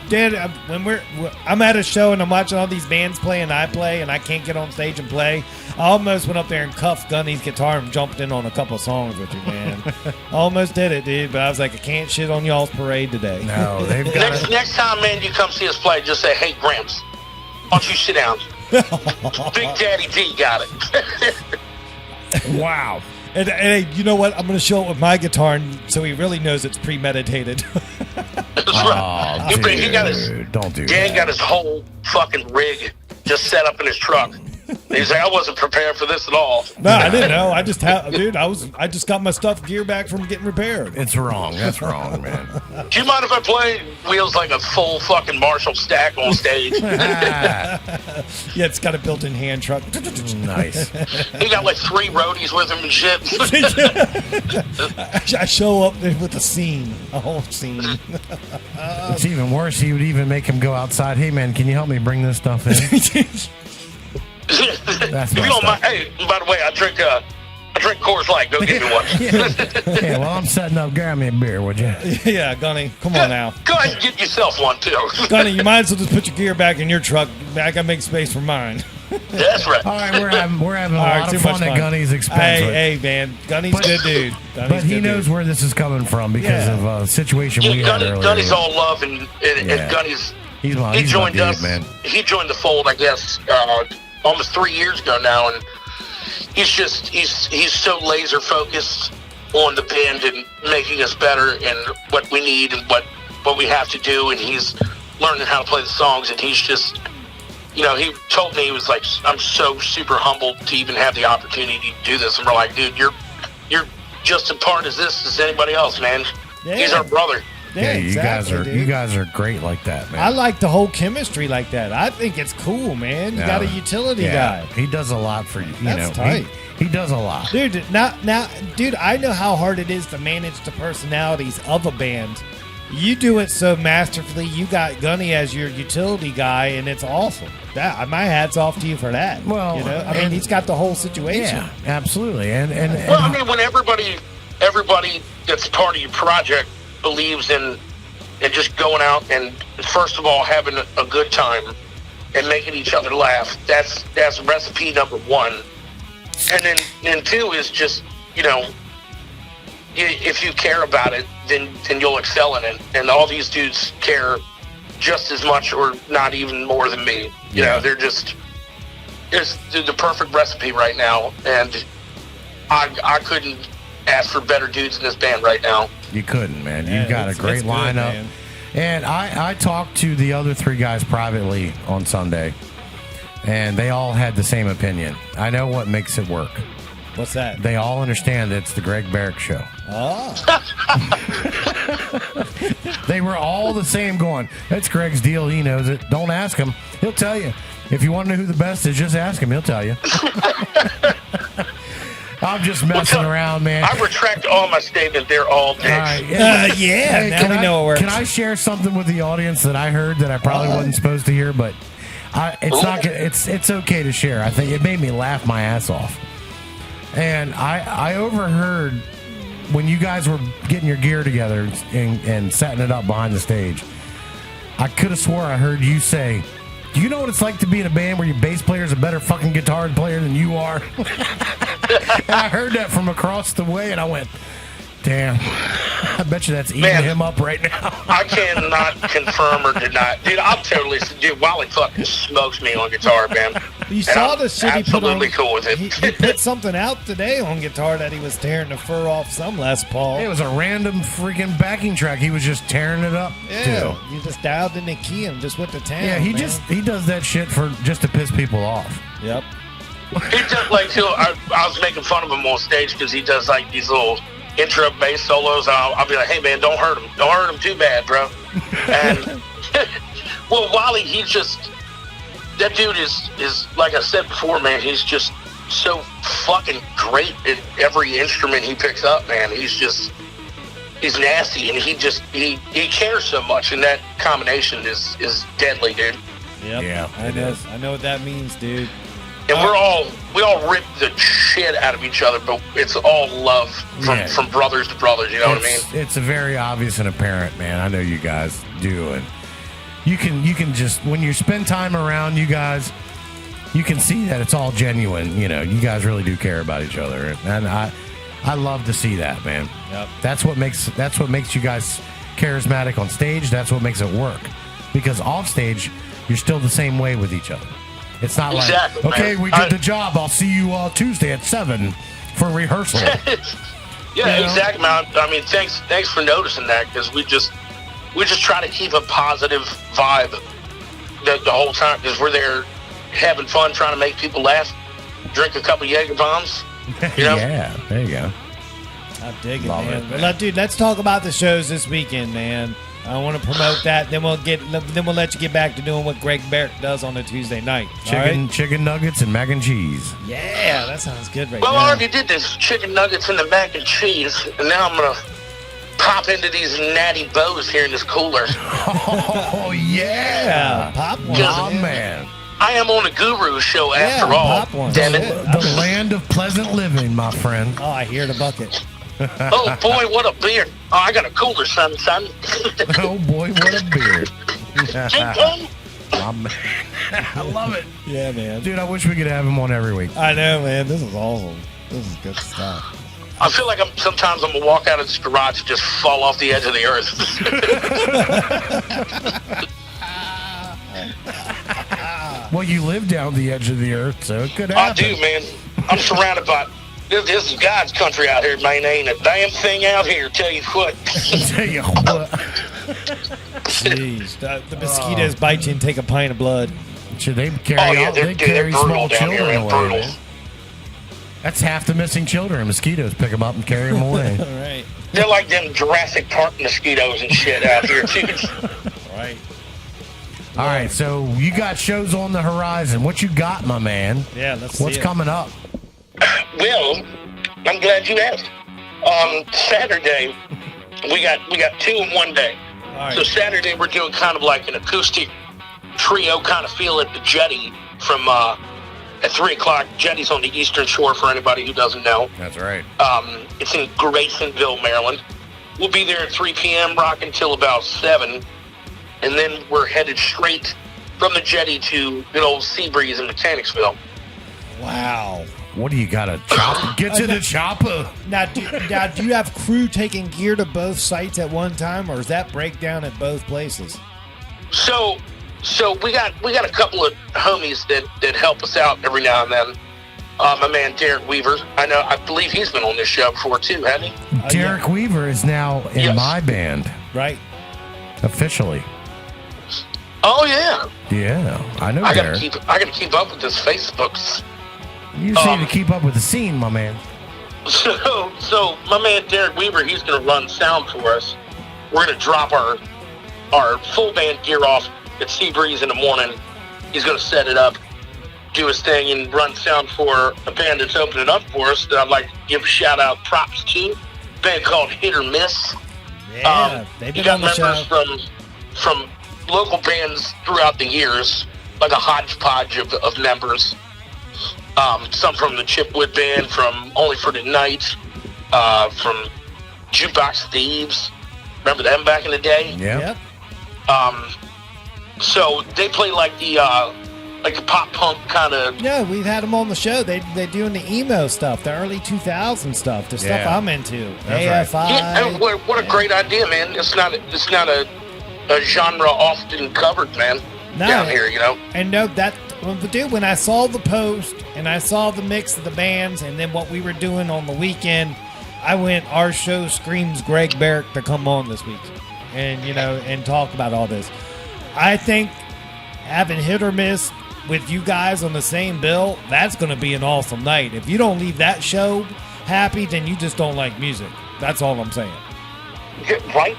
[SPEAKER 3] Dad, I'm at a show and I'm watching all these bands play, and I play, and I can't get on stage and play. I almost went up there and cuffed Gunny's guitar and jumped in on a couple of songs with you, man. Almost did it, dude, but I was like, I can't shit on y'all's parade today.
[SPEAKER 1] No, they've got
[SPEAKER 8] next time, man, you come see us play, just say, hey, Gramps, why don't you sit down? Big Daddy D got it.
[SPEAKER 1] Wow.
[SPEAKER 3] And hey, you know what? I'm going to show it with my guitar, so he really knows it's premeditated.
[SPEAKER 8] That's right.
[SPEAKER 1] Oh, dude,
[SPEAKER 8] He got his,
[SPEAKER 1] don't do
[SPEAKER 8] Dan
[SPEAKER 1] that.
[SPEAKER 8] got his whole fucking rig just set up in his truck. He's like, I wasn't prepared for this at all.
[SPEAKER 3] No, I didn't know. I just I just got my stuff gear back from getting repaired.
[SPEAKER 1] It's wrong. That's wrong, man.
[SPEAKER 8] Do you mind if I play wheels like a full fucking Marshall stack on stage?
[SPEAKER 3] Yeah, it's got a built-in hand truck.
[SPEAKER 1] Nice.
[SPEAKER 8] He got like 3 roadies with him and shit.
[SPEAKER 3] I show up there with a scene, a whole scene.
[SPEAKER 1] It's even worse. He would even make him go outside. Hey, man, can you help me bring this stuff in?
[SPEAKER 8] If you don't mind, hey, by the way, I drink Coors Light. Go get me one.
[SPEAKER 1] Yeah, well, I'm setting up. Grab me a beer, would you?
[SPEAKER 3] Yeah, Gunny, come on now.
[SPEAKER 8] Go ahead and get yourself one too.
[SPEAKER 3] Gunny, you might as well just put your gear back in your truck. I gotta make space for mine.
[SPEAKER 8] That's right.
[SPEAKER 1] All right, we're having a
[SPEAKER 3] All right,
[SPEAKER 1] lot
[SPEAKER 3] too
[SPEAKER 1] of
[SPEAKER 3] much
[SPEAKER 1] fun at Gunny's expense.
[SPEAKER 3] Hey, man, Gunny's good dude. Gunny's
[SPEAKER 1] But he
[SPEAKER 3] good
[SPEAKER 1] knows
[SPEAKER 3] dude.
[SPEAKER 1] where this is coming from because of a situation we had earlier.
[SPEAKER 8] Gunny's all love and
[SPEAKER 1] Yeah.
[SPEAKER 8] Gunny's.
[SPEAKER 1] He's my
[SPEAKER 8] He joined
[SPEAKER 1] dude,
[SPEAKER 8] us.
[SPEAKER 1] man.
[SPEAKER 8] He joined the fold, I guess, almost 3 years ago now, and he's so laser focused on the band and making us better and what we need and what we have to do, and he's learning how to play the songs, and he's just, he told me, he was like, I'm so super humbled to even have the opportunity to do this, and we're like, dude, you're just as part of this as anybody else, man.
[SPEAKER 3] Yeah.
[SPEAKER 8] He's our brother.
[SPEAKER 3] Yeah, exactly,
[SPEAKER 1] you guys are great like that, man.
[SPEAKER 3] I like the whole chemistry like that. I think it's cool, man. You got a utility guy.
[SPEAKER 1] He does a lot for you.
[SPEAKER 3] That's tight.
[SPEAKER 1] He does a lot.
[SPEAKER 3] Dude, dude, I know how hard it is to manage the personalities of a band. You do it so masterfully. You got Gunny as your utility guy, and it's awesome. My hat's off to you for that.
[SPEAKER 1] Well,
[SPEAKER 3] I mean, he's got the whole situation.
[SPEAKER 1] Yeah, absolutely. And
[SPEAKER 8] Well, I mean, when everybody that's part of your project believes in just going out and first of all having a good time and making each other laugh, that's recipe number 1. And then 2 is just, if you care about it, then you'll excel in it. And all these dudes care just as much or not even more than me. You know, they're just the perfect recipe right now, and I couldn't ask for better dudes in this band right now.
[SPEAKER 1] You couldn't, man.
[SPEAKER 3] Yeah,
[SPEAKER 1] You've got a
[SPEAKER 3] it's
[SPEAKER 1] great
[SPEAKER 3] good,
[SPEAKER 1] lineup.
[SPEAKER 3] man.
[SPEAKER 1] And I talked to the other 3 guys privately on Sunday, and they all had the same opinion. I know what makes it work.
[SPEAKER 3] What's that?
[SPEAKER 1] They all understand it's the Gregg Barrick show.
[SPEAKER 3] Oh.
[SPEAKER 1] They were all the same going, that's Gregg's deal. He knows it. Don't ask him. He'll tell you. If you want to know who the best is, just ask him. He'll tell you. I'm just messing around, man.
[SPEAKER 8] I retract all my statement. They're all dicks.
[SPEAKER 1] All right.
[SPEAKER 3] Yeah, now we know it works.
[SPEAKER 1] Can I share something with the audience that I heard that I probably wasn't supposed to hear, but it's okay to share. I think it made me laugh my ass off. And I overheard when you guys were getting your gear together and setting it up behind the stage. I could have swore I heard you say, do you know what it's like to be in a band where your bass player is a better fucking guitar player than you are? And I heard that from across the way, and I went, damn, I bet you that's eating him up right now.
[SPEAKER 8] I cannot confirm or deny. Dude, I'm totally... Dude, Wally fucking smokes me on guitar, man.
[SPEAKER 3] You saw the shit he put on.
[SPEAKER 8] Absolutely cool with it.
[SPEAKER 3] He put something out today on guitar that he was tearing the fur off some Les Paul.
[SPEAKER 1] It was a random freaking backing track. He was just tearing it up, too.
[SPEAKER 3] You just dialed in the key and just went to town.
[SPEAKER 1] Yeah, he does that shit just to piss people off.
[SPEAKER 3] Yep.
[SPEAKER 8] He does like too. I was making fun of him on stage because he does like these little intro bass solos. I'll be like, "Hey man, don't hurt him too bad, bro." And well, Wally, that dude is like I said before, man. He's just so fucking great at every instrument he picks up, man. He's nasty, and he cares so much, and that combination is deadly, dude.
[SPEAKER 3] Yep.
[SPEAKER 1] Yeah,
[SPEAKER 3] I know what that means, dude.
[SPEAKER 8] And we all rip the shit out of each other, but it's all love from brothers to brothers. You know what I mean?
[SPEAKER 1] It's a very obvious and apparent, man. I know you guys do, and you can just when you spend time around you guys, you can see that it's all genuine. You know, you guys really do care about each other, and I love to see that, man.
[SPEAKER 3] Yep.
[SPEAKER 1] That's what makes you guys charismatic on stage. That's what makes it work, because off stage, you're still the same way with each other. It's not
[SPEAKER 8] exactly,
[SPEAKER 1] like, okay,
[SPEAKER 8] man.
[SPEAKER 1] we did the job. I'll see you Tuesday at 7 for rehearsal.
[SPEAKER 9] Yeah, exactly, man. I mean, thanks for noticing that, because we just try to keep a positive vibe the whole time, because we're there having fun, trying to make people laugh, drink a couple Jaeger bombs. You know?
[SPEAKER 1] Yeah, there you go.
[SPEAKER 3] I dig it,
[SPEAKER 1] Love
[SPEAKER 3] man.
[SPEAKER 1] it, man.
[SPEAKER 3] Well, dude, let's talk about the shows this weekend, man. I want to promote that. Then we'll let you get back to doing what Gregg Barrick does on a Tuesday night. All right?
[SPEAKER 1] Chicken nuggets and mac and cheese.
[SPEAKER 3] Yeah, that sounds good right
[SPEAKER 9] Well,
[SPEAKER 3] now.
[SPEAKER 9] I already did this chicken nuggets and the mac and cheese, and now I'm gonna pop into these natty bows here in this cooler.
[SPEAKER 1] Oh
[SPEAKER 3] Yeah, pop one.
[SPEAKER 1] Oh man.
[SPEAKER 9] I am on a guru show after
[SPEAKER 3] Yeah,
[SPEAKER 9] all.
[SPEAKER 3] pop one.
[SPEAKER 9] Damn it!
[SPEAKER 1] The land of pleasant living, my friend.
[SPEAKER 3] Oh, I hear the bucket.
[SPEAKER 9] Oh boy, what a beer! Oh, I got a cooler, son.
[SPEAKER 1] Oh boy, what a beard.
[SPEAKER 9] King
[SPEAKER 1] I love it.
[SPEAKER 3] Yeah, man.
[SPEAKER 1] Dude, I wish we could have him on every week.
[SPEAKER 3] I know, man. This is awesome. This is good stuff.
[SPEAKER 9] I feel like sometimes I'm gonna walk out of this garage and just fall off the edge of the earth.
[SPEAKER 1] Well, you live down the edge of the earth, so it could
[SPEAKER 9] I
[SPEAKER 1] happen.
[SPEAKER 9] do, man. I'm surrounded by. This is God's country out here, man. Ain't a damn thing out here. Tell you what.
[SPEAKER 1] Tell you what.
[SPEAKER 3] Jeez, the mosquitoes bite you and take a pint of blood.
[SPEAKER 1] Should they carry?
[SPEAKER 9] Oh yeah,
[SPEAKER 1] they
[SPEAKER 9] they're
[SPEAKER 1] carry
[SPEAKER 9] brutal
[SPEAKER 1] small
[SPEAKER 9] down here,
[SPEAKER 1] children
[SPEAKER 9] man.
[SPEAKER 1] away.
[SPEAKER 9] Brutal.
[SPEAKER 1] Man. That's half the missing children. Mosquitoes pick them up and carry them away.
[SPEAKER 3] All right.
[SPEAKER 9] They're like them Jurassic Park mosquitoes and shit out here, too.
[SPEAKER 3] Right.
[SPEAKER 1] All right, so you got shows on the horizon. What you got, my man?
[SPEAKER 3] Yeah, let's see
[SPEAKER 1] What's
[SPEAKER 3] it.
[SPEAKER 1] coming up?
[SPEAKER 9] Well, I'm glad you asked. Saturday, we got 2 in one day.
[SPEAKER 3] All right.
[SPEAKER 9] So Saturday, we're doing kind of like an acoustic trio kind of feel at the Jetty from at 3 o'clock. Jetty's on the Eastern Shore for anybody who doesn't know.
[SPEAKER 1] That's right.
[SPEAKER 9] It's in Graysonville, Maryland. We'll be there at 3 p.m., rocking till about 7. And then we're headed straight from the Jetty to good old Seabreeze in Mechanicsville.
[SPEAKER 3] Wow.
[SPEAKER 1] What do you got to chop? Get to the chopper.
[SPEAKER 3] Now, do you have crew taking gear to both sites at one time, or is that breakdown at both places?
[SPEAKER 9] So we got a couple of homies that help us out every now and then. My man Derek Weaver, I believe he's been on this show before too, hasn't he?
[SPEAKER 1] Derek Weaver is now in
[SPEAKER 9] Yes.
[SPEAKER 1] my band.
[SPEAKER 3] Right.
[SPEAKER 1] Officially.
[SPEAKER 9] Oh yeah.
[SPEAKER 1] Yeah, I know
[SPEAKER 9] I
[SPEAKER 1] Derek.
[SPEAKER 9] gotta keep up with his Facebooks.
[SPEAKER 1] You just need to keep up with the scene, my man.
[SPEAKER 9] So my man Derek Weaver, he's gonna run sound for us. We're gonna drop our full band gear off at Seabreeze in the morning. He's gonna set it up, do his thing, and run sound for a band that's opening up for us that I'd like to give a shout out props to. A band called Hit or Miss.
[SPEAKER 3] Yeah, they've
[SPEAKER 9] You
[SPEAKER 3] been
[SPEAKER 9] got
[SPEAKER 3] on the
[SPEAKER 9] members
[SPEAKER 3] show.
[SPEAKER 9] from local bands throughout the years, like a hodgepodge of members. Some from the Chipwood Band, from Only for the Night, from Jukebox Thieves. Remember them back in the day?
[SPEAKER 1] Yeah.
[SPEAKER 3] Yep.
[SPEAKER 9] So they play like the pop punk kind of.
[SPEAKER 3] Yeah, we've had them on the show. They doing the emo stuff, the early 2000 stuff, the stuff
[SPEAKER 1] Yeah.
[SPEAKER 3] I'm into.
[SPEAKER 1] That's
[SPEAKER 3] AFI.
[SPEAKER 9] Yeah, and what a great idea, man! It's not a genre often covered, man.
[SPEAKER 3] No.
[SPEAKER 9] Down here, you know.
[SPEAKER 3] And no, dude, when I saw the post and I saw the mix of the bands and then what we were doing on the weekend, I went, our show screams Gregg Barrick to come on this week and, and talk about all this. I think having Hit or Miss with you guys on the same bill, that's going to be an awesome night. If you don't leave that show happy, then you just don't like music. That's all I'm saying.
[SPEAKER 9] Right?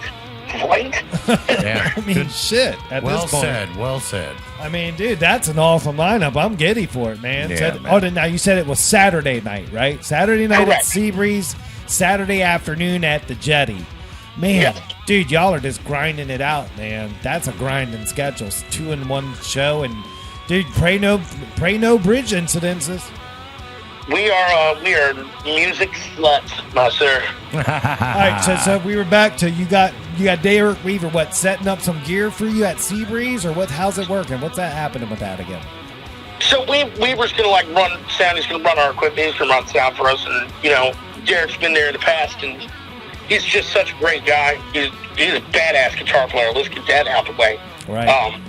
[SPEAKER 1] Yeah.
[SPEAKER 3] I mean, shit. At
[SPEAKER 1] Well
[SPEAKER 3] this point.
[SPEAKER 1] said. Well said.
[SPEAKER 3] I mean, dude, that's an awesome lineup. I'm giddy for it, man.
[SPEAKER 1] Yeah, man.
[SPEAKER 3] Now you said it was Saturday night, right? Saturday night
[SPEAKER 9] Correct.
[SPEAKER 3] at Seabreeze, Saturday afternoon at the Jetty. Man,
[SPEAKER 9] Yeah.
[SPEAKER 3] dude, y'all are just grinding it out, man. That's a grinding schedule. It's 2 in 1 show, and dude, pray no bridge incidences.
[SPEAKER 9] We are music sluts, my sir.
[SPEAKER 3] All right, so we were back to you got Derek Weaver, what, setting up some gear for you at Seabreeze, or what? How's it working? What's that happening with that again?
[SPEAKER 9] So Weaver's gonna run sound. He's gonna run our equipment. He's gonna run sound for us, and Derek's been there in the past, and he's just such a great guy. He's a badass guitar player. Let's get that out the way.
[SPEAKER 3] Right.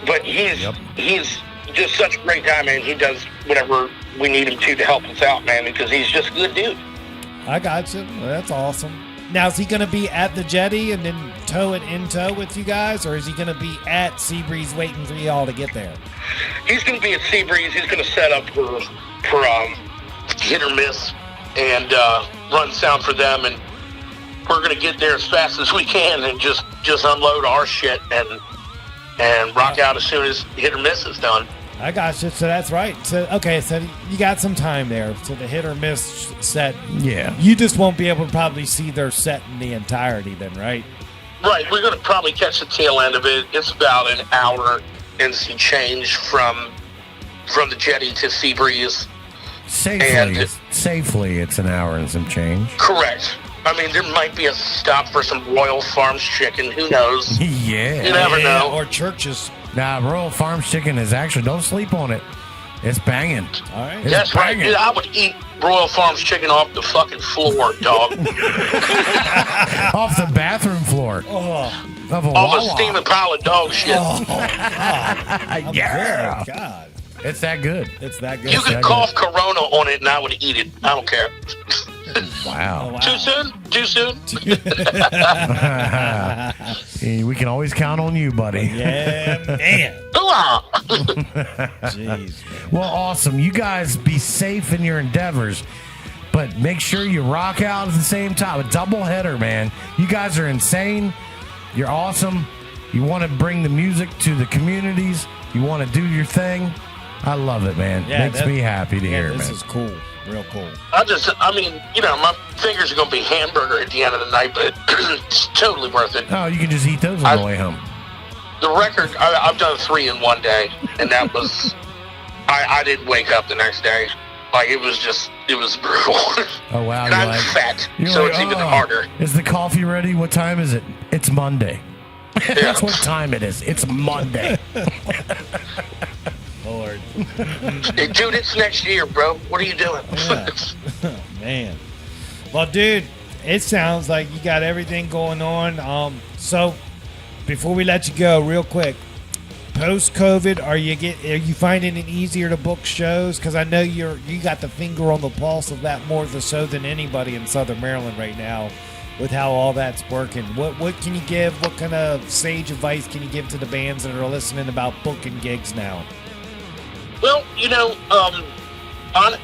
[SPEAKER 9] But he's just such a great guy, man. He does whatever we need him to help us out, man, because he's just a good dude.
[SPEAKER 3] I got you. Well, that's awesome. Now, is he going to be at the jetty and then tow it in tow with you guys, or is he going to be at Seabreeze waiting for y'all to get there?
[SPEAKER 9] He's going to be at Seabreeze. He's going to set up for hit or miss and run sound for them, and we're going to get there as fast as we can and just unload our shit and rock out as soon as hit or miss is done.
[SPEAKER 3] I got you. So that's right. So okay, so you got some time there. So the hit or miss set.
[SPEAKER 1] Yeah.
[SPEAKER 3] You just won't be able to probably see their set in the entirety then, right?
[SPEAKER 9] Right. We're going to probably catch the tail end of it. It's about an hour and some change from the jetty to Seabreeze.
[SPEAKER 1] Safely, it's an hour and some change.
[SPEAKER 9] Correct. I mean, there might be a stop for some Royal Farms chicken. Who knows?
[SPEAKER 1] Yeah.
[SPEAKER 9] You never know.
[SPEAKER 3] Or churches.
[SPEAKER 1] Nah, Royal Farms chicken is actually, don't sleep on it. It's banging.
[SPEAKER 3] All right.
[SPEAKER 9] That's right, dude. I would eat Royal Farms chicken off the fucking floor, dog.
[SPEAKER 1] Off the bathroom floor.
[SPEAKER 3] Oh.
[SPEAKER 1] Of a
[SPEAKER 9] Off a
[SPEAKER 1] Wawa.
[SPEAKER 9] steaming pile of dog shit.
[SPEAKER 3] Oh, God.
[SPEAKER 1] Yeah.
[SPEAKER 3] God.
[SPEAKER 1] It's that good.
[SPEAKER 3] It's that good.
[SPEAKER 9] You could cough Corona on it and I would eat it. I don't care.
[SPEAKER 1] Wow.
[SPEAKER 3] Oh, wow.
[SPEAKER 9] Too soon? Too soon?
[SPEAKER 1] We can always count on you, buddy.
[SPEAKER 3] Yeah, man.
[SPEAKER 9] Hoo-ah!
[SPEAKER 3] Jeez, man.
[SPEAKER 1] Well, awesome. You guys be safe in your endeavors, but make sure you rock out at the same time. A double header, man. You guys are insane. You're awesome. You want to bring the music to the communities. You want to do your thing. I love it, man.
[SPEAKER 3] Yeah,
[SPEAKER 1] Makes me happy to hear,
[SPEAKER 3] this
[SPEAKER 1] man.
[SPEAKER 3] is cool. Real cool.
[SPEAKER 9] I mean, my fingers are going to be hamburger at the end of the night, but it's totally worth it.
[SPEAKER 1] Oh, you can just eat those on the way home.
[SPEAKER 9] The record, I've done 3 in one day, and that was, I didn't wake up the next day. Like, it was brutal.
[SPEAKER 1] Oh, wow.
[SPEAKER 9] And I'm fat, so it's even harder.
[SPEAKER 1] Is the coffee ready? What time is it? It's Monday.
[SPEAKER 9] Yeah.
[SPEAKER 1] That's what time it is. It's Monday.
[SPEAKER 3] Lord.
[SPEAKER 9] Hey, dude, it's next year, bro. What are you doing?
[SPEAKER 3] Yeah. Man. Well, dude, it sounds like you got everything going on. So before we let you go, real quick, post-COVID, are you finding it easier to book shows? Because I know you got the finger on the pulse of that more so than anybody in Southern Maryland right now, with how all that's working. What can you give? What kind of sage advice can you give to the bands that are listening about booking gigs now?
[SPEAKER 9] Well,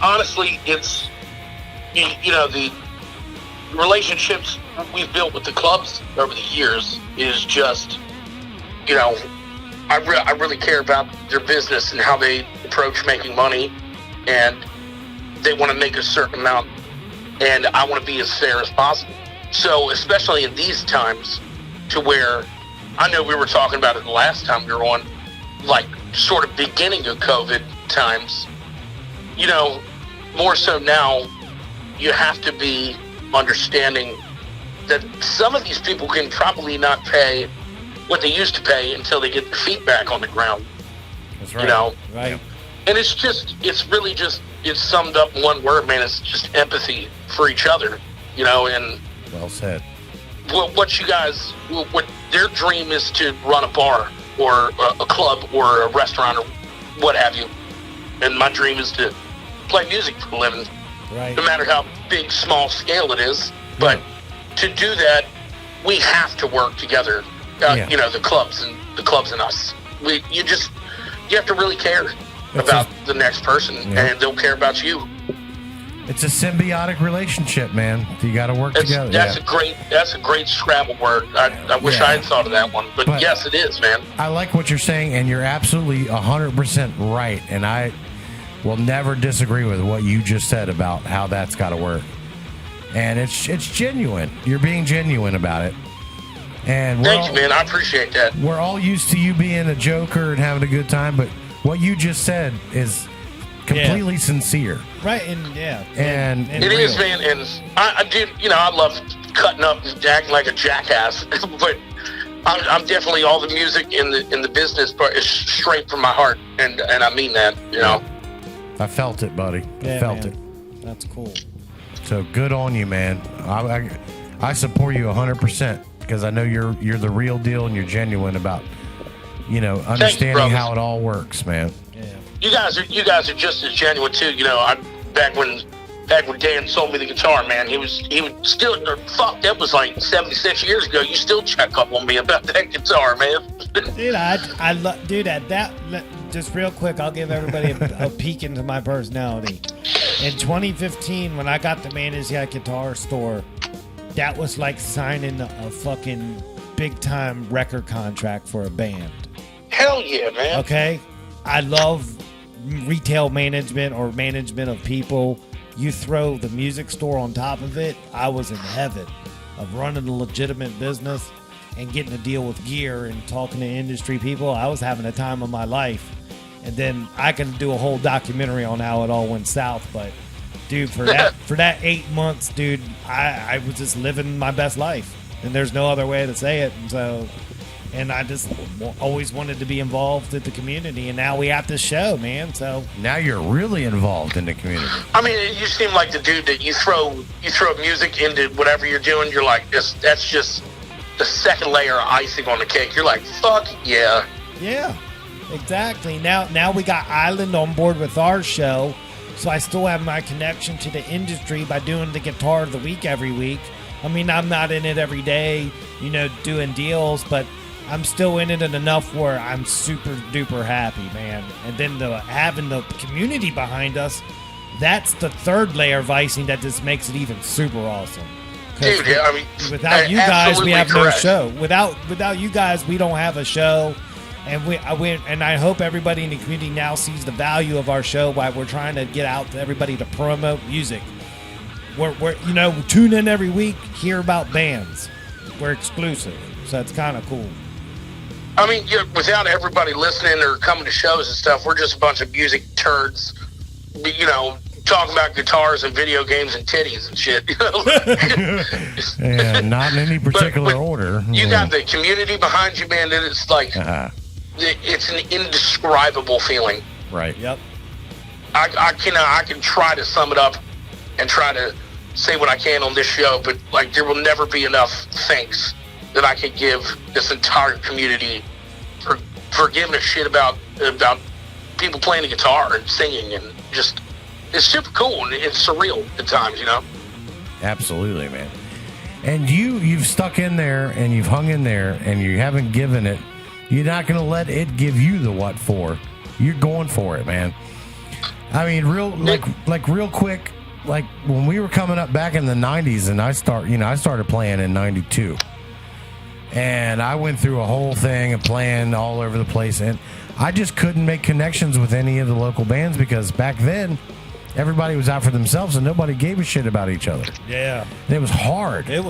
[SPEAKER 9] honestly, it's, the relationships we've built with the clubs over the years is just, I really care about their business and how they approach making money, and they want to make a certain amount, and I want to be as fair as possible. So, especially in these times, to where, I know we were talking about it the last time we were on, like, sort of beginning of COVID times, more so now, you have to be understanding that some of these people can probably not pay what they used to pay until they get their feet back on the ground.
[SPEAKER 1] That's right.
[SPEAKER 3] Right.
[SPEAKER 9] And it's really just, it's summed up in one word, man. It's just empathy for each other, and
[SPEAKER 1] Well said.
[SPEAKER 9] what their dream is to run a bar or a club or a restaurant or what have you. And my dream is to play music for a living,
[SPEAKER 3] Right.
[SPEAKER 9] no matter how big, small scale it is. But to do that, we have to work together. The clubs and us. You have to really care about the next person, and they'll care about you.
[SPEAKER 1] It's a symbiotic relationship, man. You got to work together.
[SPEAKER 9] That's a great Scrabble word. I wish I had thought of that one, but yes, it is, man.
[SPEAKER 1] I like what you're saying, and you're absolutely 100% right. And I will never disagree with what you just said about how that's got to work. And it's genuine. You're being genuine about it. And
[SPEAKER 9] Thank you, man. I appreciate that.
[SPEAKER 1] We're all used to you being a joker and having a good time, but what you just said is completely sincere.
[SPEAKER 3] Right, and
[SPEAKER 9] it is, man. And I did, I love cutting up and acting like a jackass, but I'm definitely, all the music in the business part is straight from my heart, and I mean that,
[SPEAKER 1] I felt it, buddy. I felt it.
[SPEAKER 3] That's cool.
[SPEAKER 1] So good on you, man. I support you 100% because I know you're the real deal and you're genuine about understanding how it all works, man.
[SPEAKER 3] Yeah.
[SPEAKER 9] You guys are just as genuine too. Back when Dan sold me the guitar, man, he would still that was like 76 years ago. You still check up on me about that guitar, man.
[SPEAKER 3] Dude, I love, dude. Just real quick, I'll give everybody a peek into my personality. In 2015, when I got the manage that guitar store, that was like signing a fucking big time record contract for a band.
[SPEAKER 9] Hell yeah, man.
[SPEAKER 3] Okay, I love retail management or management of people. You throw the music store on top of it, I was in heaven of running a legitimate business and getting to deal with gear and talking to industry people. I was having a time of my life. And then I can do a whole documentary on how it all went south. But, dude, for that 8 months, dude, I was just living my best life. And there's no other way to say it. And I just always wanted to be involved with the community, and now we have this show, man. So
[SPEAKER 1] now you're really involved in the community.
[SPEAKER 9] I mean, you seem like the dude that you throw music into whatever you're doing. You're like, that's just the second layer of icing on the cake. You're like, fuck yeah.
[SPEAKER 3] Yeah, exactly. Now we got Island on board with our show, so I still have my connection to the industry by doing the guitar of the week every week. I mean, I'm not in it every day, doing deals, but I'm still in it enough where I'm super duper happy, man. And then having the community behind us, that's the third layer of icing that just makes it even super awesome.
[SPEAKER 9] Dude, yeah, I mean,
[SPEAKER 3] without you guys, we have
[SPEAKER 9] correct.
[SPEAKER 3] no show. Without you guys, we don't have a show. And I hope everybody in the community now sees the value of our show while we're trying to get out to everybody to promote music. We're tune in every week, hear about bands. We're exclusive, so it's kind of cool.
[SPEAKER 9] I mean, without everybody listening or coming to shows and stuff, we're just a bunch of music turds, talking about guitars and video games and titties and shit.
[SPEAKER 1] Yeah, not in any particular order.
[SPEAKER 9] You got the community behind you, man, and it's like, it's an indescribable feeling.
[SPEAKER 1] Right.
[SPEAKER 3] Yep.
[SPEAKER 9] I can try to sum it up and try to say what I can on this show, but like there will never be enough thanks that I can give this entire community for giving a shit about people playing the guitar and singing, and just it's super cool and it's surreal at times,
[SPEAKER 1] Absolutely, man. And you've stuck in there and you've hung in there and you haven't given it. You're not going to let it give you the what for. You're going for it, man. I mean, real quick, like when we were coming up back in the 90s and I started playing in 92. And I went through a whole thing of playing all over the place, and I just couldn't make connections with any of the local bands because back then everybody was out for themselves and nobody gave a shit about each other.
[SPEAKER 3] Yeah,
[SPEAKER 1] it was hard.
[SPEAKER 3] You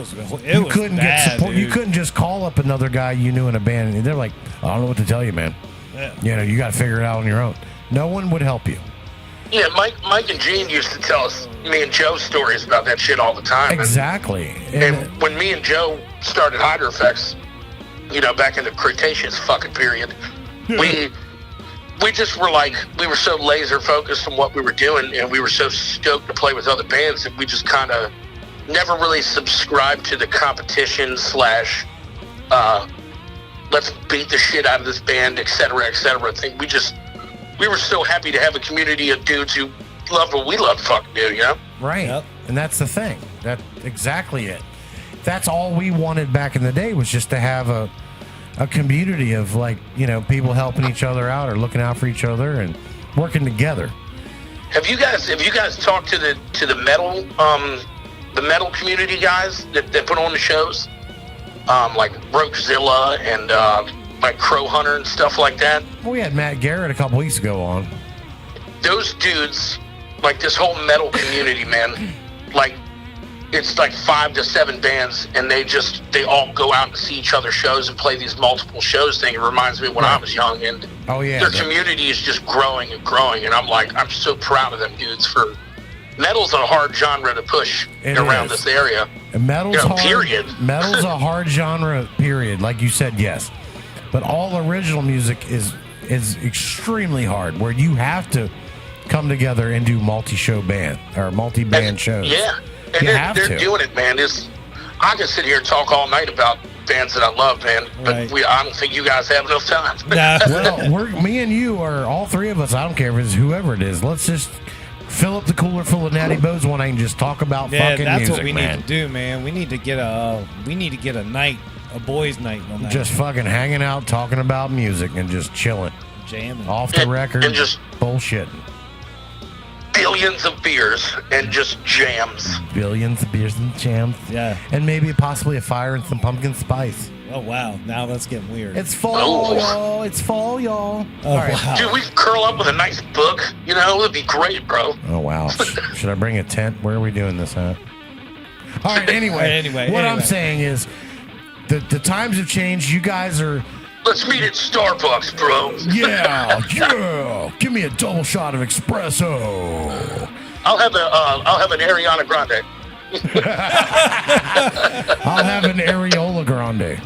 [SPEAKER 1] couldn't
[SPEAKER 3] bad,
[SPEAKER 1] get support.
[SPEAKER 3] dude.
[SPEAKER 1] You couldn't just call up another guy you knew in a band and they're like, I don't know what to tell you, man.
[SPEAKER 3] Yeah.
[SPEAKER 1] You got to figure it out on your own. No one would help you.
[SPEAKER 9] Yeah, Mike and Gene used to tell us, me and Joe, stories about that shit all the time.
[SPEAKER 1] Exactly.
[SPEAKER 9] And when me and Joe started Hydra Effects, back in the Cretaceous fucking period, we just were like, we were so laser focused on what we were doing, and we were so stoked to play with other bands that we just kind of never really subscribed to the competition / let's beat the shit out of this band, et cetera, thing. We were so happy to have a community of dudes who loved what we loved to fucking do,
[SPEAKER 1] Right. Yep. And that's the thing. That's exactly it. That's all we wanted back in the day, was just to have a community of people helping each other out or looking out for each other and working together.
[SPEAKER 9] Have you guys talked to the metal community guys that put on the shows? Like Roachzilla and like Crow Hunter and stuff like that.
[SPEAKER 1] We had Matt Garrett a couple weeks ago on.
[SPEAKER 9] Those dudes, like this whole metal community, man, like it's like 5 to 7 bands, and they all go out and see each other's shows and play these multiple shows thing. It reminds me of when I was young, and their community is just growing and growing, and I'm so proud of them dudes. For metal's a hard genre to push around this area.
[SPEAKER 1] And metal's hard.
[SPEAKER 9] Period.
[SPEAKER 1] Metal's a hard genre, period. Like you said, yes. But all original music is extremely hard, where you have to come together and do multi-show band or multi-band shows.
[SPEAKER 9] Yeah, and they're doing it, man. I can sit here and talk all night about bands that I love, man. But
[SPEAKER 3] Right.
[SPEAKER 9] I don't think you guys have enough time.
[SPEAKER 3] No.
[SPEAKER 1] Well, me and you are all three of us. I don't care if it's whoever it is. Let's just fill up the cooler full of Natty Bows one night and just talk about
[SPEAKER 3] Yeah,
[SPEAKER 1] fucking
[SPEAKER 3] that's
[SPEAKER 1] music,
[SPEAKER 3] what we
[SPEAKER 1] man.
[SPEAKER 3] need to do, man. We need to get a night, a boys' night one night.
[SPEAKER 1] Just fucking hanging out, talking about music, and just chilling
[SPEAKER 3] jamming.
[SPEAKER 1] off the record,
[SPEAKER 9] and just
[SPEAKER 1] bullshitting.
[SPEAKER 9] billions of beers and just jams.
[SPEAKER 1] Billions of beers and jams.
[SPEAKER 3] Yeah.
[SPEAKER 1] And maybe possibly a fire and some pumpkin spice.
[SPEAKER 3] Oh wow, now that's getting weird.
[SPEAKER 1] It's fall,
[SPEAKER 9] Oh.
[SPEAKER 1] y'all. It's fall, y'all.
[SPEAKER 3] Oh,
[SPEAKER 1] All right.
[SPEAKER 3] wow.
[SPEAKER 9] Dude, we could curl up with a nice book. You know, it'd be great, bro.
[SPEAKER 1] Oh, wow. Should I bring a tent? Where are we doing this at? All right, anyway. What I'm saying is the times have changed. You guys are...
[SPEAKER 9] Let's meet at Starbucks, bro.
[SPEAKER 1] Yeah. Give me a double shot of espresso.
[SPEAKER 9] I'll have an Ariana Grande.
[SPEAKER 1] I'll have an areola grande.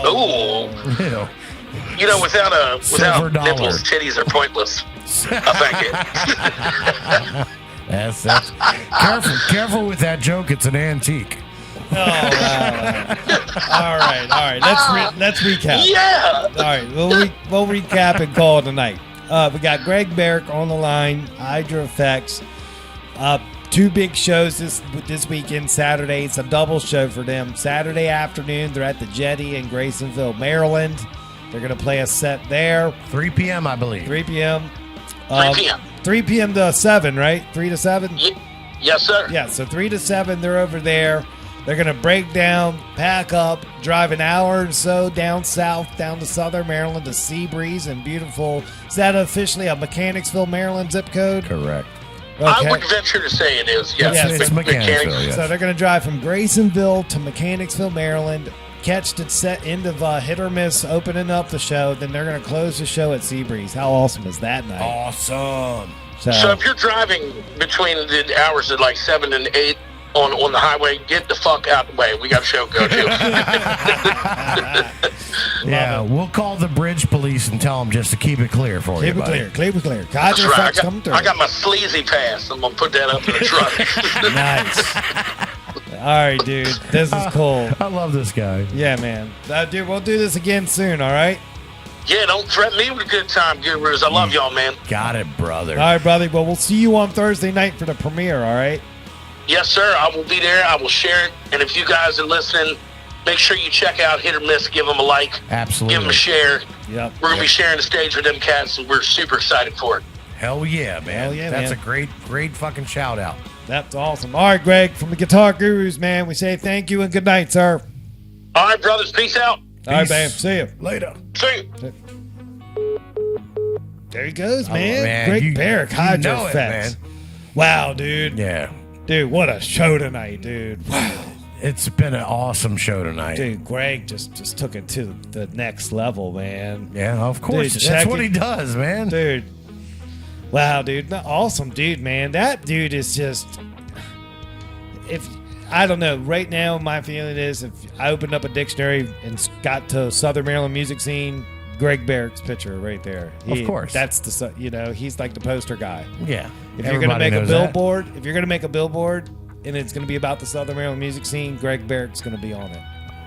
[SPEAKER 9] Ooh.
[SPEAKER 1] Ew.
[SPEAKER 9] You know, without
[SPEAKER 1] Silver dollar.
[SPEAKER 9] nipples, titties are pointless. I think
[SPEAKER 1] That's careful with that joke. It's an antique.
[SPEAKER 3] Oh, wow. All right. Let's recap.
[SPEAKER 9] Yeah.
[SPEAKER 3] All right, we'll recap and call it a night. We got Gregg Barrick on the line, Hydra Effects. Two big shows this weekend. Saturday, it's a double show for them. Saturday afternoon, they're at the Jetty in Graysonville, Maryland. They're going to play a set there.
[SPEAKER 1] 3 p.m., I believe.
[SPEAKER 3] 3 p.m.
[SPEAKER 9] 3 p.m.
[SPEAKER 3] 3 p.m. to 7, right? 3 to 7?
[SPEAKER 9] Yes, sir.
[SPEAKER 3] Yeah, so 3 to 7, they're over there. They're going to break down, pack up, drive an hour or so down south, down to southern Maryland to Seabreeze and beautiful. Is that officially a Mechanicsville, Maryland zip code?
[SPEAKER 1] Correct.
[SPEAKER 9] I would venture to say it is. Yes,
[SPEAKER 1] It's Mechanicsville, yes.
[SPEAKER 3] So they're going to drive from Graysonville to Mechanicsville, Maryland, catch the set end of Hit or Miss opening up the show. Then they're going to close the show at Seabreeze. How awesome is that night?
[SPEAKER 1] Awesome.
[SPEAKER 9] So if you're driving between the hours of like 7 and 8 on the highway, get the fuck out the way. We got a show to go to.
[SPEAKER 1] Yeah, we'll call the bridge police and tell them just to keep it clear for you,
[SPEAKER 3] Keep it
[SPEAKER 1] buddy.
[SPEAKER 3] clear. Keep it clear.
[SPEAKER 9] That's
[SPEAKER 3] Hydra
[SPEAKER 9] right.
[SPEAKER 3] Effects coming through.
[SPEAKER 9] I got my sleazy pass. I'm going to put that up in the truck.
[SPEAKER 3] Nice. All right, dude. This is cool.
[SPEAKER 1] I love this guy.
[SPEAKER 3] Yeah, man. Dude, we'll do this again soon, all right?
[SPEAKER 9] Yeah, don't threaten me with a good time, Gurus. I love y'all, man.
[SPEAKER 1] Got it, brother.
[SPEAKER 3] All right, brother. Well, we'll see you on Thursday night for the premiere, all right?
[SPEAKER 9] Yes, sir. I will be there. I will share it. And if you guys are listening, make sure you check out Hit or Miss. Give them a like.
[SPEAKER 1] Absolutely.
[SPEAKER 9] Give them a share.
[SPEAKER 3] Yep.
[SPEAKER 9] We're going to be sharing the stage with them cats, and we're super excited for it.
[SPEAKER 1] Hell yeah, man.
[SPEAKER 3] Hell yeah,
[SPEAKER 1] That's
[SPEAKER 3] man.
[SPEAKER 1] a great fucking shout out.
[SPEAKER 3] That's awesome. All right, Gregg, from the Guitar Gurus, man, we say thank you and good night, sir.
[SPEAKER 9] All right, brothers. Peace out.
[SPEAKER 3] All right,
[SPEAKER 1] Peace.
[SPEAKER 3] man. See you.
[SPEAKER 1] Later.
[SPEAKER 9] See you.
[SPEAKER 3] There he goes, man.
[SPEAKER 1] man,
[SPEAKER 3] Gregg
[SPEAKER 1] you-
[SPEAKER 3] Barrick,
[SPEAKER 1] you
[SPEAKER 3] Hydra
[SPEAKER 1] know it,
[SPEAKER 3] Effects.
[SPEAKER 1] man.
[SPEAKER 3] Wow, dude.
[SPEAKER 1] Yeah.
[SPEAKER 3] Dude, what a show tonight, dude. Wow.
[SPEAKER 1] It's been an awesome show tonight.
[SPEAKER 3] Dude, Gregg just took it to the next level, man.
[SPEAKER 1] Yeah, of course.
[SPEAKER 3] Dude,
[SPEAKER 1] That's
[SPEAKER 3] check
[SPEAKER 1] what
[SPEAKER 3] it.
[SPEAKER 1] he does, man.
[SPEAKER 3] Dude. Wow, dude. Awesome dude, man. That dude is just I don't know. Right now my feeling is if I opened up a dictionary and got to Southern Maryland music scene, Gregg Barrick's picture right there.
[SPEAKER 1] Of course.
[SPEAKER 3] That's he's like the poster guy.
[SPEAKER 1] Yeah.
[SPEAKER 3] If you're gonna
[SPEAKER 1] Everybody
[SPEAKER 3] make a
[SPEAKER 1] knows that.
[SPEAKER 3] billboard, and it's gonna be about the Southern Maryland music scene, Gregg Barrick's gonna be on it.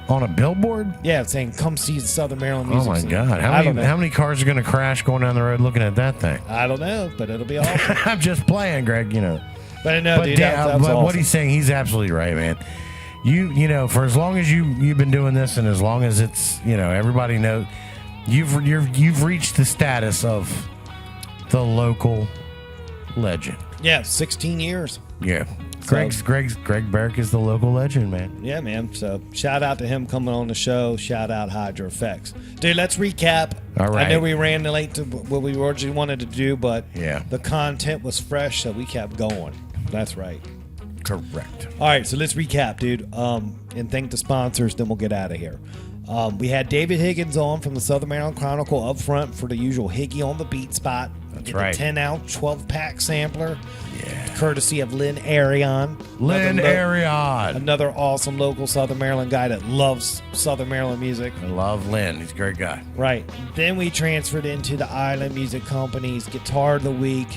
[SPEAKER 1] On a billboard?
[SPEAKER 3] Yeah, saying come see the Southern Maryland
[SPEAKER 1] Oh
[SPEAKER 3] music
[SPEAKER 1] my
[SPEAKER 3] scene.
[SPEAKER 1] God!
[SPEAKER 3] I don't know.
[SPEAKER 1] How many cars are going to crash going down the road looking at that thing?
[SPEAKER 3] I don't know, but it'll be awesome.
[SPEAKER 1] I'm just playing, Greg. You know.
[SPEAKER 3] But no,
[SPEAKER 1] But,
[SPEAKER 3] dude, that's
[SPEAKER 1] but
[SPEAKER 3] awesome.
[SPEAKER 1] what he's saying, he's absolutely right, man. You know, for as long as you've been doing this, and as long as it's everybody knows, you've reached the status of the local legend.
[SPEAKER 3] Yeah, 16 years.
[SPEAKER 1] Yeah. Gregg Barrick is the local legend, man.
[SPEAKER 3] Yeah, man. So shout out to him coming on the show. Shout out Hydra Effects. Dude, let's recap.
[SPEAKER 1] All right.
[SPEAKER 3] I know we ran late to what we originally wanted to do, but
[SPEAKER 1] Yeah.
[SPEAKER 3] the content was fresh, so we kept going. That's right.
[SPEAKER 1] Correct.
[SPEAKER 3] All right, so let's recap, dude. And thank the sponsors, then we'll get out of here. We had David Higgins on from the Southern Maryland Chronicle up front for the usual Higgy on the beat spot.
[SPEAKER 1] That's right.
[SPEAKER 3] The 10-ounce, 12-pack sampler. Yeah. Courtesy of Lynn Arion. Another awesome local Southern Maryland guy that loves Southern Maryland music.
[SPEAKER 1] I love Lynn. He's a great guy.
[SPEAKER 3] Right. Then we transferred into the Island Music Company's Guitar of the Week.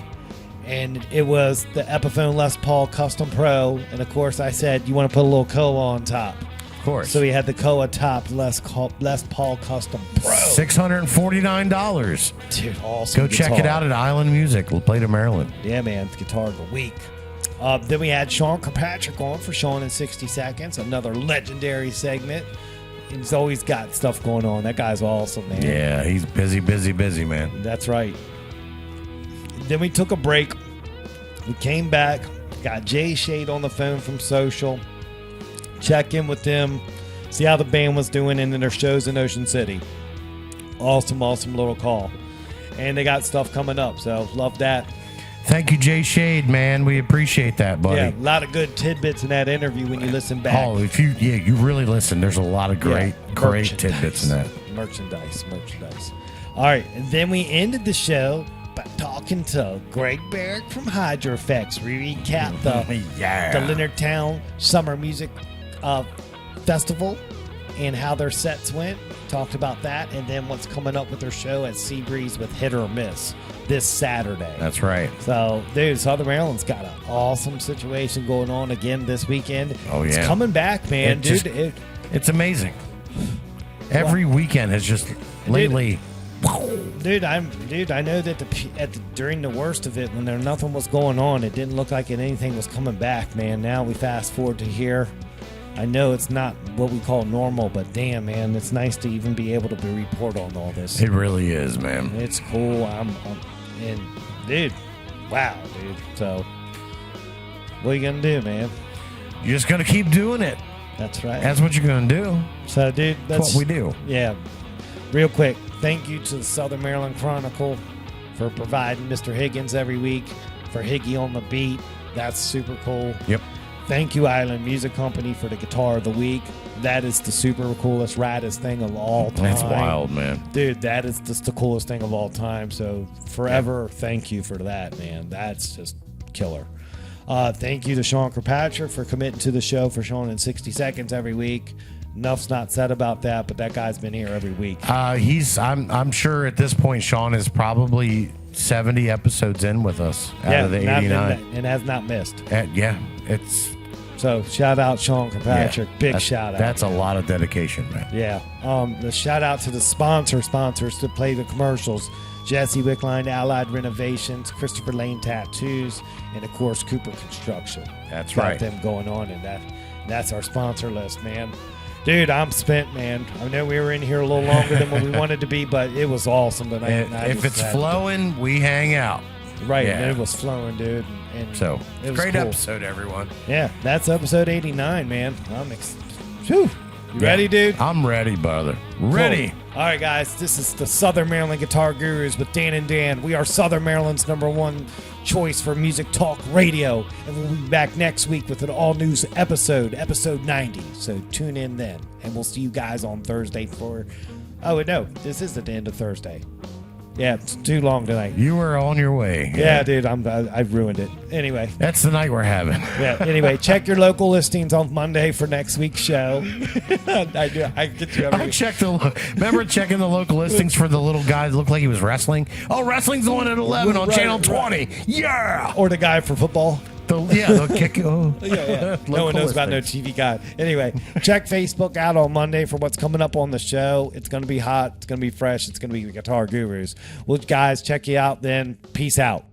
[SPEAKER 3] And it was the Epiphone Les Paul Custom Pro. And of course, I said, you want to put a little cola on top.
[SPEAKER 1] Of course.
[SPEAKER 3] So he had the Koa Top Les Paul Custom Pro.
[SPEAKER 1] $649.
[SPEAKER 3] Dude, awesome.
[SPEAKER 1] Go check it out at Island Music. We'll play to Maryland.
[SPEAKER 3] Yeah, man. It's Guitar of the Week. Then we had Sean Kirkpatrick on for Sean in 60 Seconds, another legendary segment. He's always got stuff going on. That guy's awesome, man.
[SPEAKER 1] Yeah, he's busy, man.
[SPEAKER 3] That's right. Then we took a break. We came back, got Jay Shade on the phone from Social. Check in with them, see how the band was doing, and then their shows in Ocean City. Awesome little call. And they got stuff coming up, so love that.
[SPEAKER 1] Thank you, Jay Shade, man. We appreciate that, buddy.
[SPEAKER 3] Yeah, a lot of good tidbits in that interview when you listen back.
[SPEAKER 1] Oh, you really listen. There's a lot of great tidbits in that.
[SPEAKER 3] Merchandise. All right, and then we ended the show by talking to Gregg Barrick from Hydra Effects. We recap the Leonardtown Summer Music Festival and how their sets went. Talked about that, and then what's coming up with their show at Seabreeze with Hit or Miss this Saturday.
[SPEAKER 1] That's right.
[SPEAKER 3] So, dude, Southern Maryland's got an awesome situation going on again this weekend.
[SPEAKER 1] Oh, yeah.
[SPEAKER 3] It's coming back, man.
[SPEAKER 1] It's amazing. Every weekend has just lately...
[SPEAKER 3] Dude, I know that during the worst of it, when nothing was going on, it didn't look like anything was coming back, man. Now we fast forward to here. I know it's not what we call normal, but damn, man, it's nice to even be able to report on all this.
[SPEAKER 1] It really is, man.
[SPEAKER 3] It's cool. And dude, wow, dude. So, what are you gonna do, man?
[SPEAKER 1] You're just gonna keep doing it.
[SPEAKER 3] That's right.
[SPEAKER 1] That's what you're gonna do.
[SPEAKER 3] So, dude,
[SPEAKER 1] that's what we do.
[SPEAKER 3] Yeah. Real quick, thank you to the Southern Maryland Chronicle for providing Mr. Higgins every week, for Higgy on the beat. That's super cool.
[SPEAKER 1] Yep.
[SPEAKER 3] Thank you, Island Music Company, for the Guitar of the Week. That is the super coolest, raddest thing of all time.
[SPEAKER 1] That's wild, man.
[SPEAKER 3] Dude, that is just the coolest thing of all time. So forever, thank you for that, man. That's just killer. Thank you to Sean Kirkpatrick for committing to the show for Sean in 60 Seconds every week. Enough's not said about that, but that guy's been here every week.
[SPEAKER 1] I'm sure at this point Sean is probably 70 episodes in with us out of the 89.
[SPEAKER 3] And has not missed.
[SPEAKER 1] So
[SPEAKER 3] shout out Sean Kirkpatrick. Big shout out.
[SPEAKER 1] That's a lot of dedication, man.
[SPEAKER 3] Yeah. The shout out to the sponsors to play the commercials. Jesse Wickline, Allied Renovations, Christopher Lane Tattoos, and of course Cooper Construction.
[SPEAKER 1] That's right.
[SPEAKER 3] Got them going on, and that's our sponsor list, man. Dude, I'm spent, man. I know we were in here a little longer than what we wanted to be, but it was awesome tonight.
[SPEAKER 1] If it's flowing, we hang out.
[SPEAKER 3] Right,
[SPEAKER 1] yeah.
[SPEAKER 3] It was flowing, dude. And
[SPEAKER 1] so,
[SPEAKER 3] it was
[SPEAKER 1] great
[SPEAKER 3] cool.
[SPEAKER 1] episode, everyone.
[SPEAKER 3] Yeah, that's episode 89, man. You ready, dude?
[SPEAKER 1] I'm ready, brother. Ready.
[SPEAKER 3] Cool. All right, guys. This is the Southern Maryland Guitar Gurus with Dan and Dan. We are Southern Maryland's #1 choice for music talk radio. And we'll be back next week with an all-new episode 90. So tune in then. And we'll see you guys on Thursday for... Oh, no. This is the end of Thursday. Yeah, it's too long tonight.
[SPEAKER 1] You were on your way.
[SPEAKER 3] Yeah, dude, I've ruined it. Anyway.
[SPEAKER 1] That's the night we're having.
[SPEAKER 3] Yeah, anyway, check your local listings on Monday for next week's show. I get you every week.
[SPEAKER 1] Remember checking the local listings for the little guy that looked like he was wrestling? Oh, wrestling's on at 11 on Channel 20. Yeah!
[SPEAKER 3] Or the guy for football.
[SPEAKER 1] They'll kick you. Oh.
[SPEAKER 3] Yeah. No one knows about no TV guy. Anyway, check Facebook out on Monday for what's coming up on the show. It's going to be hot. It's going to be fresh. It's going to be Guitar Gurus. Well, guys, check you out then. Peace out.